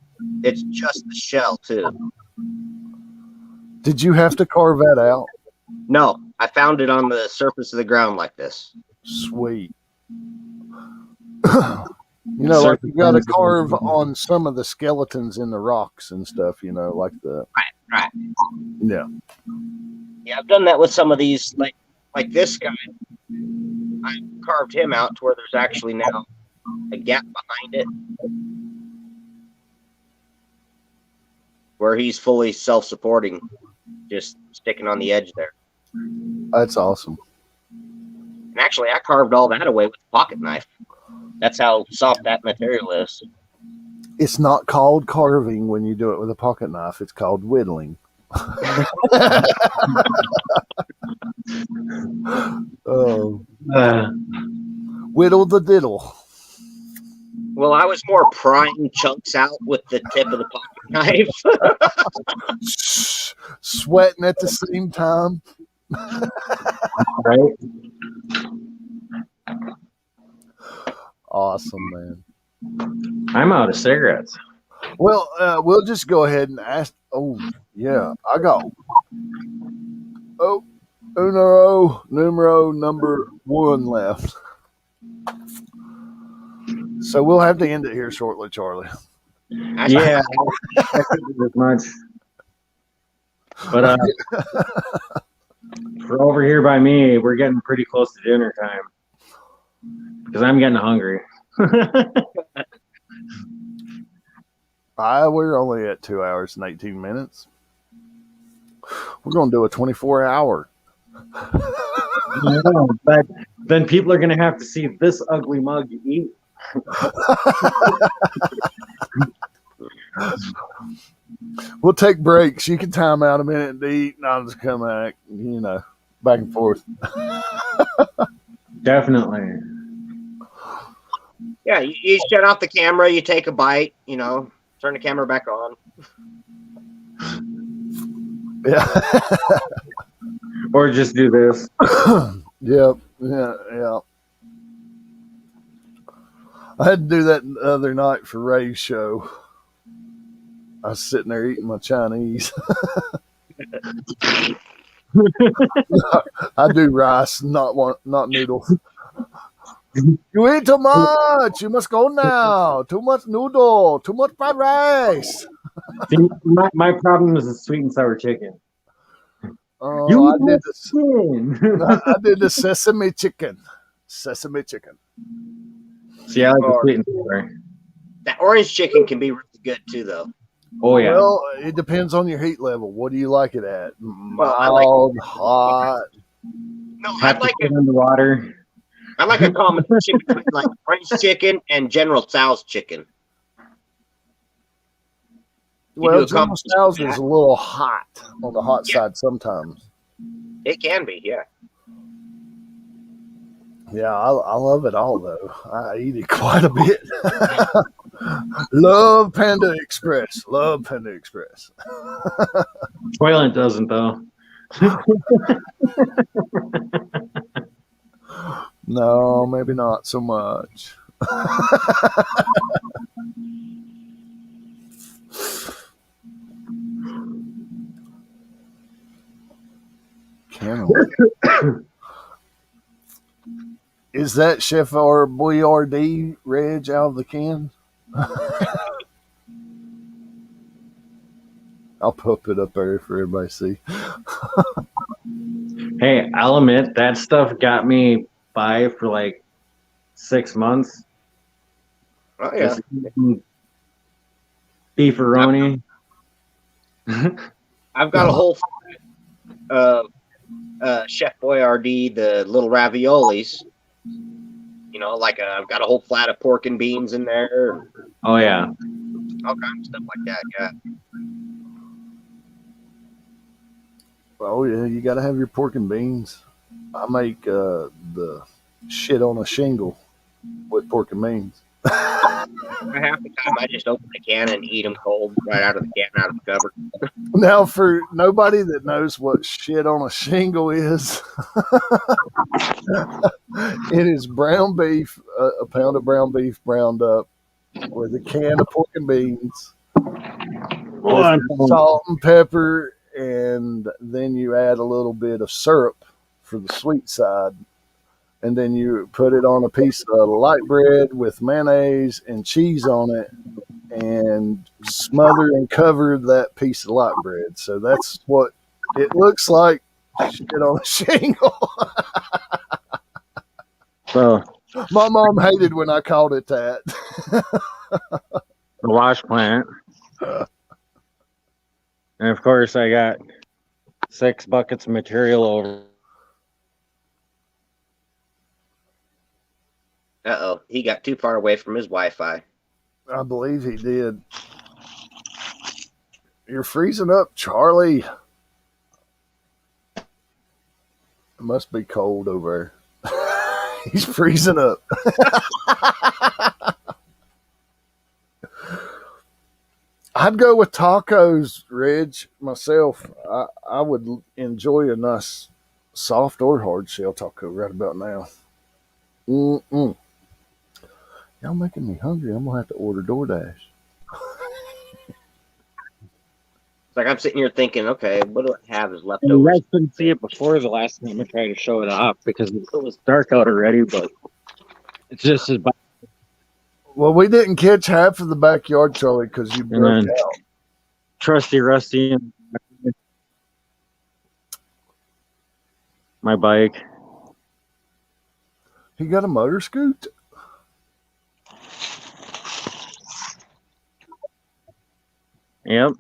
It's just the shell too. Did you have to carve that out? No, I found it on the surface of the ground like this. Sweet. Like you got to carve on some of the skeletons in the rocks and stuff, like the... Right. Yeah. Yeah, I've done that with some of these, like this guy. I carved him out to where there's actually now a gap behind it, where he's fully self-supporting, just sticking on the edge there. That's awesome. And actually, I carved all that away with a pocket knife. That's how soft that material is. It's not called carving when you do it with a pocket knife. It's called whittling. Whittle the diddle. Well, I was more prying chunks out with the tip of the pocket knife. Sweating at the same time. Right? Awesome, man. I'm out of cigarettes. Well, we'll just go ahead and ask. Oh, yeah, I got. Oh, numero number 1 left. So we'll have to end it here shortly, Charlie. Yeah, I figured as much. But for over here by me, we're getting pretty close to dinner time because I'm getting hungry. We're only at 2 hours and 18 minutes. We're going to do a 24-hour. But then people are going to have to see this ugly mug eat. We'll take breaks. You can time out a minute to eat, and I'll just come back, back and forth. Definitely. Yeah, you shut off the camera, you take a bite, turn the camera back on. Yeah. Or just do this. Yep. Yeah. I had to do that the other night for Ray's show. I was sitting there eating my Chinese. I do rice, not noodles. You eat too much. You must go now. Too much noodle. Too much fried rice. See, my problem is the sweet and sour chicken. I did the sesame chicken. Sesame chicken. See, I like the sweet and sour. That orange chicken can be really good too, though. Oh yeah. Well, it depends on your heat level. What do you like it at? I Mild, hot. No, Have to put it in the water. I like a combination between like orange chicken and General Tso's chicken. Well, General Tso's is a little hot on the hot side sometimes. It can be, yeah. Yeah, I love it all though. I eat it quite a bit. Love Panda Express. Love Panda Express. Toilet doesn't though. No, maybe not so much. Cantaloupe. Is that Chef or Boyardee, Reg, out of the can? I'll pop it up there for everybody to see. Hey, I'll admit that stuff got me by for like 6 months. Oh yeah. Just eating beefaroni. I've got a whole Chef Boyardee, the little raviolis. You know, like I've got a whole flat of pork and beans in there, Oh yeah. all kinds of stuff like that. Yeah. Oh yeah, you got to have your pork and beans. I make the shit on a shingle with pork and beans. Half the time, I just open the can and eat them cold right out of the can, out of the cupboard. Now, for nobody that knows what shit on a shingle is, it is brown beef, a pound of brown beef browned up with a can of pork and beans, with salt and pepper, and then you add a little bit of syrup for the sweet side. And then you put it on a piece of light bread with mayonnaise and cheese on it, and smother and cover that piece of light bread. So that's what it looks like, shit on a shingle. So My mom hated when I called it that. the wash plant. And of course I got 6 buckets of material over. Uh-oh, he got too far away from his Wi-Fi. I believe he did. You're freezing up, Charlie. It must be cold over there. He's freezing up. I'd go with tacos, Reg, myself. I would enjoy a nice soft or hard shell taco right about now. Mm-mm. Y'all making me hungry. I'm going to have to order DoorDash. It's like I'm sitting here thinking, okay, what do I have as You leftovers? guys couldn't see it before the last time I tried to show it off because it was dark out already, but it's just as bad. Well, we didn't catch half of the backyard, Charlie, because you broke then- out. Trusty Rusty and my bike. He got a motor scoot? Yep.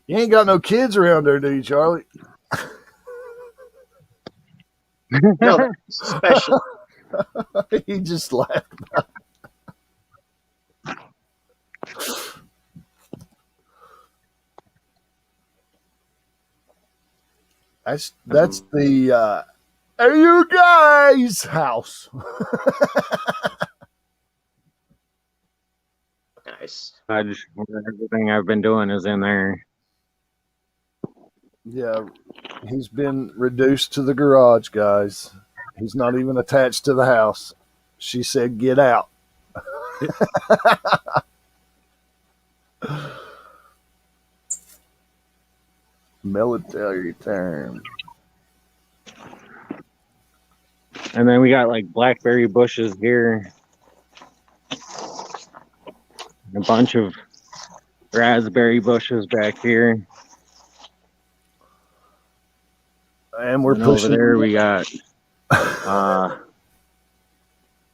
You ain't got no kids around there, do you, Charlie? No, that's special. He just laughed. That's the hey you guys house. Nice. Everything I've been doing is in there. Yeah, he's been reduced to the garage, guys. He's not even attached to the house. She said, "Get out." Military term. And then we got like blackberry bushes here. A bunch of raspberry bushes back here. And we're And over pushing there we got I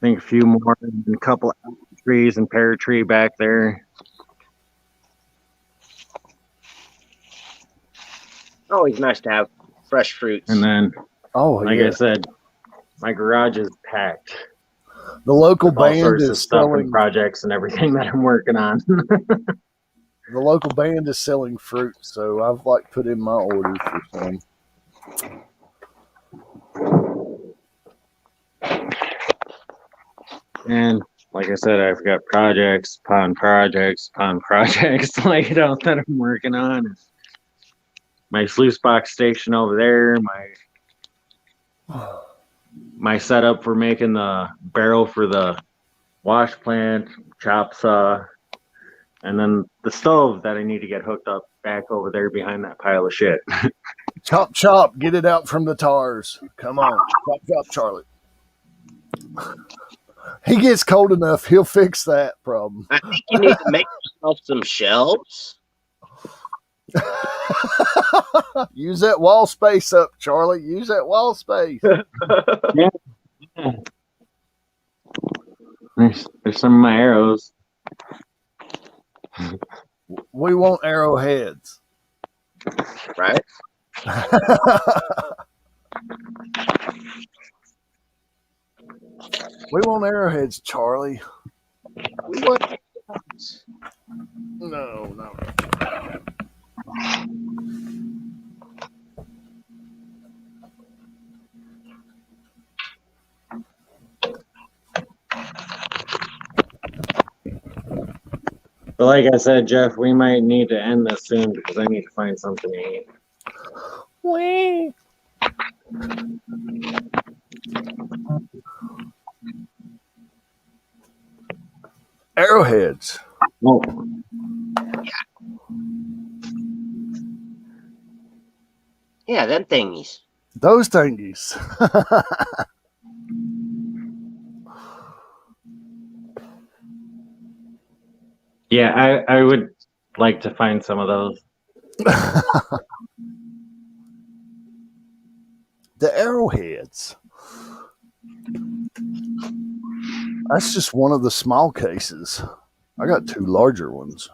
think a few more, and a couple apple trees and pear tree back there. Always nice to have fresh fruits. And then, Oh, like yeah. I said, my garage is packed. The local All band sorts of is stuff selling. and projects and everything that I'm working on. The local band is selling fruit, so I've like put in my order for some. And like I said, I've got projects upon projects upon projects laid out that I'm working on. My sluice box station over there, my setup for making the barrel for the wash plant, chop saw, and then the stove that I need to get hooked up back over there behind that pile of shit. Chop, chop, get it out from the tars. Come on, chop, chop, Charlie. He gets cold enough, he'll fix that problem. I think you need to make yourself some shelves. Use that wall space up, Charlie. Use that wall space. There's some of my arrows. We want arrowheads. Right? We want arrowheads, Charlie. We want No. But like I said, Jeff, we might need to end this soon because I need to find something to eat. Wee. Arrowheads. Oh, yeah, them thingies. Those thingies. yeah, I would like to find some of those. The arrowheads. That's just one of the small cases. I got two larger ones.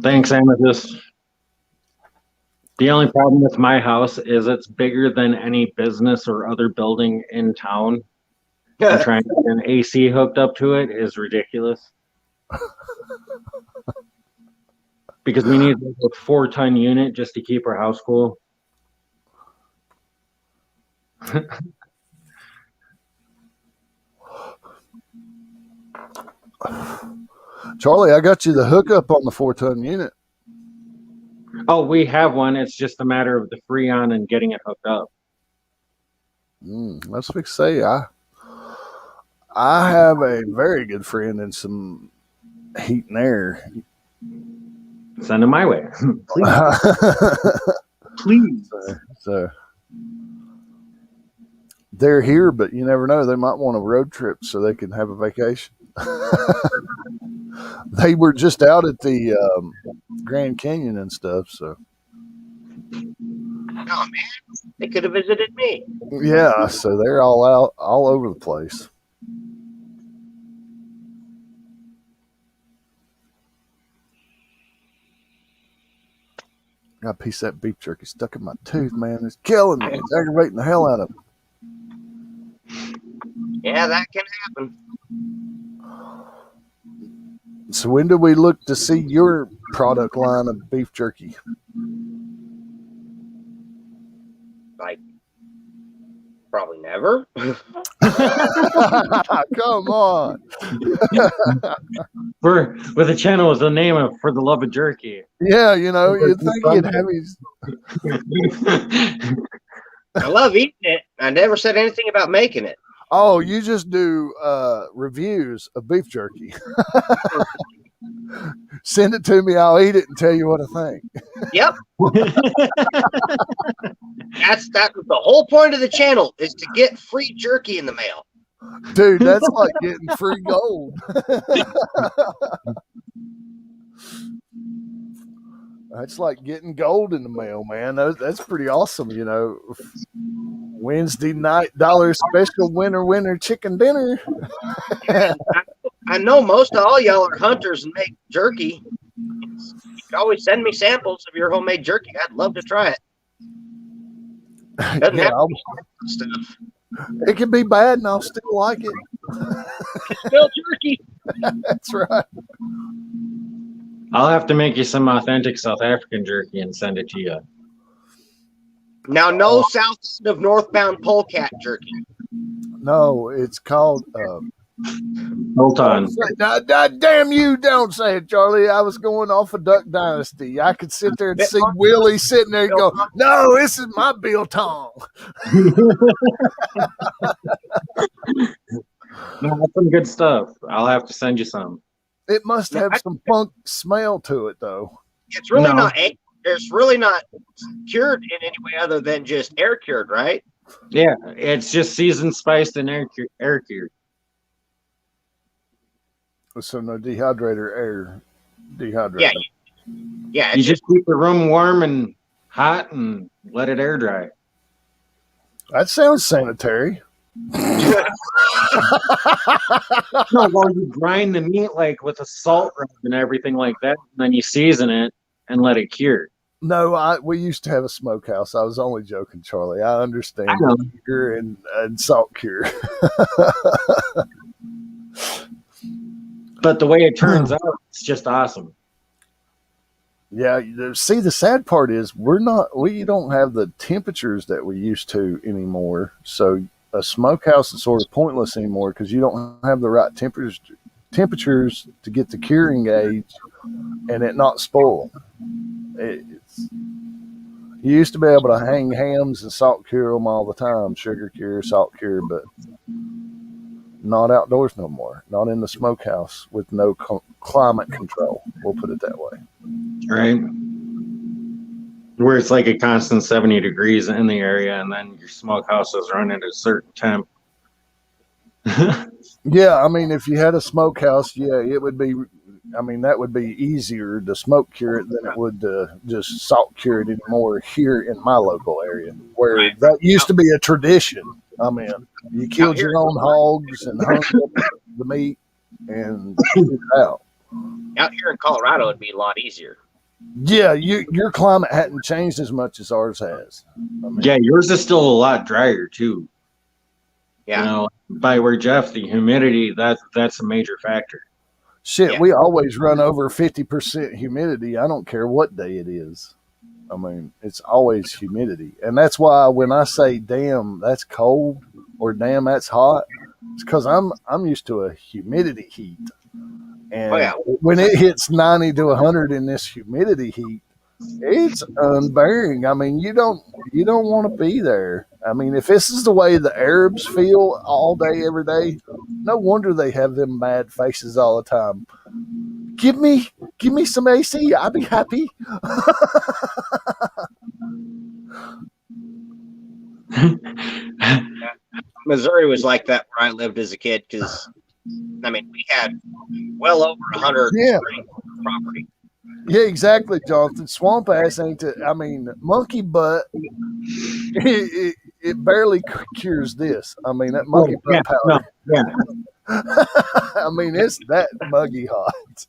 Thanks, Amethyst. The only problem with my house is it's bigger than any business or other building in town. And trying to get an AC hooked up to it is ridiculous. Because we need a 4-ton unit just to keep our house cool. Charlie, I got you the hookup on the 4-ton unit. Oh, we have one. It's just a matter of the Freon and getting it hooked up. Let's say I have a very good friend in some heat and air. Send them my way. Please. So they're here, but you never know. They might want a road trip so they can have a vacation. They were just out at the Grand Canyon and stuff. So, Oh man, they could have visited me. yeah, so they're all out, all over the place. Got a piece of that beef jerky stuck in my tooth, man. It's killing me. It's aggravating the hell out of me. Yeah, that can happen. So when do we look to see your product line of beef jerky? Like, probably never. Come on. With a channel with the name of For the Love of Jerky. Yeah, you know, you'd think you'd have his... I love eating it. I never said anything about making it. Oh, you just do reviews of beef jerky. Send it to me. I'll eat it and tell you what I think. Yep. That's the whole point of the channel is to get free jerky in the mail. Dude, that's like getting free gold. That's like getting gold in the mail, man. That's pretty awesome, you know. Wednesday night dollar special winter chicken dinner. I know most of all y'all are hunters and make jerky. You can always send me samples of your homemade jerky. I'd love to try it. Doesn't have to be stuff. It can be bad and I'll still like it. It's still jerky. That's right. I'll have to make you some authentic South African jerky and send it to you. Now, no south of northbound polecat jerky. No, it's called. Hold on. Damn you! Don't say it, Charlie. I was going off of Duck Dynasty. I could sit there and see Willie sitting there and go, "No, this is my biltong." No, that's some good stuff. I'll have to send you some. It must have some funk smell to it, though. It's really not. It's really not cured in any way other than just air cured, right? Yeah, it's just seasoned, spiced, and air cured. So no dehydrator, air dehydrator. Yeah. You just keep the room warm and hot and let it air dry. That sounds sanitary. No, while you grind the meat like with a salt rub and everything like that, and then you season it and let it cure. No, we used to have a smokehouse. I was only joking, Charlie. I understand cure and salt cure. But the way it turns out, it's just awesome. Yeah. See, the sad part is we don't have the temperatures that we used to anymore. So a smokehouse is sort of pointless anymore because you don't have the right temperatures to get the curing age and it not spoil. You used to be able to hang hams and salt cure them all the time, sugar cure, salt cure, but not outdoors no more. Not in the smokehouse with no climate control. We'll put it that way. Right. Where it's like a constant 70 degrees in the area, and then your smokehouse is running at a certain temp. Yeah, I mean, if you had a smokehouse, it would be. I mean, that would be easier to smoke cure it than it would to just salt cure it anymore here in my local area, where that used to be a tradition. I mean, you killed your own hogs and hung up the meat and took it out. Out here in Colorado, it'd be a lot easier. Yeah, your climate hadn't changed as much as ours has. I mean, Yeah, yours is still a lot drier too. Yeah. You know, by where Jeff, the humidity, that's a major factor. Shit, we always run over 50% humidity. I don't care what day it is. I mean, it's always humidity. And that's why when I say, damn, that's cold or damn, that's hot, it's because I'm used to a humidity heat. And when it hits 90 to 100 in this humidity heat, it's unbearing. I mean, you don't want to be there. I mean, if this is the way the Arabs feel all day, every day, no wonder they have them mad faces all the time. Give me some AC. I'll be happy. Missouri was like that where I lived as a kid because, I mean, we had well over 100 property. Yeah, exactly, Jonathan. Swamp ass ain't it? I mean, monkey butt. It barely cures this. I mean, that monkey butt powder. Yeah. I mean, it's that muggy hot.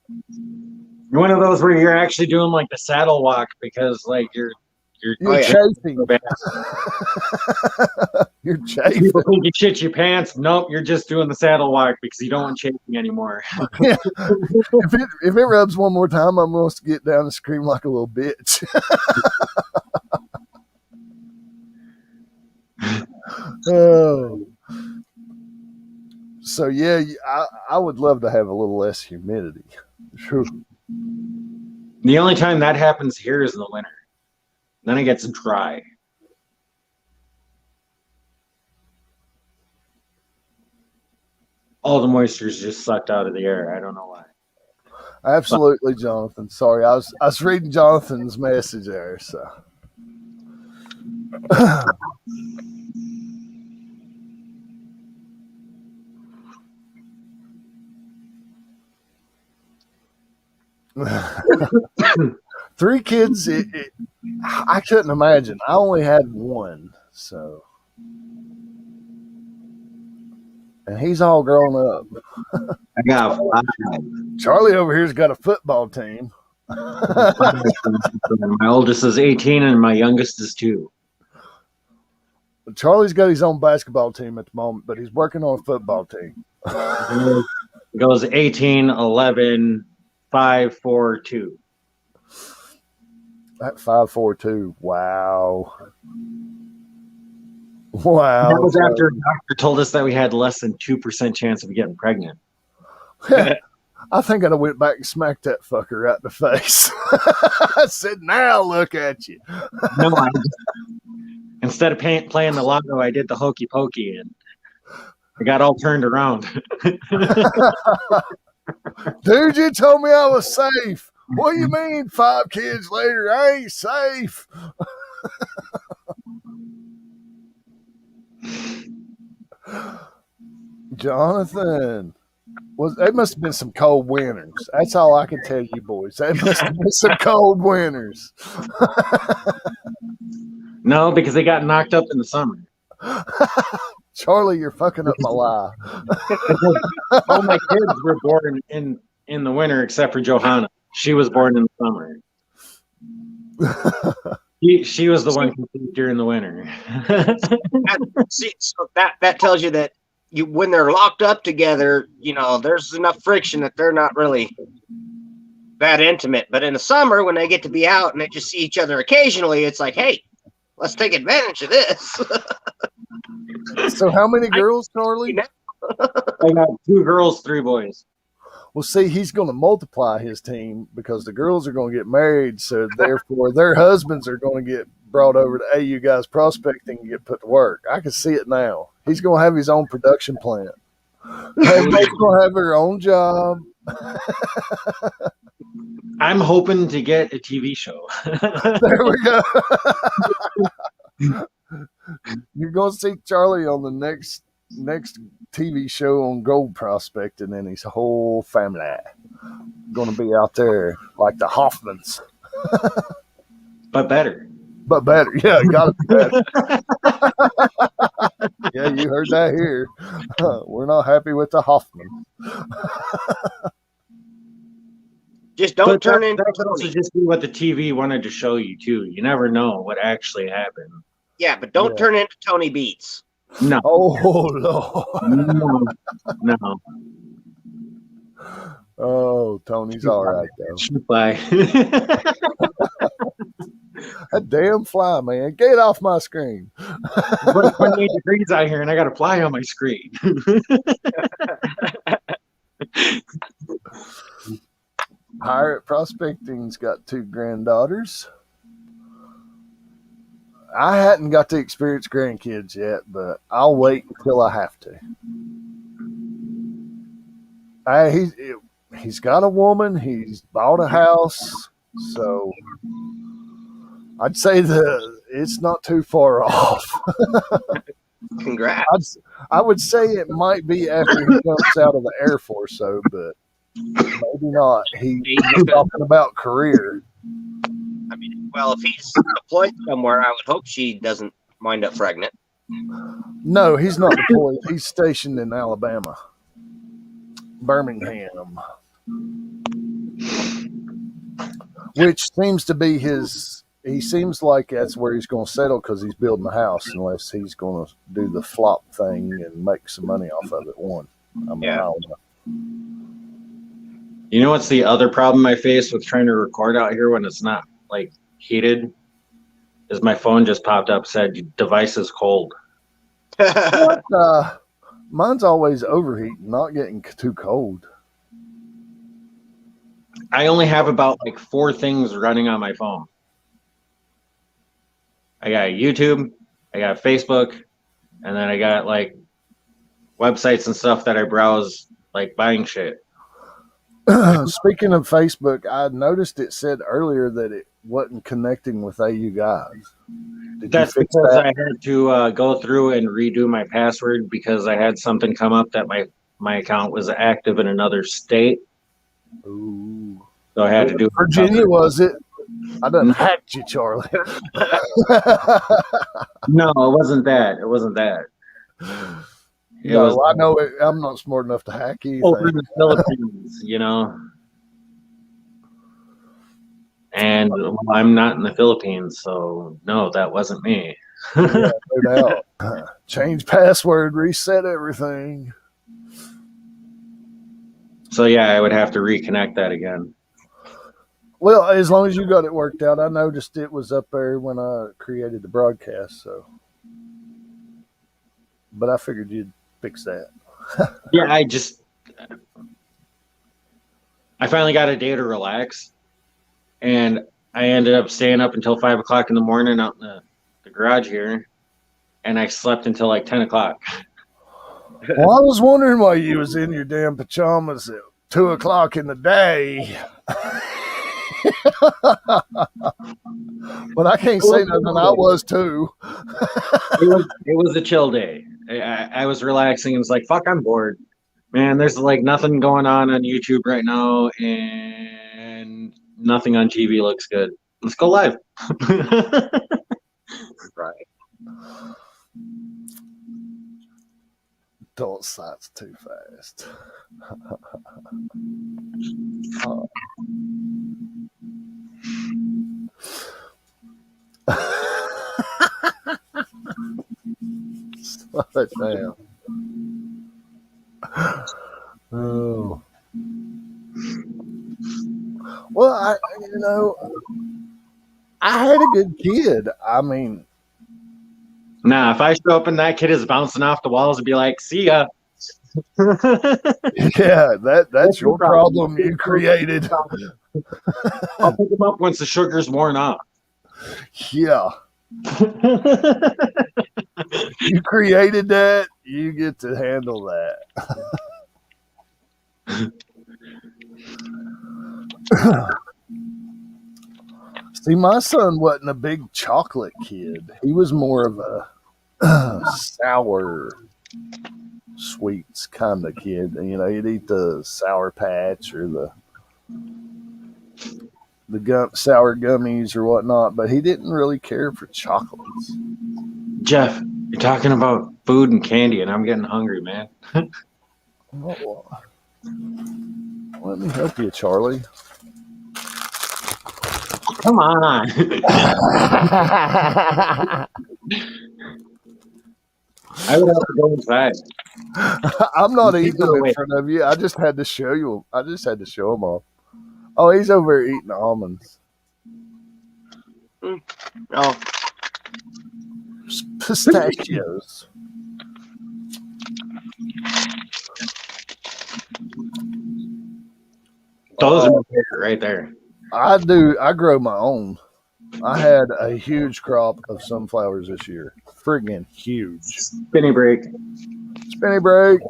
You're one of those where you're actually doing like the saddle walk because like you're chafing. You're chafing. People think you shit your pants. Nope, you're just doing the saddle walk because you don't want chafing anymore. Yeah. If it rubs one more time, I'm going to get down and scream like a little bitch. Oh. So yeah, I would love to have a little less humidity. Sure. The only time that happens here is in the winter. Then it gets dry. All the moisture is just sucked out of the air. I don't know why. Absolutely, Jonathan. Sorry, I was reading Jonathan's message there. So. Three kids. I couldn't imagine. I only had one, so. And he's all grown up. I got 5. Charlie over here's got a football team. My oldest is 18 and my youngest is 2. Charlie's got his own basketball team at the moment, but he's working on a football team. It goes 18, 11, 542. That 542. Wow. That Wow. was after a doctor told us that we had less than 2% chance of getting pregnant. I think I went back and smacked that fucker right in the face. I said, now look at you. No, instead of playing the lotto, I did the hokey pokey, and I got all turned around. Dude, you told me I was safe. What do you mean 5 kids later? I ain't safe. Jonathan. They must have been some cold winters. That's all I can tell you, boys. They must have been some cold winters. No, because they got knocked up in the summer. Charlie, you're fucking up my lie. All my kids were born in the winter, except for Johanna. She was born in the summer. She was the one conceived during the winter. So that tells you that when they're locked up together, there's enough friction that they're not really that intimate. But in the summer, when they get to be out and they just see each other occasionally, it's like, hey, let's take advantage of this. So how many girls, Charlie? I got 2 girls, 3 boys. Well, see, he's going to multiply his team because the girls are going to get married. So therefore, their husbands are going to get brought over to AU Guys Prospecting and get put to work. I can see it now. He's going to have his own production plant. Everybody's going to have their own job. I'm hoping to get a TV show. There we go. You're going to see Charlie on the next TV show on gold prospecting, and his whole family going to be out there like the Hoffmans. But better. Yeah, got it better. Yeah, you heard that here. We're not happy with the Hoffman. Just don't turn into Tony. Also just do what the TV wanted to show you too. You never know what actually happened. Yeah, but don't turn into Tony Beats. No. Oh Lord. No. Oh, Tony's all right though. Bye. That damn fly, man. Get off my screen. It's 28 degrees out here and I got a fly on my screen. Pirate Prospecting's got 2 granddaughters. I hadn't got to experience grandkids yet, but I'll wait until I have to. He's got a woman. He's bought a house. So I'd say it's not too far off. Congrats. I would say it might be after he jumps out of the Air Force, though, but maybe not. He's talking about career. I mean, well, if he's deployed somewhere, I would hope she doesn't wind up pregnant. No, he's not deployed. He's stationed in Alabama, Birmingham, which seems to be his. He seems like that's where he's going to settle because he's building a house, unless he's going to do the flop thing and make some money off of it. I don't know. You know what's the other problem I face with trying to record out here when it's not like heated? Is my phone just popped up, said device is cold. Mine's always overheating, not getting too cold. I only have about like 4 things running on my phone. I got YouTube, I got Facebook, and then I got like websites and stuff that I browse, like buying shit. Speaking of Facebook, I noticed it said earlier that it wasn't connecting with AU Guys. That's because I had to go through and redo my password because I had something come up that my account was active in another state. Ooh. So I had to do Virginia, was it? I done hacked you, Charlie. No, it wasn't that. It wasn't that. I know it. I'm not smart enough to hack anything. Over in the Philippines, you know. And I'm not in the Philippines, so no, that wasn't me. Yeah, no doubt. Change password, reset everything. So yeah, I would have to reconnect that again. Well, as long as you got it worked out, I noticed it was up there when I created the broadcast. So, but I figured you'd fix that. Yeah, I finally got a day to relax, and I ended up staying up until 5 o'clock in the morning out in the garage here, and I slept until like 10 o'clock. Well, I was wondering why you was in your damn pajamas at 2 o'clock in the day. But I can't say nothing. I was too. It was a chill day. I was relaxing and was like, fuck, I'm bored. Man, there's like nothing going on YouTube right now, and nothing on TV looks good. Let's go live. Right. Don't sights too fast. Slow it down. Oh. Well, I had a good kid. I mean, Nah, if I show up and that kid is bouncing off the walls and be like, see ya. yeah, that's your problem you created. I'll pick him up once the sugar's worn off. Yeah. You created that, you get to handle that. See, my son wasn't a big chocolate kid. He was more of a sour sweets kind of kid. You know, he'd eat the Sour Patch or the sour gummies or whatnot, but he didn't really care for chocolates. Jeff, you're talking about food and candy, and I'm getting hungry, man. Well, let me help you, Charlie. Come on. I would have to go inside. I'm not eating them in front of you. I just had to show you. I just had to show them all. Oh, he's over here eating almonds. Oh, Pistachios. Those are my favorite right there. I do. I grow my own. I had a huge crop of sunflowers this year. Friggin' huge. Spinny break. Spinny break.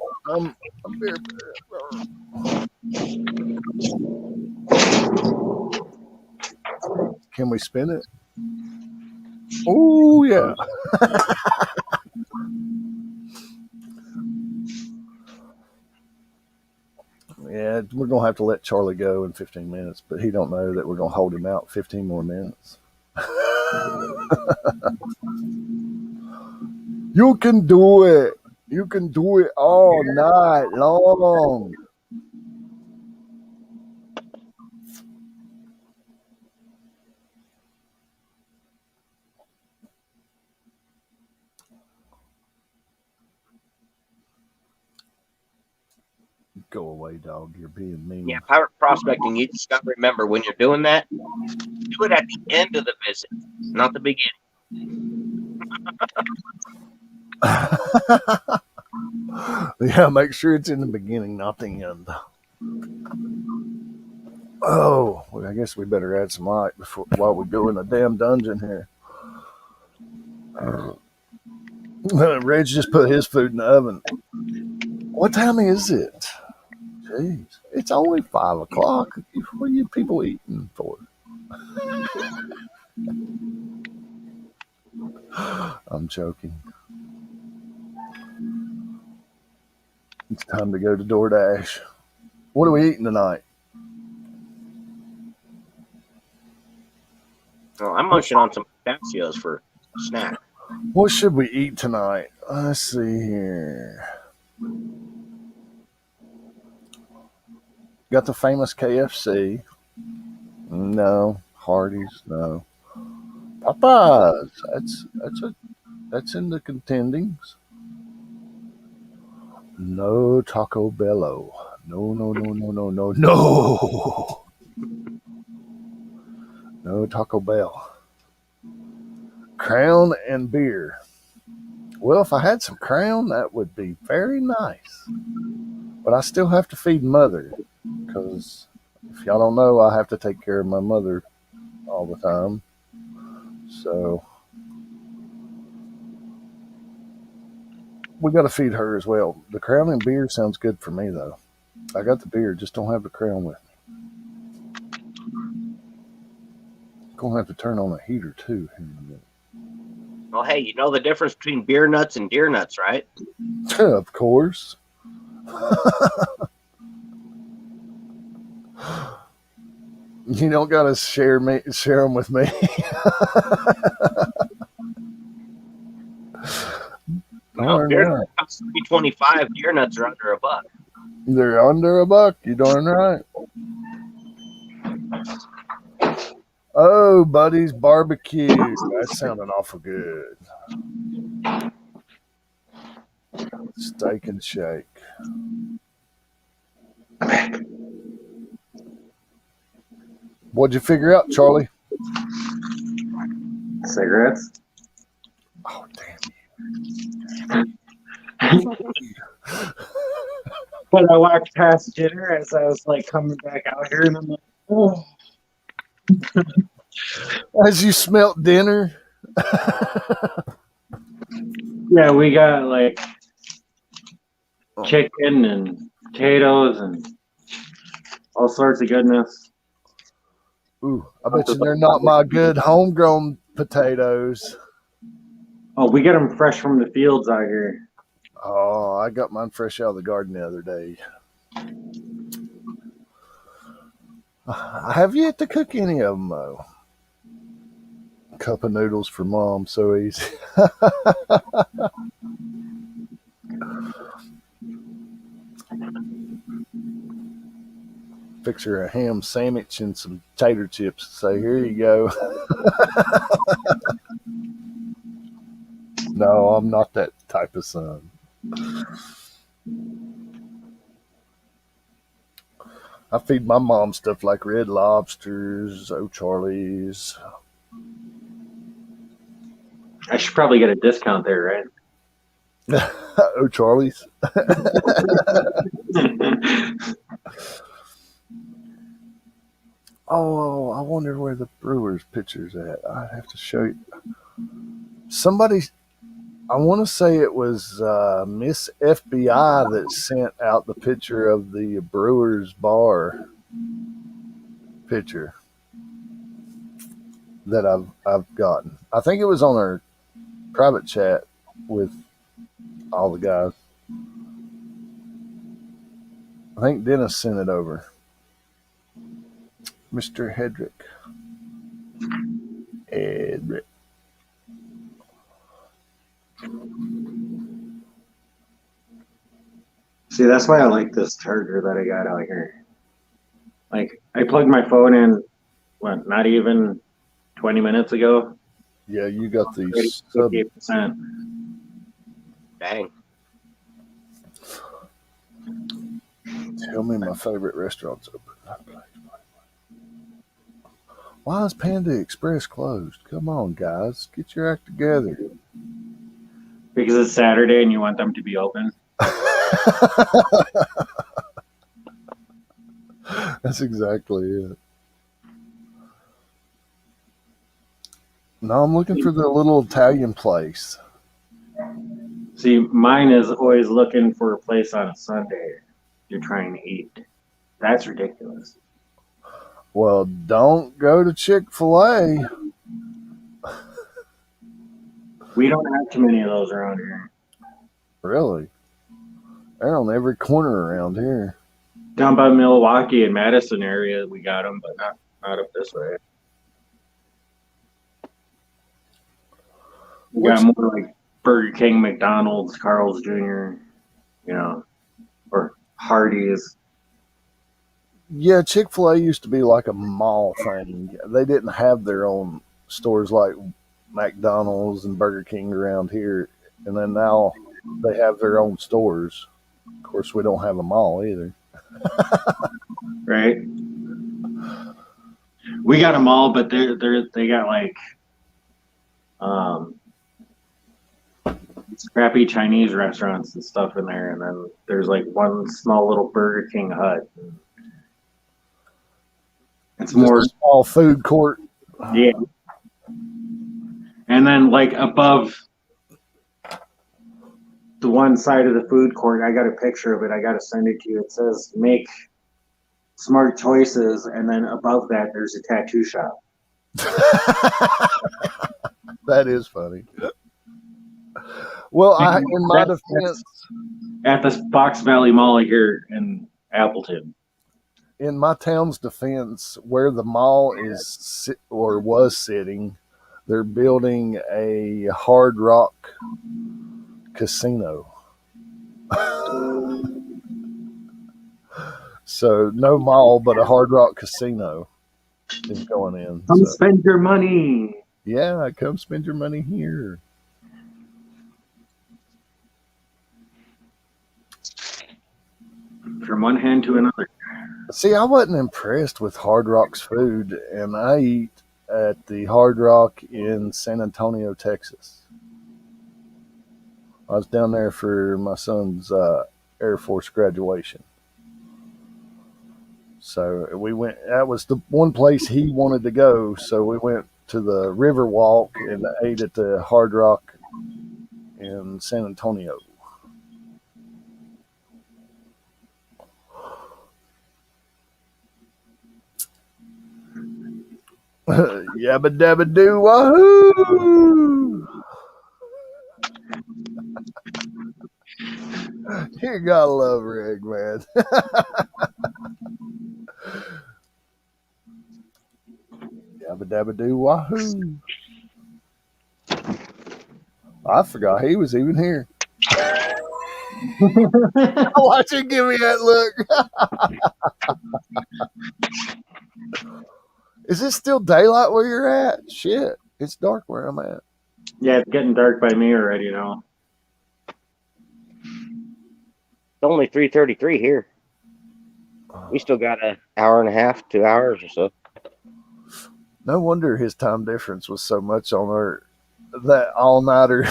Can we spin it? Oh, yeah. Yeah, we're going to have to let Charlie go in 15 minutes, but he don't know that we're going to hold him out 15 more minutes. You can do it. You can do it all night long. Go away, dog. You're being mean. yeah, pirate prospecting, you just got to remember when you're doing that, do it at the end of the visit, not the beginning. Yeah, make sure it's in the beginning, not the end. Oh, well, I guess we better add some light while we go in the damn dungeon here. Reg just put his food in the oven. What time is it? Jeez, it's only 5 o'clock. What are you people eating for? I'm joking. It's time to go to DoorDash. What are we eating tonight? Well, I'm munching on some pistachios for a snack. What should we eat tonight? Let's see here. Got the famous KFC. No. Hardee's. No. Popeyes. That's in the contendings. No Taco Bello. No. No Taco Bell. Crown and beer. Well, if I had some Crown, that would be very nice. But I still have to feed Mother, because if y'all don't know, I have to take care of my mother all the time. So we got to feed her as well. The Crown and beer sounds good for me, though. I got the beer, just don't have the Crown with me. Gonna have to turn on the heater too here in a minute. Well, hey, you know the difference between beer nuts and deer nuts, right? Of course. You don't gotta share them with me. No, Darn beer right. nuts $3.25. Deer nuts are under $1. They're under $1. You darn right. Oh, Buddy's barbecue. That sounded awful good. Steak and shake. What'd you figure out, Charlie? Cigarettes. Oh, damn you. But I walked past dinner as I was like coming back out here, and I'm like, oh. As you smelt dinner. Yeah, we got like chicken and potatoes and all sorts of goodness. Ooh, I bet you they're not my good homegrown potatoes. Oh, we get them fresh from the fields out here. Oh, I got mine fresh out of the garden the other day. I have yet to cook any of them, though. Cup of noodles for Mom, so easy. Fix her a ham sandwich and some tater chips. Say, here you go. No, I'm not that type of son. I feed my mom stuff like Red Lobsters, O'Charlie's. I should probably get a discount there, right? O'Charlie's. Oh, I wonder where the Brewers picture's at. I'd have to show you. Somebody, I want to say it was Miss FBI that sent out the picture of the Brewers bar picture that I've gotten. I think it was on our private chat with all the guys. I think Dennis sent it over. Mr. Hedrick. See, that's why I like this charger that I got out here. Like, I plugged my phone in, what, not even 20 minutes ago? Yeah, you got the 58%. Dang. Tell me my favorite restaurant's open. Why is Panda Express closed? Come on, guys. Get your act together. Because it's Saturday and you want them to be open. That's exactly it. No, I'm looking for the little Italian place. See, mine is always looking for a place on a Sunday you're trying to eat. That's ridiculous. Well, don't go to Chick-fil-A. We don't have too many of those around here. Really? They're on every corner around here. Down by Milwaukee and Madison area, we got them, but not up this way. We got more like Burger King, McDonald's, Carl's Jr., or Hardee's. Yeah, Chick-fil-A used to be like a mall thing. They didn't have their own stores like McDonald's and Burger King around here. And then now they have their own stores. Of course, we don't have a mall either. Right? We got them all, but they got like crappy Chinese restaurants and stuff in there, and then there's like one small little Burger King hut. It's Just more a small food court. yeah. And then like above the one side of the food court, I got a picture of it. I got to send it to you. It says "Make smart choices," and then above that, there's a tattoo shop. That is funny. Well, in my defense, at the Fox Valley Mall here in Appleton. In my town's defense, where the mall is or was sitting, they're building a Hard Rock casino. So no mall, but a Hard Rock casino is going in. Come So, spend your money. yeah, come spend your money here. From one hand to another. See, I wasn't impressed with Hard Rock's food, and I eat at the Hard Rock in San Antonio, Texas. I was down there for my son's Air Force graduation. So we went, that was the one place he wanted to go. So we went to the River Walk and ate at the Hard Rock in San Antonio. Yabba dabba doo wahoo! You gotta love Rick, man. Yabba dabba doo wahoo! I forgot he was even here. Watch him give me that look. Is it still daylight where you're at? Shit, it's dark where I'm at. Yeah, it's getting dark by me already, you know. It's only 3:33 here. We still got an hour and a half, 2 hours or so. No wonder his time difference was so much on Earth. That all-nighter.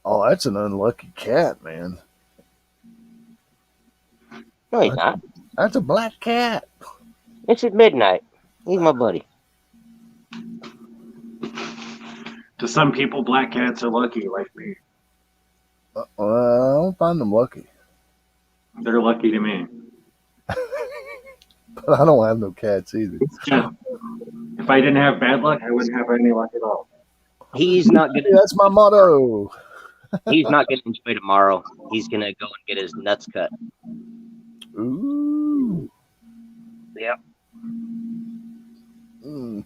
Oh, that's an unlucky cat, man. No, he's not. That's a black cat. It's at midnight. He's my buddy. To some people, black cats are lucky, like me. I don't find them lucky. They're lucky to me. But I don't have no cats either. Yeah. If I didn't have bad luck, I wouldn't have any luck at all. He's not gonna. That's my motto. He's not getting enjoy tomorrow. He's gonna go and get his nuts cut. Ooh. Yep.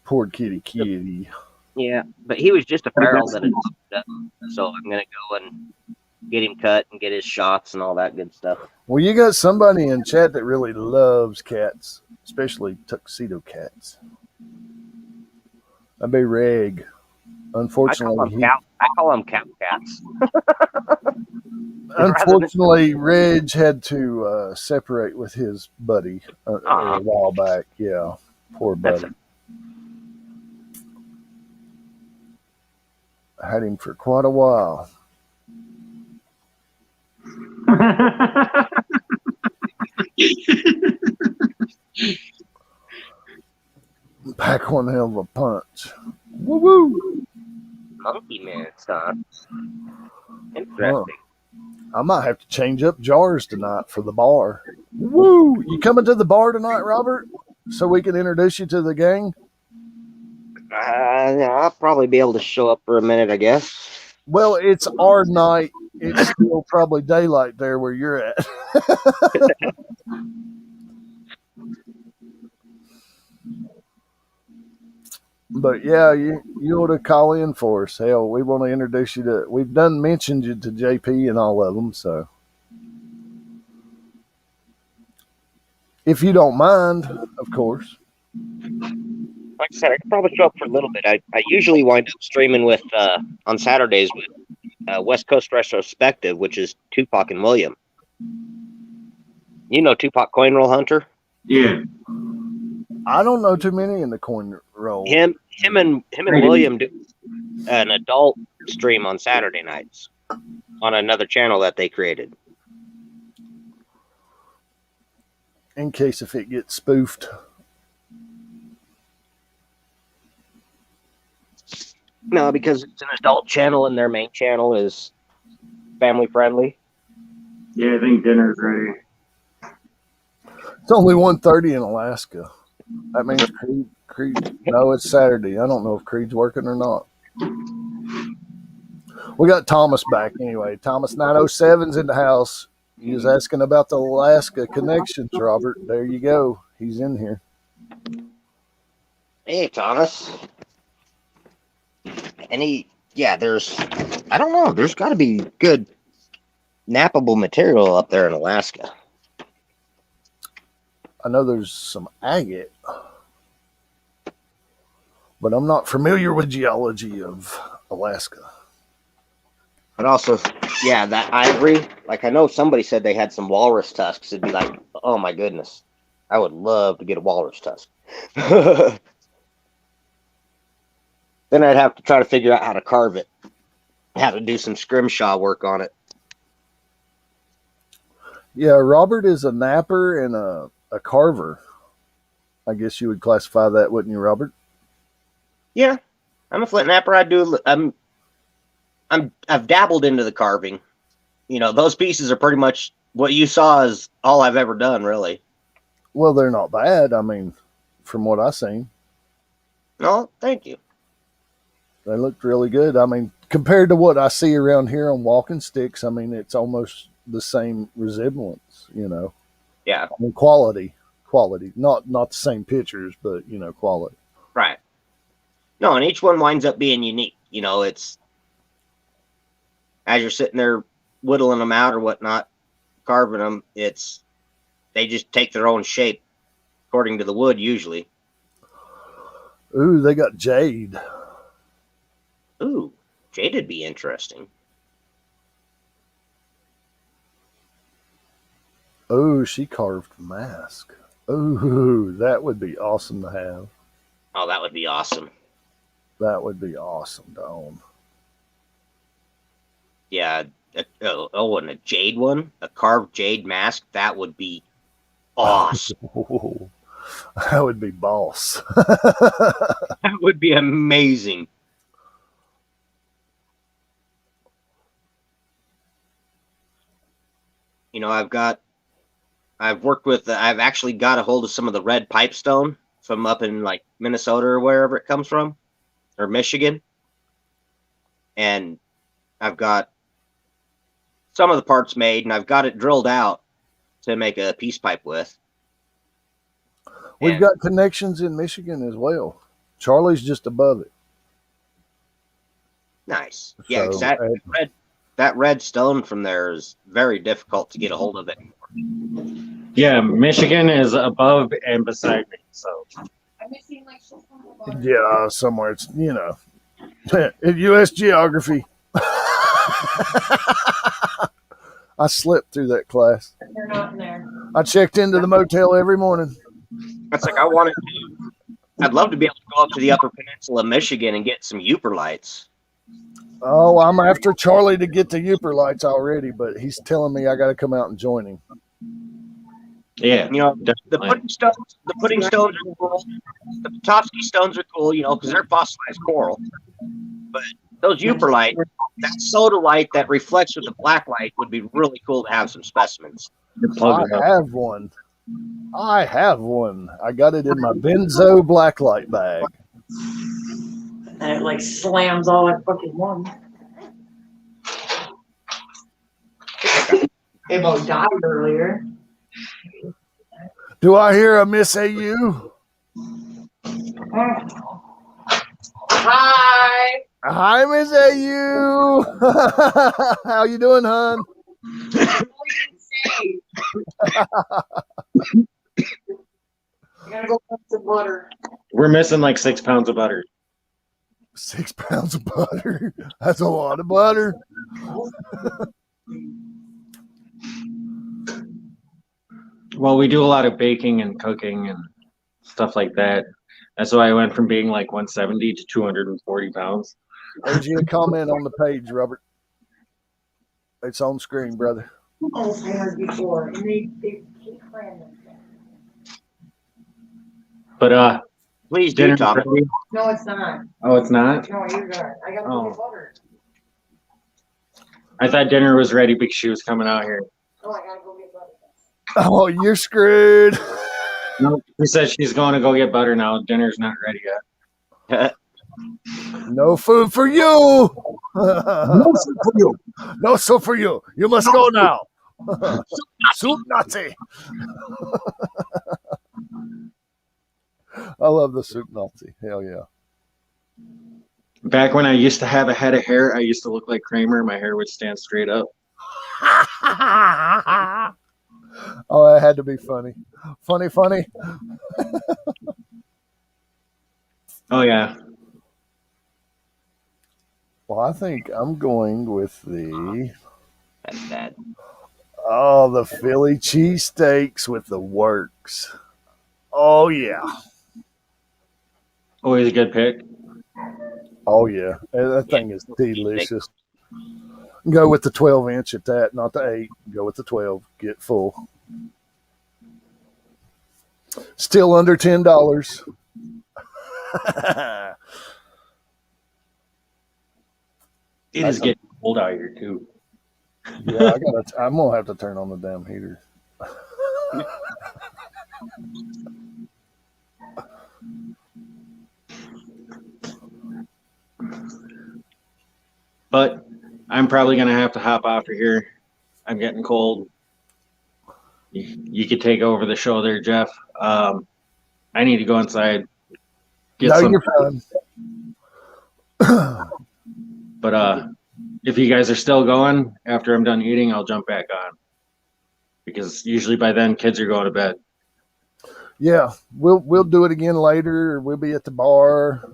Poor kitty. Yeah, but he was just a feral that had popped up, so I'm gonna go and get him cut and get his shots and all that good stuff. Well, you got somebody in chat that really loves cats, especially tuxedo cats. That'd be Reg. Unfortunately, I call them cow cats. Unfortunately, Reg had to separate with his buddy a while back. Yeah, poor buddy. Had him for quite a while. Pack one hell of a punch. Woo woo! Monkey man stuff. Interesting. I might have to change up jars tonight for the bar. Woo! You coming to the bar tonight, Robert? So we can introduce you to the gang? I'll probably be able to show up for a minute, I guess. Well, it's our night. It's still probably daylight there where you're at. But yeah, you ought to call in for us. Hell, we want to introduce you to. We've done mentioned you to JP and all of them. So, if you don't mind, of course. Like I said, I could probably show up for a little bit. I usually wind up streaming with on Saturdays with West Coast Retrospective, which is Tupac and William. You know Tupac Coin Roll Hunter? Yeah. I don't know too many in the coin roll. Him and William do an adult stream on Saturday nights on another channel that they created. In case if it gets spoofed. No, because it's an adult channel and their main channel is family friendly. Yeah, I think dinner's ready. It's only 1:30 in Alaska. That means Creed. No, it's Saturday. I don't know if Creed's working or not. We got Thomas back anyway. Thomas 907's in the house. He was asking about the Alaska connections, Robert. There you go. He's in here. Hey, Thomas. There's, I don't know, there's got to be good nappable material up there in Alaska. I know there's some agate, but I'm not familiar with geology of Alaska. But also, yeah, that ivory, like I know somebody said they had some walrus tusks. It'd be like, oh my goodness, I would love to get a walrus tusk. Then I'd have to try to figure out how to carve it, how to do some scrimshaw work on it. Yeah, Robert is a napper and a carver. I guess you would classify that, wouldn't you, Robert? Yeah, I'm a flint napper. I've dabbled into the carving. You know, those pieces are pretty much what you saw is all I've ever done, really. Well, they're not bad. I mean, from what I've seen, No, thank you. they looked really good. I mean, compared to what I see around here on walking sticks, I mean, it's almost the same resemblance, you know. Yeah, I mean, quality, not the same pictures, but you know, quality. right. No, and each one winds up being unique. You know, it's as you're sitting there whittling them out or whatnot, carving them, they just take their own shape according to the wood usually. Ooh, they got jade. Ooh, jade'd be interesting. Ooh, she carved mask. Ooh, that would be awesome to have. Oh, that would be awesome. That would be awesome to own. Yeah. And a jade one, a carved jade mask, that would be awesome. Ooh, that would be boss. That would be amazing. You know, I've actually got a hold of some of the red pipestone from up in like Minnesota or wherever it comes from, or Michigan. And I've got some of the parts made and I've got it drilled out to make a peace pipe with. We've got connections in Michigan as well. Charlie's just above it. Nice. Yeah, So, because that red stone from there is very difficult to get a hold of it. Yeah, Michigan is above and beside me. So yeah, somewhere it's, you know, in U.S. geography. I slept through that class. They're not in there. I checked into the motel every morning. That's like I'd love to be able to go up to the Upper Peninsula of Michigan and get some Uper lights. Oh, I'm after Charlie to get the Uper lights already, but he's telling me I got to come out and join him. yeah, You know, the definitely. pudding stones are cool. The Petoskey stones are cool, you know, because they're fossilized coral. But those Uper light, that soda light that reflects with the black light would be really cool to have some specimens. I have one. I got it in my benzo blacklight bag. And it like slams all at fucking once. They both died earlier. Do I hear a Miss AU? Hi. Hi, Miss AU. How you doing, hon? I gotta go put some butter. We're missing like 6 pounds of butter. 6 pounds of butter. That's a lot of butter. Well, we do a lot of baking and cooking and stuff like that. That's why I went from being like 170 to 240 pounds. There's you a comment on the page, Robert. It's on screen, brother. Alzheimer's before, and they keep random. But Please do, dinner's Tommy. ready. No, it's not. Oh, it's not? No, you're good. I got to get butter. I thought dinner was ready because she was coming out here. Oh, I gotta go get butter. Oh, you're screwed. No, she said she's going to go get butter now. Dinner's not ready yet. No food for you. No soup for you. You must go now. Soup Nazi. I love the soup Nazi. Hell yeah. Back when I used to have a head of hair, I used to look like Kramer. My hair would stand straight up. Oh, that had to be funny. Funny. Oh, yeah. Well, I think I'm going with the That's bad. the Philly cheesesteaks with the works. Oh yeah. Always a good pick. Oh yeah. That thing is delicious. Go with the 12-inch at that, not the 8. Go with the 12. Get full. Still under $10. It is getting cold out here, too. Yeah, I'm gonna have to turn on the damn heater. But I'm probably going to have to hop off of here. I'm getting cold. You could take over the show there, Jeff. I need to go inside. You're fine. But if you guys are still going after I'm done eating, I'll jump back on. Because usually by then kids are going to bed. Yeah, we'll do it again later. We'll be at the bar.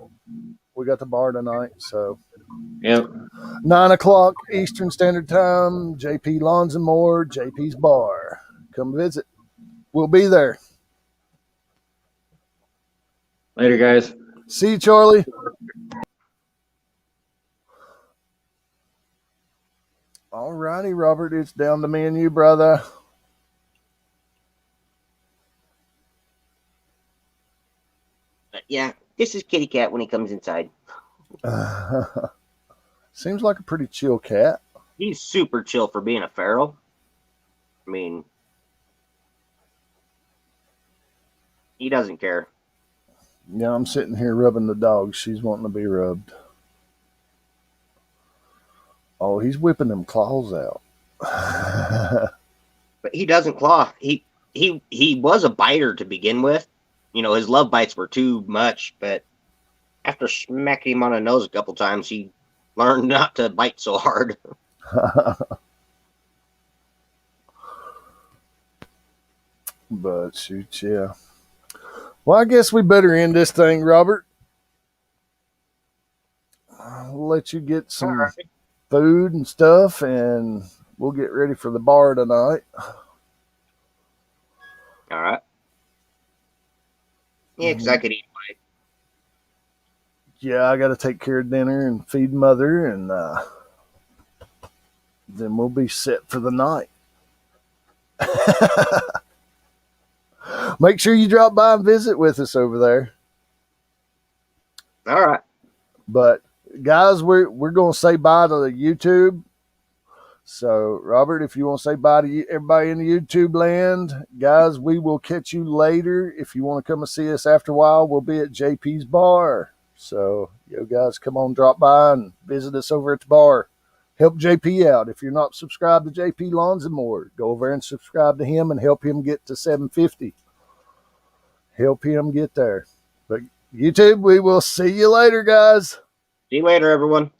We got the bar tonight, so Yep. 9:00 Eastern Standard Time. JP Lawns and More, JP's Bar. Come visit. We'll be there. Later, guys. See you, Charlie. All righty, Robert. It's down to me and you, brother. Yeah, this is Kitty Cat when he comes inside. Seems like a pretty chill cat. He's super chill for being a feral. I mean, he doesn't care. Yeah, I'm sitting here rubbing the dog. She's wanting to be rubbed. Oh, he's whipping them claws out. But he doesn't claw. He was a biter to begin with. You know, his love bites were too much, but after smacking him on the nose a couple times, he learned not to bite so hard. But shoot, yeah. Well, I guess we better end this thing, Robert. I'll let you get some food and stuff, and we'll get ready for the bar tonight. All right. Yeah, because I could eat a bite. Yeah, I got to take care of dinner and feed Mother, and then we'll be set for the night. Make sure you drop by and visit with us over there. All right. But guys, we're going to say bye to the YouTube. So, Robert, if you want to say bye to everybody in the YouTube land, guys, we will catch you later. If you want to come and see us after a while, we'll be at JP's Bar. So, yo, guys, come on, drop by and visit us over at the bar. Help JP out. If you're not subscribed to JP Lawns and More, go over and subscribe to him and help him get to 750. Help him get there. But YouTube, we will see you later, guys. See you later, everyone.